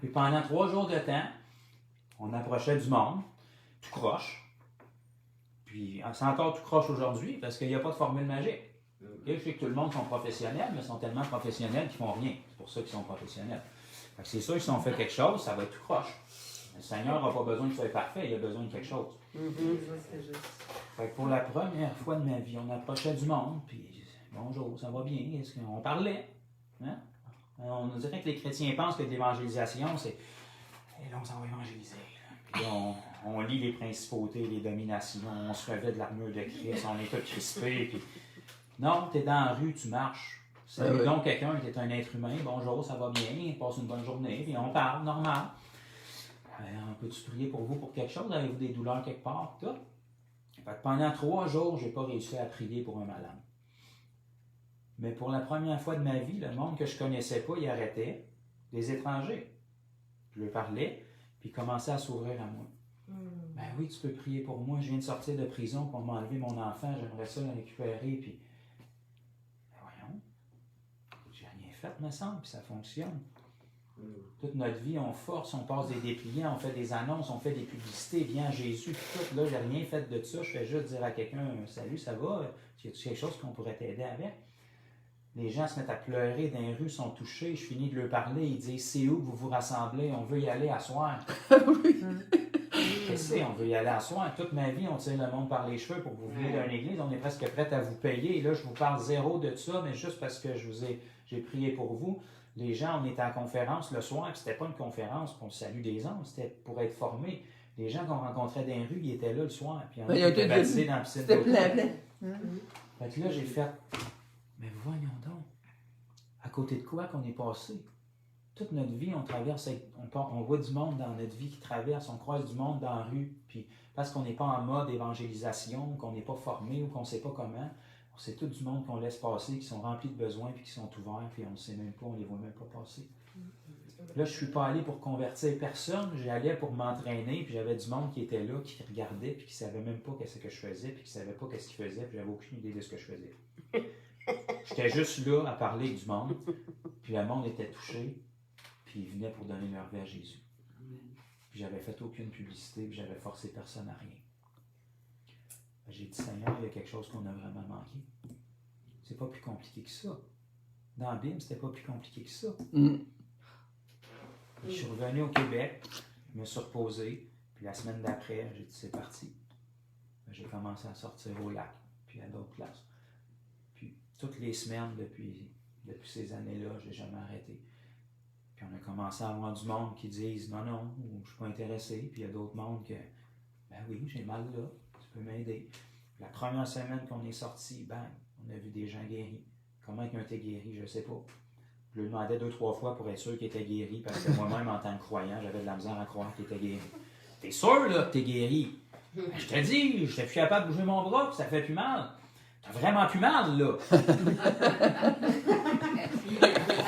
Puis pendant 3 jours de temps, on approchait du monde, tout croche. Puis c'est encore tout croche aujourd'hui parce qu'il n'y a pas de formule magique. Okay? Je sais que tout le monde sont professionnels, mais ils sont tellement professionnels qu'ils ne font rien. C'est pour ça qu'ils sont professionnels. Fait que c'est sûr que si on fait quelque chose, ça va être tout croche. Le Seigneur n'a pas besoin que ce soit parfait, il a besoin de quelque chose. Fait que pour la première fois de ma vie, on approchait du monde, puis bonjour, ça va bien, est-ce qu'on parlait? Hein? On dirait que les chrétiens pensent que l'évangélisation, c'est et là, on s'en va évangéliser. Puis là, on lit les principautés, les dominations, on se revêt de l'armure de Christ, on est tous crispés. Puis... Non, tu es dans la rue, tu marches. Salut donc quelqu'un, tu es un être humain, bonjour, ça va bien, passe une bonne journée, puis on parle, normal. On peut-tu prier pour vous pour quelque chose? Avez-vous des douleurs quelque part? Tout? Fait que pendant 3 jours, je n'ai pas réussi à prier pour un malade. Mais pour la première fois de ma vie, le monde que je ne connaissais pas, il arrêtait. Des étrangers. Je lui parlais, puis il commençait à s'ouvrir à moi. Ben oui, tu peux prier pour moi. Je viens de sortir de prison pour m'enlever mon enfant. J'aimerais ça le récupérer. Puis, ben voyons, j'ai rien fait, me semble, puis ça fonctionne. Toute notre vie, on force, on passe des dépliants, on fait des annonces, on fait des publicités, viens à Jésus, puis tout. Là, j'ai rien fait de ça. Je fais juste dire à quelqu'un, salut, ça va? Y a-t-il quelque chose qu'on pourrait t'aider avec? Les gens se mettent à pleurer dans les rues, sont touchés. Je finis de leur parler. Ils disent, c'est où que vous vous rassemblez? On veut y aller à soir. Qu'est-ce que c'est? On veut y aller à soir. Toute ma vie, on tire le monde par les cheveux pour que vous veniez d'une église. On est presque prêt à vous payer. Et là, je vous parle zéro de ça, mais juste parce que j'ai prié pour vous. Les gens, on était en conférence le soir, puis c'était pas une conférence pour le salut des hommes, c'était pour être formés. Les gens qu'on rencontrait dans les rues, ils étaient là le soir, puis on était baptisés dans la piscine. C'était plein. Fait que là, j'ai fait, mais voyons donc, à côté de quoi qu'on est passé? Toute notre vie, on traverse, on voit du monde dans notre vie qui traverse, on croise du monde dans la rue, puis parce qu'on n'est pas en mode évangélisation, qu'on n'est pas formé ou qu'on ne sait pas comment, c'est tout du monde qu'on laisse passer, qui sont remplis de besoins, puis qui sont ouverts, puis on ne sait même pas, on ne les voit même pas passer. Là, je ne suis pas allé pour convertir personne, j'allais pour m'entraîner, puis j'avais du monde qui était là, qui regardait, puis qui ne savait même pas ce que je faisais, puis qui ne savait pas ce qu'il faisait, puis j'avais aucune idée de ce que je faisais. J'étais juste là à parler du monde, puis le monde était touché, puis ils venaient pour donner leur vie à Jésus. Puis j'avais fait aucune publicité, puis j'avais forcé personne à rien. J'ai dit, Seigneur, il y a quelque chose qu'on a vraiment manqué. C'est pas plus compliqué que ça. Dans la Bible, c'était pas plus compliqué que ça. Je suis revenu au Québec, je me suis reposé, puis la semaine d'après, j'ai dit, c'est parti. J'ai commencé à sortir au lac, puis à d'autres places. Puis toutes les semaines, depuis ces années-là, je n'ai jamais arrêté. Puis on a commencé à avoir du monde qui disent, non, je ne suis pas intéressé. Puis il y a d'autres mondes que, ben oui, j'ai mal là. Tu peux m'aider. La première semaine qu'on est sorti, bang, on a vu des gens guéris. Comment ils ont été guéris, je ne sais pas. Je lui demandais 2-3 fois pour être sûr qu'ils étaient guéris, parce que moi-même, en tant que croyant, j'avais de la misère à croire qu'ils étaient guéris. T'es sûr, là, que t'es guéri? Ben, je te dis, je suis plus capable de bouger mon bras, puis ça fait plus mal. T'as vraiment plus mal, là.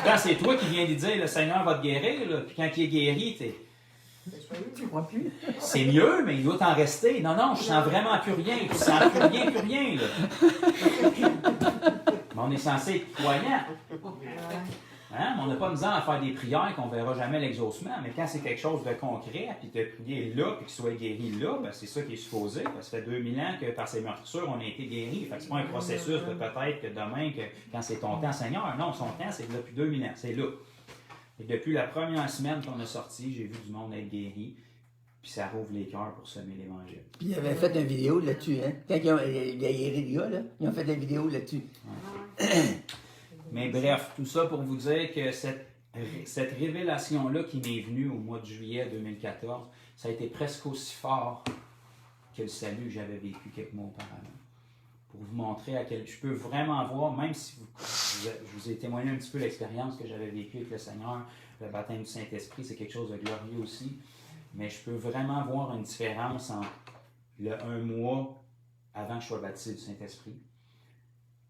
Quand c'est toi qui viens de dire, le Seigneur va te guérir, là, puis quand il est guéri, t'es... Tu crois plus? C'est mieux, mais il doit t'en rester. Non, je sens vraiment plus rien. Je sens plus rien, là. Mais on est censé être croyant. Hein? Mais on n'a pas besoin à faire des prières qu'on ne verra jamais l'exaucement. Mais quand c'est quelque chose de concret, puis de prier là, puis qu'il soit guéri là, ben c'est ça qui est supposé. Ben, ça fait 2000 ans que par ces meurtrissures, on a été guéris. Fait que c'est pas un processus de peut-être que demain, quand c'est ton temps, Seigneur. Non, son temps, c'est depuis 2000 ans. C'est là. Et depuis la première semaine qu'on a sorti, j'ai vu du monde être guéri, puis ça rouvre les cœurs pour semer l'Évangile. Puis ils avaient fait une vidéo là-dessus, hein? Quand ils ont guéri les gars, là, ils ont fait une vidéo là-dessus. Ouais. Mais bref, tout ça pour vous dire que cette révélation-là qui m'est venue au mois de juillet 2014, ça a été presque aussi fort que le salut que j'avais vécu quelques mois auparavant. Pour vous montrer à quel je peux vraiment voir, même si je vous ai témoigné un petit peu l'expérience que j'avais vécue avec le Seigneur, le baptême du Saint-Esprit, c'est quelque chose de glorieux aussi, mais je peux vraiment voir une différence entre le 1 mois avant que je sois baptisé du Saint-Esprit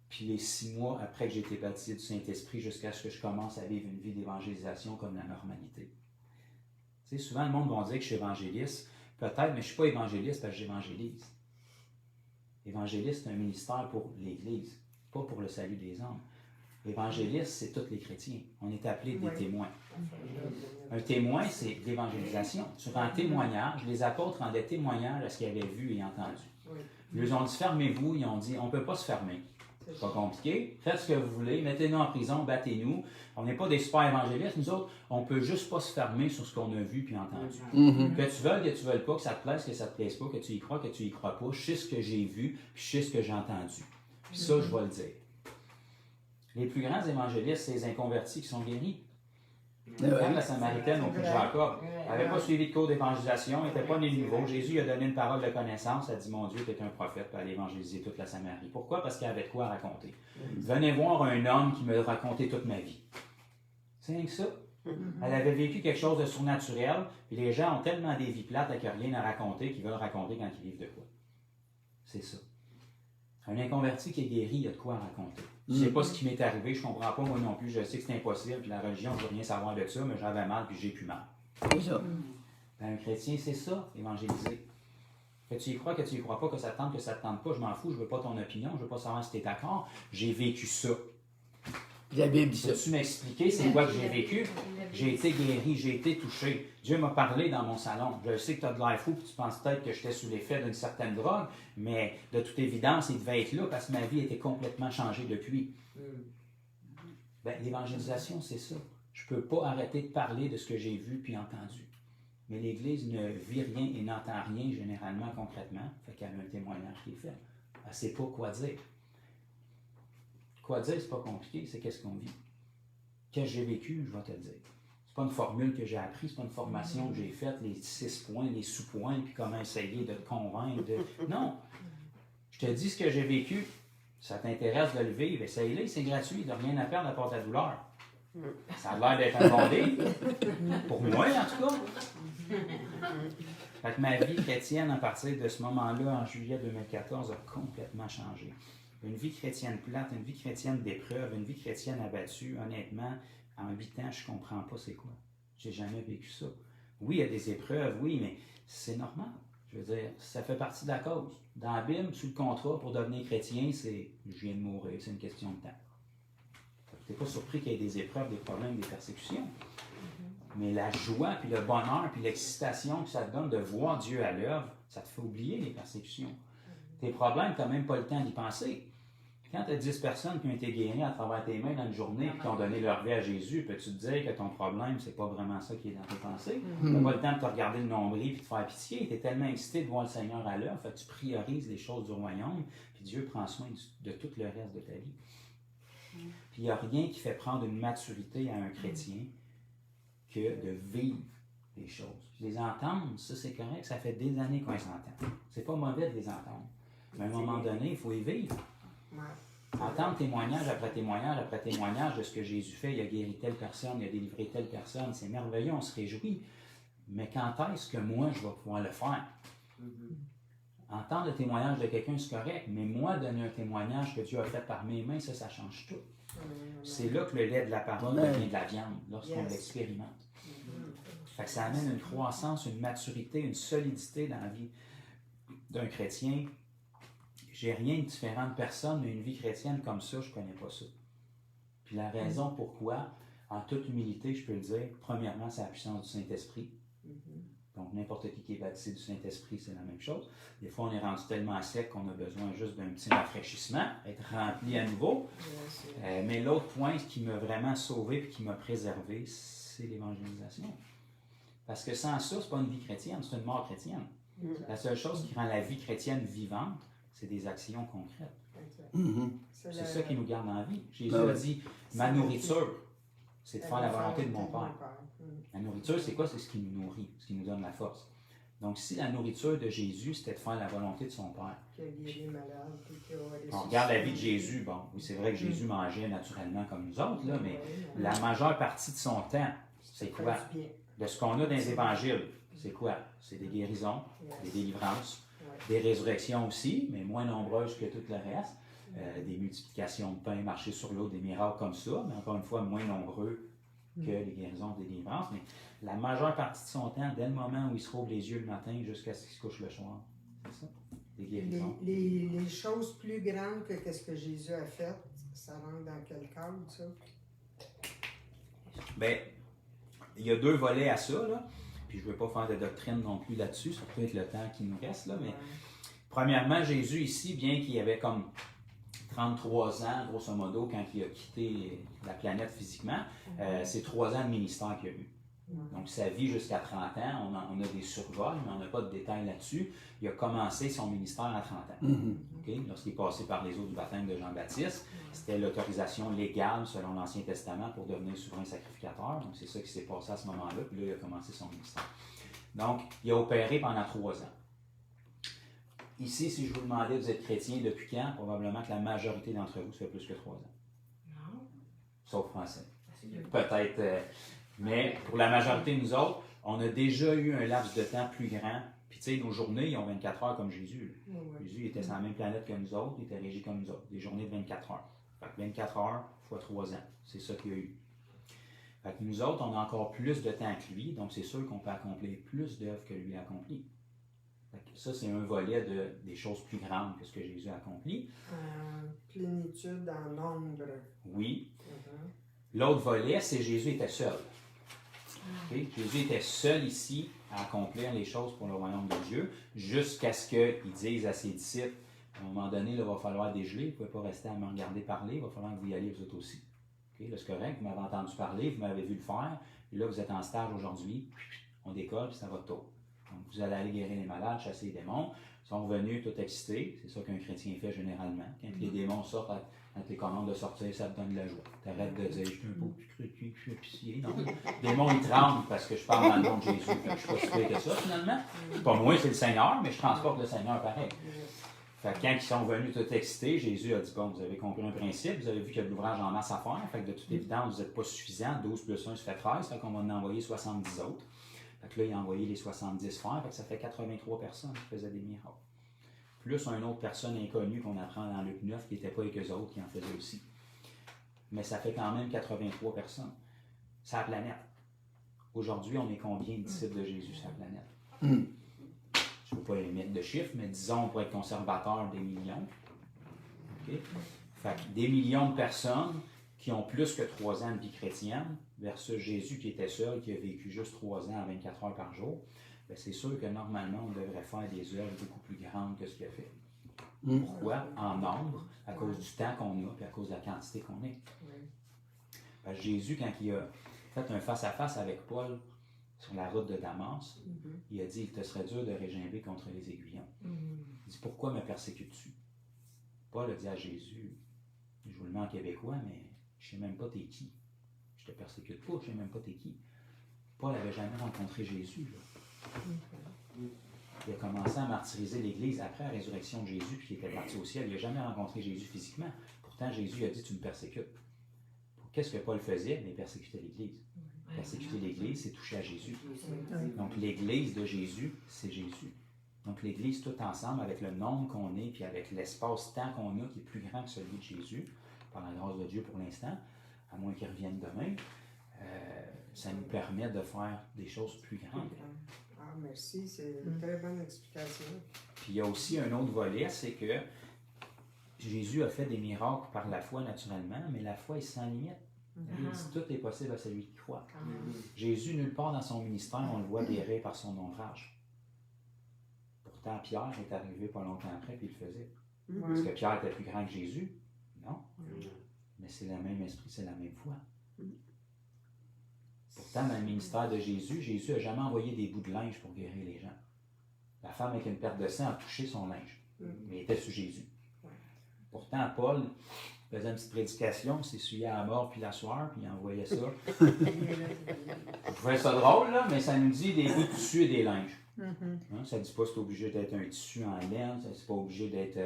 puis les 6 mois après que j'ai été baptisé du Saint-Esprit jusqu'à ce que je commence à vivre une vie d'évangélisation comme la normalité. Tu sais, souvent, le monde va dire que je suis évangéliste. Peut-être, mais je ne suis pas évangéliste parce que j'évangélise. Évangéliste, c'est un ministère pour l'Église, pas pour le salut des hommes. Évangéliste, c'est tous les chrétiens. On est appelés des témoins. Un témoin, c'est l'évangélisation. Tu rends témoignage. Les apôtres rendaient témoignage à ce qu'ils avaient vu et entendu. Ils leur ont dit, fermez-vous. Ils ont dit, on ne peut pas se fermer. C'est pas compliqué. Faites ce que vous voulez. Mettez-nous en prison, battez-nous. On n'est pas des super évangélistes. Nous autres, on ne peut juste pas se fermer sur ce qu'on a vu puis entendu. Que tu veuilles pas, que ça te plaise, que ça te plaise pas, que tu y crois, que tu y crois pas. Je sais ce que j'ai vu, puis je sais ce que j'ai entendu. Puis ça, je vais le dire. Les plus grands évangélistes, c'est les inconvertis qui sont guéris. Même la Samaritaine au plus Jacob, elle n'avait pas suivi de cours d'évangélisation, elle n'était pas née de nouveau. Jésus lui a donné une parole de connaissance, elle a dit, mon Dieu, tu es un prophète, pour aller évangéliser toute la Samarie. Pourquoi? Parce qu'elle avait de quoi raconter. Venez voir un homme qui me racontait toute ma vie. C'est rien que ça. Elle avait vécu quelque chose de surnaturel, puis les gens ont tellement des vies plates qu'il n'y a rien à raconter qu'ils veulent raconter quand ils vivent de quoi. C'est ça. Un inconverti qui est guéri, il a de quoi raconter. Je ne sais pas ce qui m'est arrivé, je ne comprends pas moi non plus, je sais que c'est impossible, puis la religion, je ne veux rien savoir de ça, mais j'avais mal, puis j'ai plus mal. C'est ça. Ben, un chrétien, c'est ça, évangéliser. Que tu y crois, que tu y crois pas, que ça te tente, que ça te tente pas, je m'en fous, je veux pas ton opinion, je veux pas savoir si tu es d'accord, j'ai vécu ça. La Bible dit ça. Peux-tu m'expliquer c'est quoi que j'ai vécu? J'ai été guéri, j'ai été touché. Dieu m'a parlé dans mon salon. Je sais que tu as de l'air fou, puis tu penses peut-être que j'étais sous l'effet d'une certaine drogue, mais de toute évidence, il devait être là parce que ma vie était complètement changée depuis. Ben, l'évangélisation, c'est ça. Je ne peux pas arrêter de parler de ce que j'ai vu puis entendu. Mais l'Église ne vit rien et n'entend rien généralement concrètement. Fait qu'elle a un témoignage qui est fait. Elle ne sait pas quoi dire. Quoi dire, c'est pas compliqué, c'est qu'est-ce qu'on vit. Qu'est-ce que j'ai vécu, je vais te le dire. C'est pas une formule que j'ai apprise, c'est pas une formation que j'ai faite, les 6 points, les sous-points, puis comment essayer de te convaincre. Non. Je te dis ce que j'ai vécu. Ça t'intéresse de le vivre, essaye-le, c'est gratuit, de rien à perdre à part ta douleur. Ça a l'air d'être un bon livre. Pour moi, en tout cas. Fait que ma vie chrétienne, à partir de ce moment-là, en juillet 2014, a complètement changé. Une vie chrétienne plate, une vie chrétienne d'épreuve, une vie chrétienne abattue, honnêtement, en 8 ans, je ne comprends pas c'est quoi. J'ai jamais vécu ça. Oui, il y a des épreuves, oui, mais c'est normal. Je veux dire, ça fait partie de la cause. Dans la Bible, sous le contrat, pour devenir chrétien, c'est « je viens de mourir », c'est une question de temps. Tu n'es pas surpris qu'il y ait des épreuves, des problèmes, des persécutions. Mais la joie, puis le bonheur, puis l'excitation que ça te donne de voir Dieu à l'œuvre, ça te fait oublier les persécutions. Tes problèmes, tu n'as même pas le temps d'y penser. Quand tu as 10 personnes qui ont été guéries à travers tes mains dans une journée et qui ont donné leur vie à Jésus, peux-tu te dire que ton problème, c'est pas vraiment ça qui est dans tes pensées? Tu n'as pas le temps de te regarder le nombril et de te faire pitié. Tu es tellement excité de voir le Seigneur à l'œuvre, tu priorises les choses du royaume, puis Dieu prend soin de tout le reste de ta vie. Puis il n'y a rien qui fait prendre une maturité à un chrétien que de vivre les choses. Les entendre, ça c'est correct, ça fait des années qu'on les entend. C'est pas mauvais de les entendre. Mais à un moment donné, il faut y vivre. Entendre témoignage après témoignage après témoignage de ce que Jésus fait, il a guéri telle personne, il a délivré telle personne, c'est merveilleux, on se réjouit. Mais quand est-ce que moi, je vais pouvoir le faire? Entendre le témoignage de quelqu'un, c'est correct, mais moi, donner un témoignage que Dieu a fait par mes mains, ça change tout. C'est là que le lait de la parole devient de la viande, lorsqu'on l'expérimente. Fait que ça amène une croissance, une maturité, une solidité dans la vie d'un chrétien. J'ai rien de différent de personne, mais une vie chrétienne comme ça, je ne connais pas ça. Puis la raison pourquoi, en toute humilité, je peux le dire, premièrement, c'est la puissance du Saint-Esprit. Donc, n'importe qui est baptisé du Saint-Esprit, c'est la même chose. Des fois, on est rendu tellement sec qu'on a besoin juste d'un petit rafraîchissement, être rempli à nouveau. Mais l'autre point qui m'a vraiment sauvé et qui m'a préservé, c'est l'évangélisation. Parce que sans ça, ce n'est pas une vie chrétienne, c'est une mort chrétienne. La seule chose qui rend la vie chrétienne vivante, c'est des actions concrètes. C'est ça qui nous garde en vie. Jésus a dit, ma nourriture, c'est de faire la volonté de mon Père. La nourriture, c'est quoi? C'est ce qui nous nourrit, ce qui nous donne la force. Donc, si la nourriture de Jésus, c'était de faire la volonté de son Père. On regarde la vie de Jésus. Bon, oui, c'est vrai que Jésus mangeait naturellement comme nous autres, là, mais la majeure partie de son temps, c'est quoi? De ce qu'on a dans les évangiles, c'est quoi? C'est des guérisons, des délivrances, des résurrections aussi, mais moins nombreuses que tout le reste. des multiplications de pain, marcher sur l'eau, des miracles comme ça, mais encore une fois, moins nombreux que les guérisons des délivrances. Mais la majeure partie de son temps, dès le moment où il se rouvre les yeux le matin jusqu'à ce qu'il se couche le soir, c'est ça, des guérisons. Les choses plus grandes que ce que Jésus a fait, ça rentre dans quel cadre, ça? Bien, il y a deux volets à ça, là. Puis je ne veux pas faire de doctrine non plus là-dessus, ça peut être le temps qui nous reste, là, mais premièrement, Jésus ici, bien qu'il avait comme 33 ans, grosso modo, quand il a quitté la planète physiquement, c'est 3 ans de ministère qu'il a eu. Donc, sa vie jusqu'à 30 ans, on a des survols, mais on n'a pas de détails là-dessus. Il a commencé son ministère à 30 ans. Okay? Lorsqu'il est passé par les eaux du baptême de Jean-Baptiste, c'était l'autorisation légale selon l'Ancien Testament pour devenir souverain sacrificateur. Donc, c'est ça qui s'est passé à ce moment-là. Puis là, il a commencé son ministère. Donc, il a opéré pendant 3 ans. Ici, si je vous demandais, vous êtes chrétien depuis quand? Probablement que la majorité d'entre vous, ça fait plus que 3 ans. Non. Sauf français. Peut-être... mais pour la majorité de nous autres, on a déjà eu un laps de temps plus grand. Puis tu sais, nos journées, ils ont 24 heures comme Jésus. Jésus il était sur la même planète que nous autres, il était régi comme nous autres. Des journées de 24 heures. Fait que 24 heures fois 3 ans. C'est ça qu'il y a eu. Fait que nous autres, on a encore plus de temps que lui, donc c'est sûr qu'on peut accomplir plus d'œuvres que lui a accompli. Fait que ça, c'est un volet des choses plus grandes que ce que Jésus a accompli. Plénitude en nombre. Oui. L'autre volet, c'est Jésus était seul. Okay? Jésus était seul ici à accomplir les choses pour le royaume de Dieu, jusqu'à ce qu'il dise à ses disciples, à un moment donné, là, il va falloir dégeler, vous ne pouvez pas rester à me regarder parler, il va falloir que vous y alliez vous autres aussi. Okay? Là, c'est correct, vous m'avez entendu parler, vous m'avez vu le faire, et là, vous êtes en stage aujourd'hui, on décolle, puis ça va tôt. Donc, vous allez aller guérir les malades, chasser les démons, ils sont revenus tout excités, c'est ça qu'un chrétien fait généralement. Quand les démons sortent, quand les commandes de sortir, ça te donne de la joie. T'arrêtes de dire, je suis un beau petit chrétien, je suis épicier. Non, les démons, ils tremblent parce que je parle dans le nom de Jésus. Fait que je suis pas si pire que ça, finalement. C'est pas moi, c'est le Seigneur, mais je transporte le Seigneur pareil. Fait que quand ils sont venus tout excités, Jésus a dit, bon, vous avez compris un principe, vous avez vu qu'il y a de l'ouvrage en masse à faire, fait que de toute évidence, vous n'êtes pas suffisant. 12 plus 1, ça fait 13, fait qu'on va en envoyer 70 autres. Fait que là, il a envoyé les 70 faire, fait que ça fait 83 personnes qui faisaient des miracles. Plus une autre personne inconnue qu'on apprend dans Luc 9 qui n'était pas avec eux autres qui en faisaient aussi. Mais ça fait quand même 83 personnes. C'est la planète. Aujourd'hui, on est combien de disciples de Jésus sur la planète? Je ne veux pas émettre de chiffres, mais disons, pour être conservateur, des millions. Okay? Fait que des millions de personnes qui ont plus que 3 ans de vie chrétienne versus Jésus qui était seul, qui a vécu juste 3 ans à 24 heures par jour. Bien, c'est sûr que normalement, on devrait faire des œuvres beaucoup plus grandes que ce qu'il a fait. Pourquoi? En nombre, à cause du temps qu'on a et à cause de la quantité qu'on est. Parce que Jésus, quand il a fait un face-à-face avec Paul sur la route de Damas, il a dit, il te serait dur de régimber contre les aiguillons. Il dit, pourquoi me persécutes-tu? Paul a dit à Jésus, je vous le mets en québécois, mais je ne sais même pas t'es qui. Je te persécute pas, je ne sais même pas t'es qui. Paul n'avait jamais rencontré Jésus, là. Il a commencé à martyriser l'Église après la résurrection de Jésus, puis il était parti au ciel. Il n'a jamais rencontré Jésus physiquement. Pourtant, Jésus a dit, tu me persécutes. Qu'est-ce que Paul faisait? Il persécutait l'Église. Persécuter l'Église, c'est toucher à Jésus. Donc, l'Église de Jésus, c'est Jésus. Donc, l'Église, tout ensemble, avec le nombre qu'on est, puis avec l'espace-temps qu'on a, qui est plus grand que celui de Jésus, par la grâce de Dieu pour l'instant, à moins qu'il revienne demain, ça nous permet de faire des choses plus grandes. Ah, merci, c'est une très bonne explication. Puis il y a aussi un autre volet, c'est que Jésus a fait des miracles par la foi naturellement, mais la foi est sans limite. Il dit, tout est possible à celui qui croit. Jésus, nulle part dans son ministère, on le voit guérir par son ombrage. Pourtant, Pierre est arrivé pas longtemps après, puis il le faisait. Est-ce que Pierre était plus grand que Jésus? Non. Mais c'est le même esprit, c'est la même foi. Pourtant, dans le ministère de Jésus, Jésus n'a jamais envoyé des bouts de linge pour guérir les gens. La femme avec une perte de sang a touché son linge, mais elle était sous Jésus. Pourtant, Paul faisait une petite prédication, s'essuyait à la mort puis la sueur, puis il envoyait ça. Je trouvais ça drôle, là, mais ça nous dit des bouts de tissu et des linges. Hein, ça ne dit pas que c'est obligé d'être un tissu en laine, ça ne dit pas obligé d'être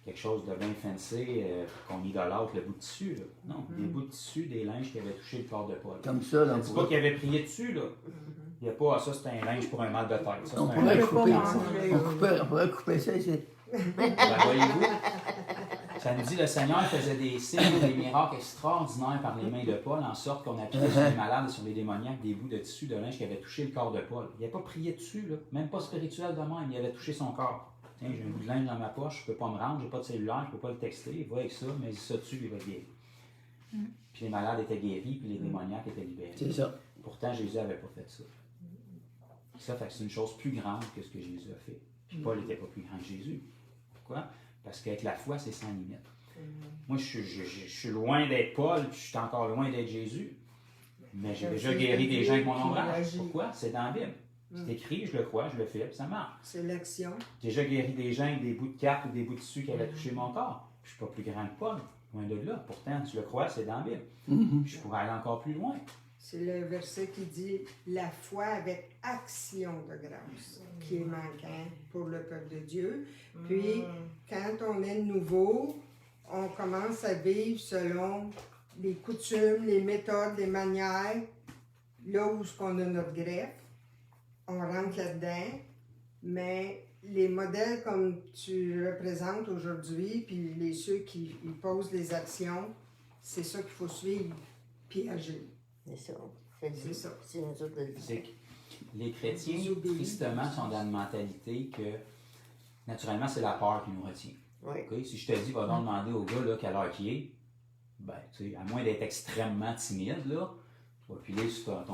quelque chose de bien fancy, qu'on idolâtre le bout de tissu. Là. Non, des bouts de tissu, des linges qui avaient touché le corps de Paul. Comme ça, là. Ça ne dit pas qu'il avait prié dessus, là. Il n'y a pas, ça c'est un linge pour un mal de tête. Ça, On c'est un pourrait linge pour couper un ça. On pourrait couper ça ici. Ben, voyez-vous, Ça nous dit le Seigneur faisait des signes, des miracles extraordinaires par les mains de Paul, en sorte qu'on appuyait sur les malades et sur les démoniaques des bouts de tissu de linge qui avaient touché le corps de Paul. Il n'avait pas prié dessus, là, même pas spirituel de même, il avait touché son corps. Tiens, j'ai un bout de linge dans ma poche, je ne peux pas me rendre, je n'ai pas de cellulaire, je ne peux pas le texter, va avec ça, mais ça dessus, il va guérir. Puis les malades étaient guéris, puis les démoniaques étaient libérés. C'est ça. Pourtant, Jésus n'avait pas fait ça. Ça fait que c'est une chose plus grande que ce que Jésus a fait. Puis Paul n'était pas plus grand que Jésus. Pourquoi? Parce qu'avec la foi, c'est sans limite. Moi, je suis loin d'être Paul, puis je suis encore loin d'être Jésus. Mais j'ai déjà guéri des gens avec mon ombrage. Pourquoi? C'est dans la Bible. C'est écrit, je le crois, je le fais, puis ça marche. C'est l'action. J'ai déjà guéri des gens avec des bouts de cartes ou des bouts de tissu qui avaient touché mon corps. Puis je ne suis pas plus grand que Paul. Loin de là. Pourtant, tu le crois, c'est dans la Bible. Puis je pourrais aller encore plus loin. C'est le verset qui dit la foi avec action de grâce qui est manquant pour le peuple de Dieu. Puis, quand on est nouveau, on commence à vivre selon les coutumes, les méthodes, les manières, là où on a notre greffe. On rentre là-dedans, mais les modèles comme tu représentes aujourd'hui, puis ceux qui posent les actions, c'est ça qu'il faut suivre, puis agir. C'est ça. C'est ça. C'est nous autres de le C'est dire. que les chrétiens, Ils obéissent. tristement, sont dans une mentalité que, naturellement, c'est la peur qui nous retient. Oui. Okay? Si je te dis, va donc demander au gars là, quelle heure qu'il est, ben, tu sais, à moins d'être extrêmement timide, là, tu vas piler sur ta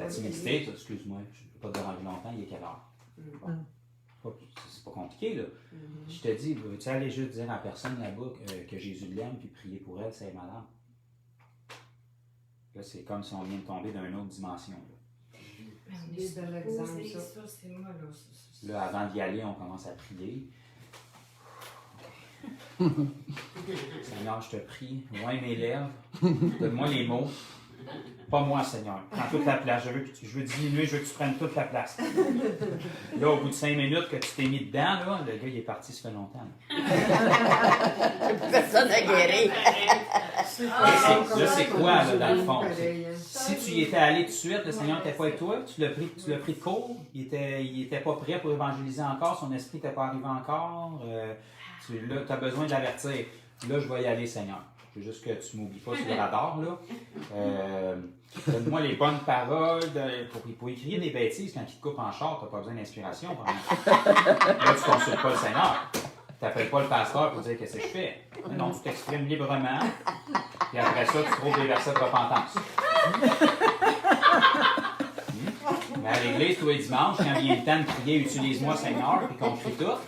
timidité, tu dis, excuse-moi, je ne vais pas te déranger longtemps, il est quelle heure? Bon. C'est pas compliqué, là. Je te dis, veux-tu aller juste dire à la personne là-bas que Jésus l'aime, puis prier pour elle, c'est malade? Là, c'est comme si on vient de tomber dans une autre dimension. Là. C'est de l'exemple, ça. C'est moi, là. Là, avant d'y aller, on commence à prier. Seigneur, je te prie, loin mes lèvres, donne-moi les mots. Pas moi, Seigneur. Prends toute la place. Je veux diminuer, je veux que tu prennes toute la place. Là, au bout de 5 minutes que tu t'es mis dedans, là, le gars, il est parti, ça fait longtemps. Personne n'a guéri. Là, c'est quoi, là, dans le fond? Pareil, hein. Si tu y étais allé tout de suite, le Seigneur n'était pas avec toi, tu l'as pris de court, il était pas prêt pour évangéliser encore, son esprit n'était pas arrivé encore, tu as besoin de l'avertir. Là, je vais y aller, Seigneur. Je veux juste que tu ne m'oublies pas sur le radar, là. Donne-moi les bonnes paroles pour écrire des bêtises quand il te coupe en char, tu n'as pas besoin d'inspiration. Là, tu ne consultes pas le Seigneur. Tu n'appelles pas le pasteur pour dire qu'est-ce que je fais. Non, tu t'exprimes librement. Puis après ça, tu trouves des versets de repentance. Mais à l'église, tous les dimanches, quand vient le temps de prier, utilise-moi Seigneur, puis qu'on crie tout,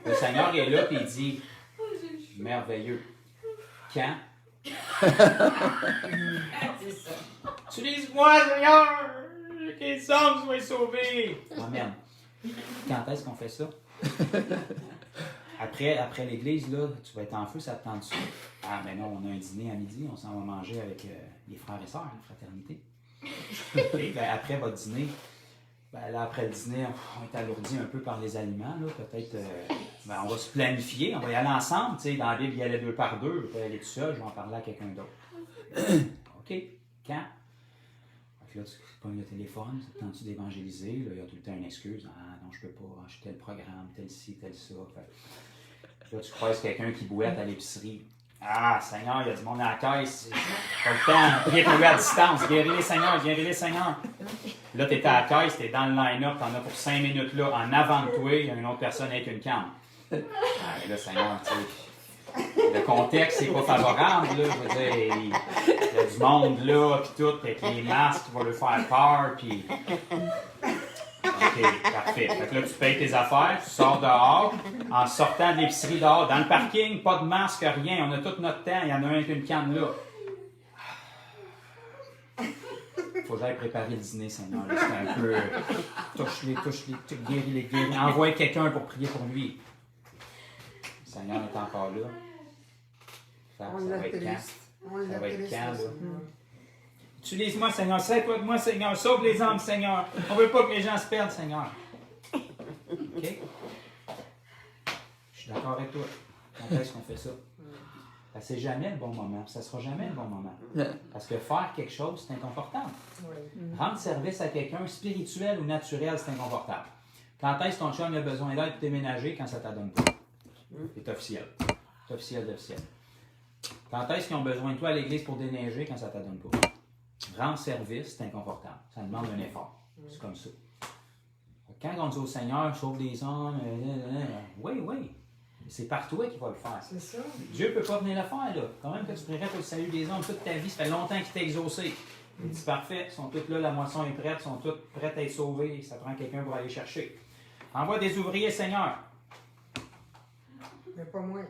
le Seigneur est là, puis il dit merveilleux. Quand? C'est ça. Utilise-moi, Seigneur! Que les hommes soient sauvés! Amen. Quand est-ce qu'on fait ça? Après l'église, là, tu vas être en feu, ça te tend dessus. Ah, ben non, on a un dîner à midi, on s'en va manger avec les frères et sœurs, la fraternité. Et ben, après votre dîner, ben, là, après le dîner, on est alourdi un peu par les aliments, là, peut-être, ben, on va se planifier, on va y aller ensemble, tu sais, dans la Bible, il y allait 2 par 2, je vais pas y aller tout seul, je vais en parler à quelqu'un d'autre. OK, quand? Là, tu pognes le téléphone, ça te tente-tu d'évangéliser? Là, il y a tout le temps une excuse. Ah non, je peux pas, j'ai tel programme, tel ci, tel ça. Fait. Là, tu croises quelqu'un qui bouette à l'épicerie. Ah, Seigneur, il y a du monde à la caisse. Pas le temps, viens pour lui à distance. Guéris les Seigneurs, guéris les Seigneurs. Là, tu es à la caisse, tu es dans le line-up, tu en as pour 5 minutes là. En avant de toi, il y a une autre personne avec une canne. Ah, mais là, Seigneur, tu sais. Le contexte, c'est pas favorable, là. Je veux dire, il y a du monde là, puis tout, avec les masques, tu vas leur faire peur, puis. OK, parfait. Fait que là, tu payes tes affaires, tu sors dehors. En sortant de l'épicerie dehors, dans le parking, pas de masque, rien. On a tout notre temps, il y en a un avec une canne là. Faut que j'aille préparer le dîner, Seigneur. Là, c'est un peu. Touche-les, guéris-les. Envoie quelqu'un pour prier pour lui. Le Seigneur est encore là. Ça va être quand? Ça va être quand, là? Utilise-moi, Seigneur. Sers-toi de moi, Seigneur. Sauve les âmes, Seigneur. On ne veut pas que les gens se perdent, Seigneur. OK? Je suis d'accord avec toi. Quand est-ce qu'on fait ça? C'est jamais le bon moment. Ça ne sera jamais le bon moment. Parce que faire quelque chose, c'est inconfortable. Rendre service à quelqu'un, spirituel ou naturel, c'est inconfortable. Quand est-ce que ton chum a besoin d'aide pour déménager? Quand ça ne t'adonne pas. C'est officiel. C'est officiel d'officiel. Quand est-ce qu'ils ont besoin de toi à l'église pour déneiger quand ça ne t'adonne pas? Rendre service, c'est inconfortable. Ça demande un effort. C'est comme ça. Quand on dit au Seigneur, sauve des hommes, oui. C'est par toi qu'il va le faire. C'est ça. Dieu ne peut pas venir le faire, là. Quand même que tu prierais pour le salut des hommes toute ta vie, ça fait longtemps qu'il t'a exaucé. Il dit parfait, ils sont tous là, la moisson est prête, ils sont tous prêts à être sauvés, ça prend quelqu'un pour aller chercher. Envoie des ouvriers, Seigneur. Mais pas moi.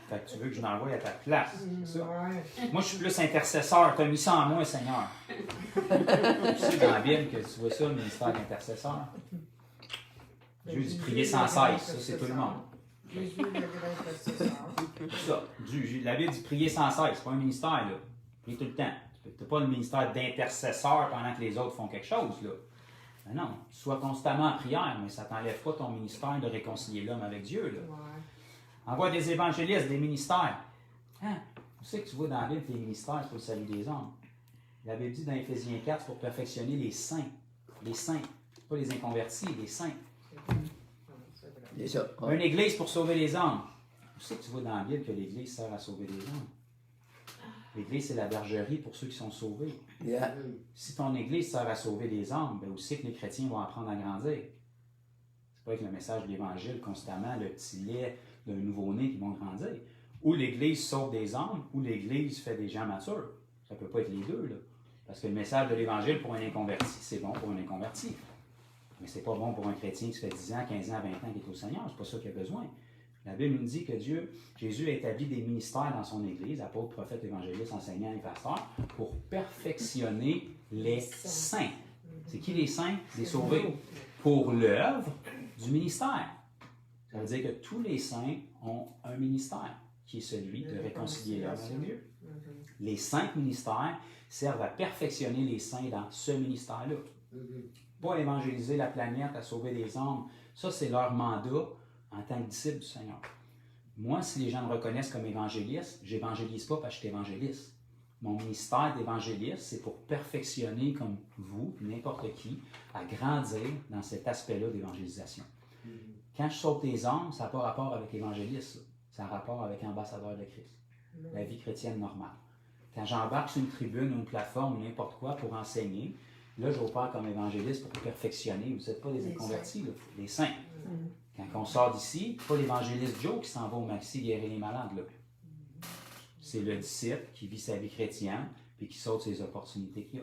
Fait que tu veux que je l'envoie à ta place, c'est ça? Ouais. Moi, je suis plus intercesseur. Tu as mis ça en moi, Seigneur. Tu sais dans la Bible que tu vois ça, le ministère d'intercesseur. Dieu dit prier sans cesse, ça c'est tout le monde. Jésus, le grand intercesseur. C'est ça. La Bible dit prier sans cesse, c'est pas un ministère, là. Prier tout le temps. Tu n'as pas le ministère d'intercesseur pendant que les autres font quelque chose, là. Mais non, tu sois constamment en prière, mais ça ne t'enlève pas ton ministère de réconcilier l'homme avec Dieu, là. Ouais. Envoie des évangélistes, des ministères. Hein? Tu sais que tu vois dans la Bible les ministères pour le salut des hommes. La Bible dit dans Éphésiens 4, c'est pour perfectionner les saints. Les saints, pas les inconvertis, les saints. C'est vrai. C'est ça. Une église pour sauver les âmes. Tu sais que tu vois dans la Bible que l'église sert à sauver les âmes. L'église, c'est la bergerie pour ceux qui sont sauvés. Yeah. Si ton église sert à sauver les âmes, bien aussi que les chrétiens vont apprendre à grandir. C'est pas avec le message de l'Évangile constamment, le petit lait d'un nouveau-né qui vont grandir. Ou l'Église sauve des âmes, ou l'Église fait des gens matures. Ça ne peut pas être les deux, là. Parce que le message de l'Évangile pour un inconverti, c'est bon pour un inconverti. Mais c'est pas bon pour un chrétien qui fait 10 ans, 15 ans, 20 ans qui est au Seigneur. C'est pas ça qu'il a besoin. La Bible nous dit que Jésus a établi des ministères dans son Église, apôtres, prophètes, évangélistes, enseignants et pasteurs, pour perfectionner les saints. C'est qui les saints? Les sauvés. Pour l'œuvre du ministère. Ça veut dire que tous les saints ont un ministère, qui est celui de réconcilier l'homme avec Dieu. Les 5 ministères servent à perfectionner les saints dans ce ministère-là. Pas évangéliser la planète, à sauver les âmes. Ça, c'est leur mandat en tant que disciple du Seigneur. Moi, si les gens me reconnaissent comme évangéliste, je n'évangélise pas parce que je suis évangéliste. Mon ministère d'évangéliste, c'est pour perfectionner comme vous, n'importe qui, à grandir dans cet aspect-là d'évangélisation. Quand je saute des âmes, ça n'a pas rapport avec l'évangéliste, ça a rapport avec l'ambassadeur de Christ, la vie chrétienne normale. Quand j'embarque sur une tribune ou une plateforme ou n'importe quoi pour enseigner, là, j'opère comme évangéliste pour perfectionner. Vous n'êtes pas des inconvertis, là, les saints. Quand on sort d'ici, pas l'évangéliste Joe qui s'en va au maxi guérir les malades. Là. C'est le disciple qui vit sa vie chrétienne et qui saute ses opportunités qu'il a.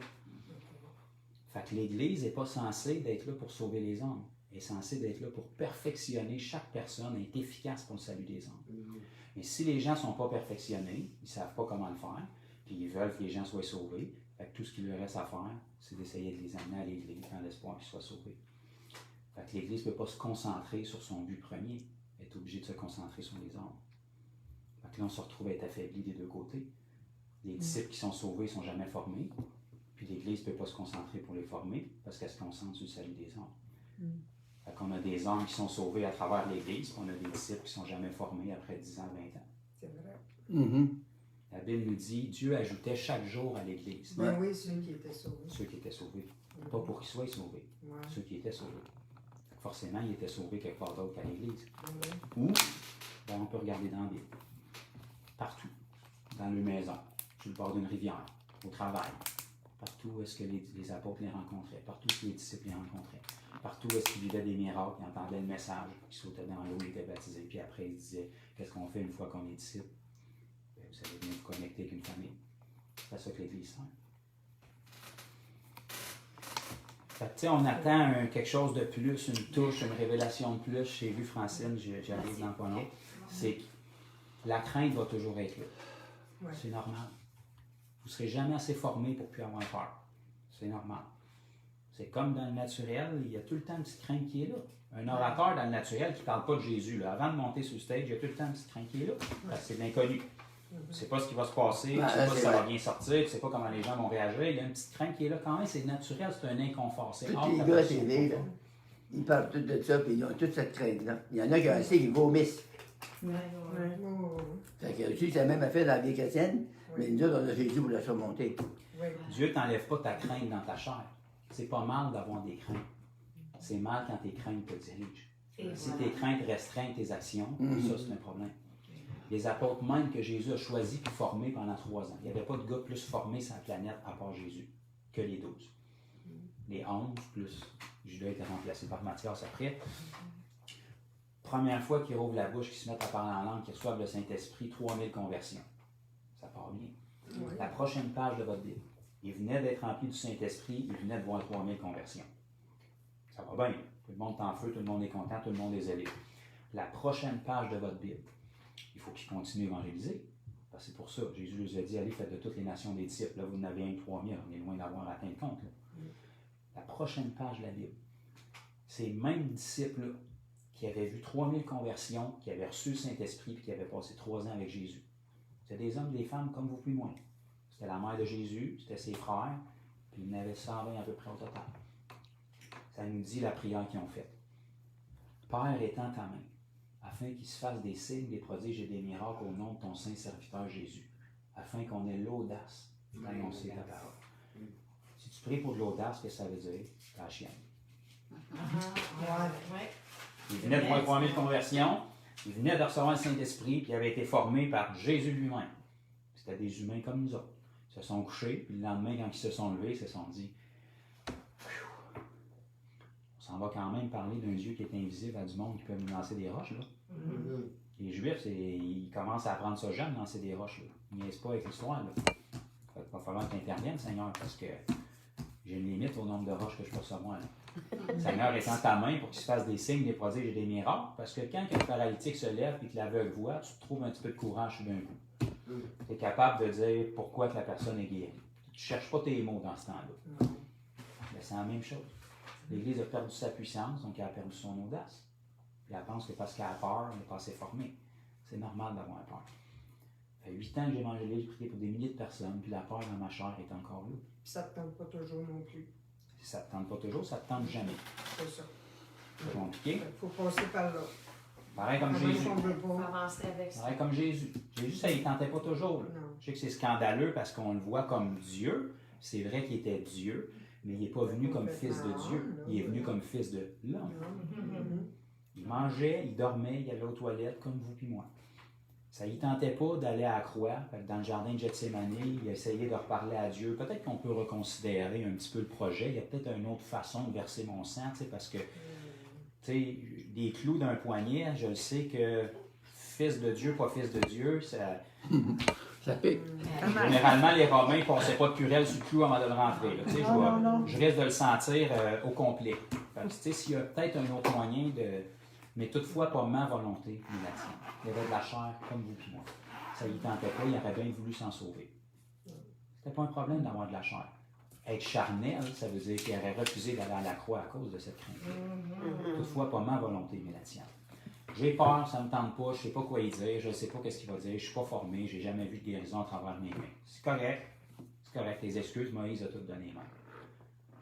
Fait que l'Église n'est pas censée d'être là pour sauver les hommes. Elle est censée d'être là pour perfectionner chaque personne et être efficace pour le salut des hommes. Mais si les gens ne sont pas perfectionnés, ils ne savent pas comment le faire, puis ils veulent que les gens soient sauvés, fait que tout ce qu'il leur reste à faire, c'est d'essayer de les amener à l'Église dans l'espoir qu'ils soient sauvés. Fait que l'Église ne peut pas se concentrer sur son but premier. Elle est obligée de se concentrer sur les hommes. Fait que là, on se retrouve à être affaibli des deux côtés. Les disciples qui sont sauvés ne sont jamais formés. Puis l'Église ne peut pas se concentrer pour les former parce qu'elle se concentre sur le salut des hommes. Fait qu'on a des hommes qui sont sauvés à travers l'Église, puis on a des disciples qui ne sont jamais formés après 10 ans, 20 ans. C'est vrai. La Bible nous dit Dieu ajoutait chaque jour à l'Église. Ben oui, ceux qui étaient sauvés. Ceux qui étaient sauvés. Pas pour qu'ils soient sauvés. Ouais. Ceux qui étaient sauvés. Fait que forcément, ils étaient sauvés quelque part d'autre qu'à l'Église. Ouais. Ou, ben, on peut regarder dans la Bible. Partout. Dans leur maison, sur le bord d'une rivière, au travail. Partout où est-ce que les apôtres les rencontraient. Partout où les disciples les rencontraient. Partout où est-ce qu'ils vivaient des miracles, ils entendaient le message, ils sautaient dans l'eau, ils étaient baptisés. Puis après, ils disaient, qu'est-ce qu'on fait une fois qu'on est disciple? Ben, vous allez venir vous connecter avec une famille. C'est ça que l'Église sert. Fait que, tu sais, on attend quelque chose de plus, une touche, une révélation de plus. J'ai vu Francine, j'arrive dans pas long. C'est que la crainte va toujours être là. Ouais. C'est normal. Vous ne serez jamais assez formé pour ne plus avoir peur. C'est normal. C'est comme dans le naturel, il y a tout le temps une petite crainte qui est là. Un orateur dans le naturel qui ne parle pas de Jésus, là, avant de monter sur le stage, il y a tout le temps une petite crainte qui est là. Parce que c'est de l'inconnu. Tu ne sais pas ce qui va se passer, tu ne sais pas si ça va bien sortir, tu ne sais pas comment les gens vont réagir. Il y a une petite crainte qui est là quand même, c'est naturel, c'est un inconfort. C'est Tous les gars à TV, là, ils parlent tous de ça, puis ils ont toute cette crainte-là. Il y en a qui ont assez, ils vomissent. Ouais. Fait que aussi, c'est la même affaire dans la vie chrétienne, mais nous autres, on a Jésus pour la surmonter. Ouais. Dieu ne t'enlève pas ta crainte dans ta chair. C'est pas mal d'avoir des craintes. C'est mal quand tes craintes te dirigent. Et Si voilà. tes craintes restreignent tes actions, Mhm. ça c'est un problème. Les apôtres même que Jésus a choisis et formés pendant 3 ans. Il n'y avait pas de gars plus formés sur la planète à part Jésus que les 12. Les 11 plus Judas a été remplacé par Matthias après. Première fois qu'ils rouvrent la bouche, qu'ils se mettent à parler en langue, qu'ils reçoivent le Saint-Esprit, 3000 conversions. Ça part bien. Oui. La prochaine page de votre Bible. Il venait d'être rempli du Saint-Esprit, il venait de voir 3000 conversions. Ça va bien. Tout le monde est en feu, tout le monde est content, tout le monde est zélé. La prochaine page de votre Bible, il faut qu'il continue à évangéliser. Parce que c'est pour ça, Jésus nous a dit, allez, faites de toutes les nations des disciples. Là, vous en avez un 3000, on est loin d'avoir atteint le compte. Là. La prochaine page de la Bible, ces mêmes disciples-là qui avaient vu 3000 conversions, qui avaient reçu le Saint-Esprit et qui avaient passé 3 ans avec Jésus. C'était des hommes et des femmes comme vous puis moi. C'était la mère de Jésus, c'était ses frères, puis il y en avait 120 à peu près au total. Ça nous dit la prière qu'ils ont faite. Père, étends ta main, afin qu'il se fasse des signes, des prodiges et des miracles au nom de ton saint serviteur Jésus, afin qu'on ait l'audace d'annoncer ta parole. Si tu pries pour de l'audace, qu'est-ce que ça veut dire? Ta chienne. Ouais. Il venait de voir 3000 conversions, il venait de recevoir le Saint-Esprit, puis il avait été formé par Jésus lui-même. C'était des humains comme nous autres. Ils se sont couchés, puis le lendemain, quand ils se sont levés, ils se sont dit on s'en va quand même parler d'un Dieu qui est invisible à du monde qui peut nous lancer des roches. Là. Les Juifs, ils commencent à apprendre ça jeune, lancer des roches. Là. Ils ne niaisent pas avec l'histoire. Là. Il va falloir que tu interviennes, Seigneur, parce que j'ai une limite au nombre de roches que je peux recevoir. Là. Seigneur, étends ta main pour qu'il se fasse des signes, des prodiges et des miracles, parce que quand un paralytique se lève et que l'aveugle voit, tu te trouves un petit peu de courage tout d'un coup. Tu es capable de dire pourquoi que la personne est guérie. Tu ne cherches pas tes mots dans ce temps-là. Mais c'est la même chose. L'Église a perdu sa puissance, donc elle a perdu son audace. Puis elle pense que parce qu'elle a peur, elle n'est pas assez formée. C'est normal d'avoir peur. Ça fait 8 ans que j'évangélise, j'ai prié pour des milliers de personnes, puis la peur dans ma chair est encore là. Puis ça ne te tente pas toujours non plus. Si ça ne te tente pas toujours, ça ne te tente jamais. C'est ça. C'est compliqué. Il faut passer par là. Pareil comme Avant Jésus. qu'on veut On va pas. avancer avec ça. Pareil comme Jésus. Jésus, ça ne tentait pas toujours. Là. Non. Je sais que c'est scandaleux parce qu'on le voit comme Dieu. C'est vrai qu'il était Dieu, mais il n'est pas venu comme fils de Dieu. Il est venu comme fils de l'homme. Il mangeait, il dormait, il allait aux toilettes comme vous puis moi. Ça ne tentait pas d'aller à la croix. Fait que dans le jardin de Gethsémani, il essayait de reparler à Dieu. Peut-être qu'on peut reconsidérer un petit peu le projet. Il y a peut-être une autre façon de verser mon sang, parce que des clous d'un poignet, je le sais que fils de Dieu, pas fils de Dieu, ça... Ça pique. Généralement, les Romains ne passaient pas de querelle sur le clou avant de le rentrer. Là. Je risque de le sentir au complet. Fait que, s'il y a peut-être un autre moyen de... Mais toutefois, pas ma volonté, ni la tienne. Il y avait de la chair comme vous et moi. Ça ne lui tentait pas, il aurait bien voulu s'en sauver. C'était pas un problème d'avoir de la chair. Être charnel, ça veut dire qu'il aurait refusé d'aller à la croix à cause de cette crainte. Toutefois, pas ma volonté, mais la tienne. J'ai peur, ça ne me tente pas, je ne sais pas quoi y dire, je ne sais pas ce qu'il va dire, je ne suis pas formé, je n'ai jamais vu de guérison à travers mes mains. C'est correct, les excuses, Moïse a toutes donné les mains.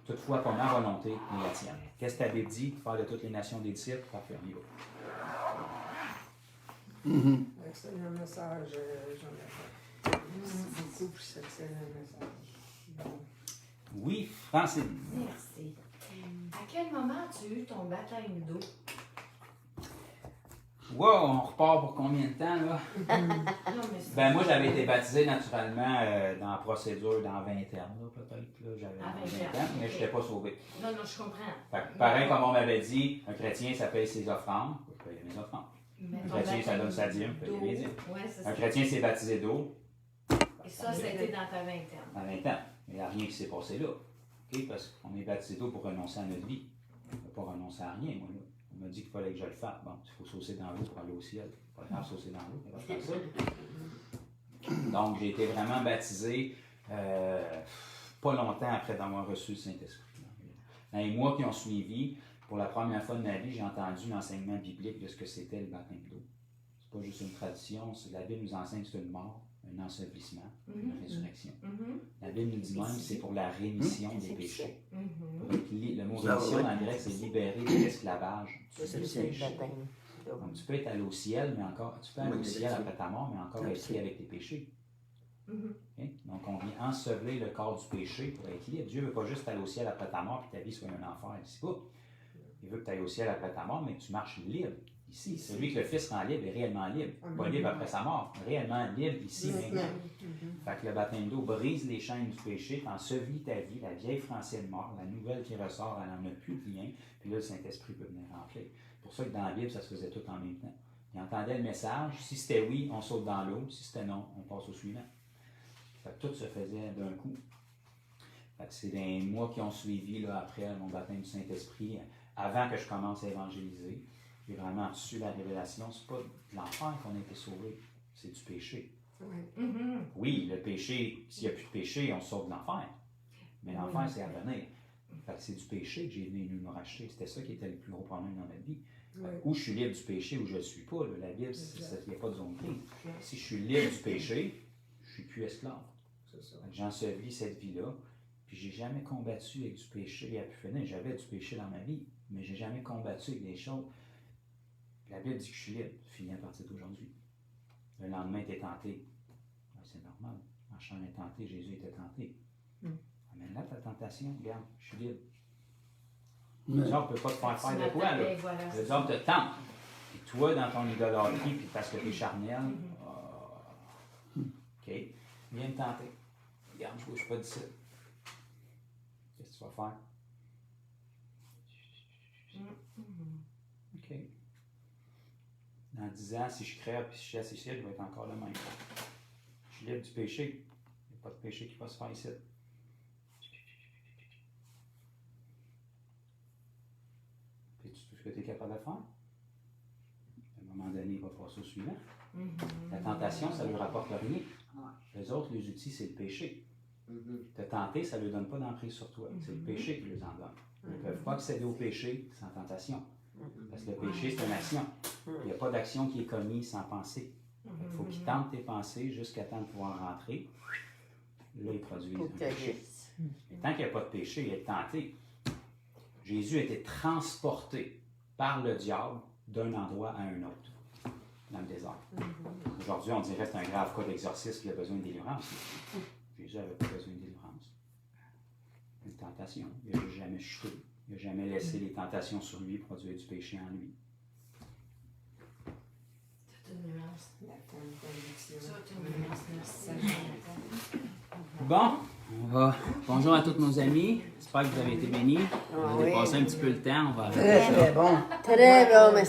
Toutefois, pas ma volonté, mais la tienne. Qu'est-ce que tu avais dit? Faire de toutes les nations des disciples? Parfait, on y va. Excellent message, Jean-Baptiste. Merci beaucoup pour cet excellent message. Oui, Francine. Merci. À quel moment as-tu eu ton baptême d'eau? Wow, on repart pour combien de temps, là? Non, mais c'est- Ben moi, j'avais été baptisé naturellement dans la procédure dans la vingtaine, là, peut-être. Là, j'avais À 20 20 ans, mais je n'étais pas sauvé. Non, non, je comprends. Fait que, pareil comme on m'avait dit, un chrétien, ça paye ses offrandes. Je paye mes offrandes. Mais Un ton chrétien, ça baptême donne sa dîme, paye d'eau, mes dîmes. ouais, c'est Un ça. chrétien s'est baptisé d'eau Et ça, c'était dans ta vingtaine. dans 20 ans. Mais il n'y a rien qui s'est passé là. OK? Parce qu'on est baptisé d'eau pour renoncer à notre vie. On ne peut pas renoncer à rien, moi. Là. On m'a dit qu'il fallait que je le fasse. Bon, il faut saucer dans l'eau pour aller au ciel. Pas grave, saucer dans l'eau, on va faire ça. Donc, j'ai été vraiment baptisé pas longtemps après d'avoir reçu le Saint-Esprit. Dans les mois qui ont suivi, pour la première fois de ma vie, j'ai entendu l'enseignement biblique de ce que c'était le baptême d'eau. C'est pas juste une tradition, la Bible nous enseigne que c'est une mort, un ensevelissement, une résurrection. La Bible nous dit même que c'est pour la rémission des péchés. Le mot rémission dans le grec, c'est libérer de l'esclavage Ça, du c'est le péché. baptême. Donc tu peux être allé au ciel, mais encore, tu peux aller au ciel après ta mort, mais encore être pris avec tes péchés. Okay? Donc on vient ensevelir le corps du péché pour être libre. Dieu ne veut pas juste aller au ciel après ta mort et ta vie soit un enfer. C'est pas. Il veut que tu ailles au ciel après ta mort, mais que tu marches libre ici. Celui que le Fils rend libre est réellement libre. Pas libre après sa mort, réellement libre ici maintenant. Fait que le baptême d'eau brise les chaînes du péché, t'ensevelit ta vie, la vieille Francine mort, la nouvelle qui ressort, elle n'en a plus de lien, puis là, le Saint-Esprit peut venir remplir. C'est pour ça que dans la Bible, ça se faisait tout en même temps. Il entendait le message, si c'était oui, on saute dans l'eau, si c'était non, on passe au suivant. Fait que tout se faisait d'un coup. Fait que c'est les mois qui ont suivi là, après mon baptême du Saint-Esprit, avant que je commence à évangéliser. J'ai vraiment reçu la révélation. C'est pas de l'enfer qu'on a été sauvé, c'est du péché. Oui, le péché, s'il n'y a plus de péché, on sort de l'enfer. Mais l'enfer, c'est à venir. Fait que c'est du péché que j'ai venu nous racheter. C'était ça qui était le plus gros problème dans notre vie. Ou je suis libre du péché ou je ne le suis pas. Là. La Bible, il n'y a pas de zone grise. Si je suis libre du péché, je ne suis plus esclave. J'ensevelis cette vie-là. Puis j'ai jamais combattu avec du péché à pu finir. J'avais du péché dans ma vie, mais j'ai jamais combattu avec des choses. La Bible dit que je suis libre, fini à partir d'aujourd'hui. Le lendemain, tu es tenté. Ben, c'est normal. En chair est tenté, Jésus était tenté. Mais là, ta tentation, regarde, je suis libre. Le diable ne peut pas te faire de quoi, là. Voilà, Le diable te tente. Et toi, dans ton idolâtrie, puis parce que tu es charnel, OK, viens me tenter. Regarde, je ne bouge pas d'ici. Qu'est-ce que tu vas faire? OK. Dans 10 ans, si je crève et si je suis assis ici, je vais être encore le même. Je suis libre du péché. Il n'y a pas de péché qui va se faire ici. Fais-tu tout ce que tu es capable de faire? À un moment donné, il va passer au suivant. La tentation, ça ne lui rapporte rien. Les autres, les outils, c'est le péché. Te tenter, ça ne lui donne pas d'emprise sur toi. C'est le péché qui les en donne. Ils ne peuvent pas accéder au péché sans tentation. Parce que le péché, c'est une action. Il n'y a pas d'action qui est commise sans pensée. Il faut qu'ils tentent tes pensées jusqu'à temps de pouvoir rentrer. Là, ils produisent un péché. Et tant qu'il n'y a pas de péché, il est tenté. Jésus a été transporté par le diable d'un endroit à un autre, dans le désert. Aujourd'hui, on dirait que c'est un grave cas d'exorcisme qui a besoin de délivrance. Jésus n'avait pas besoin de délivrance. Une tentation. Il n'a jamais chuté. Il n'a jamais laissé les tentations sur lui produire du péché en lui. Toute une nuance. La conviction. Toute une nuance, merci. Bon, on va. Bonjour à tous nos amis. J'espère que vous avez été bénis. On va dépasser un petit peu le temps. On va Très bon, merci.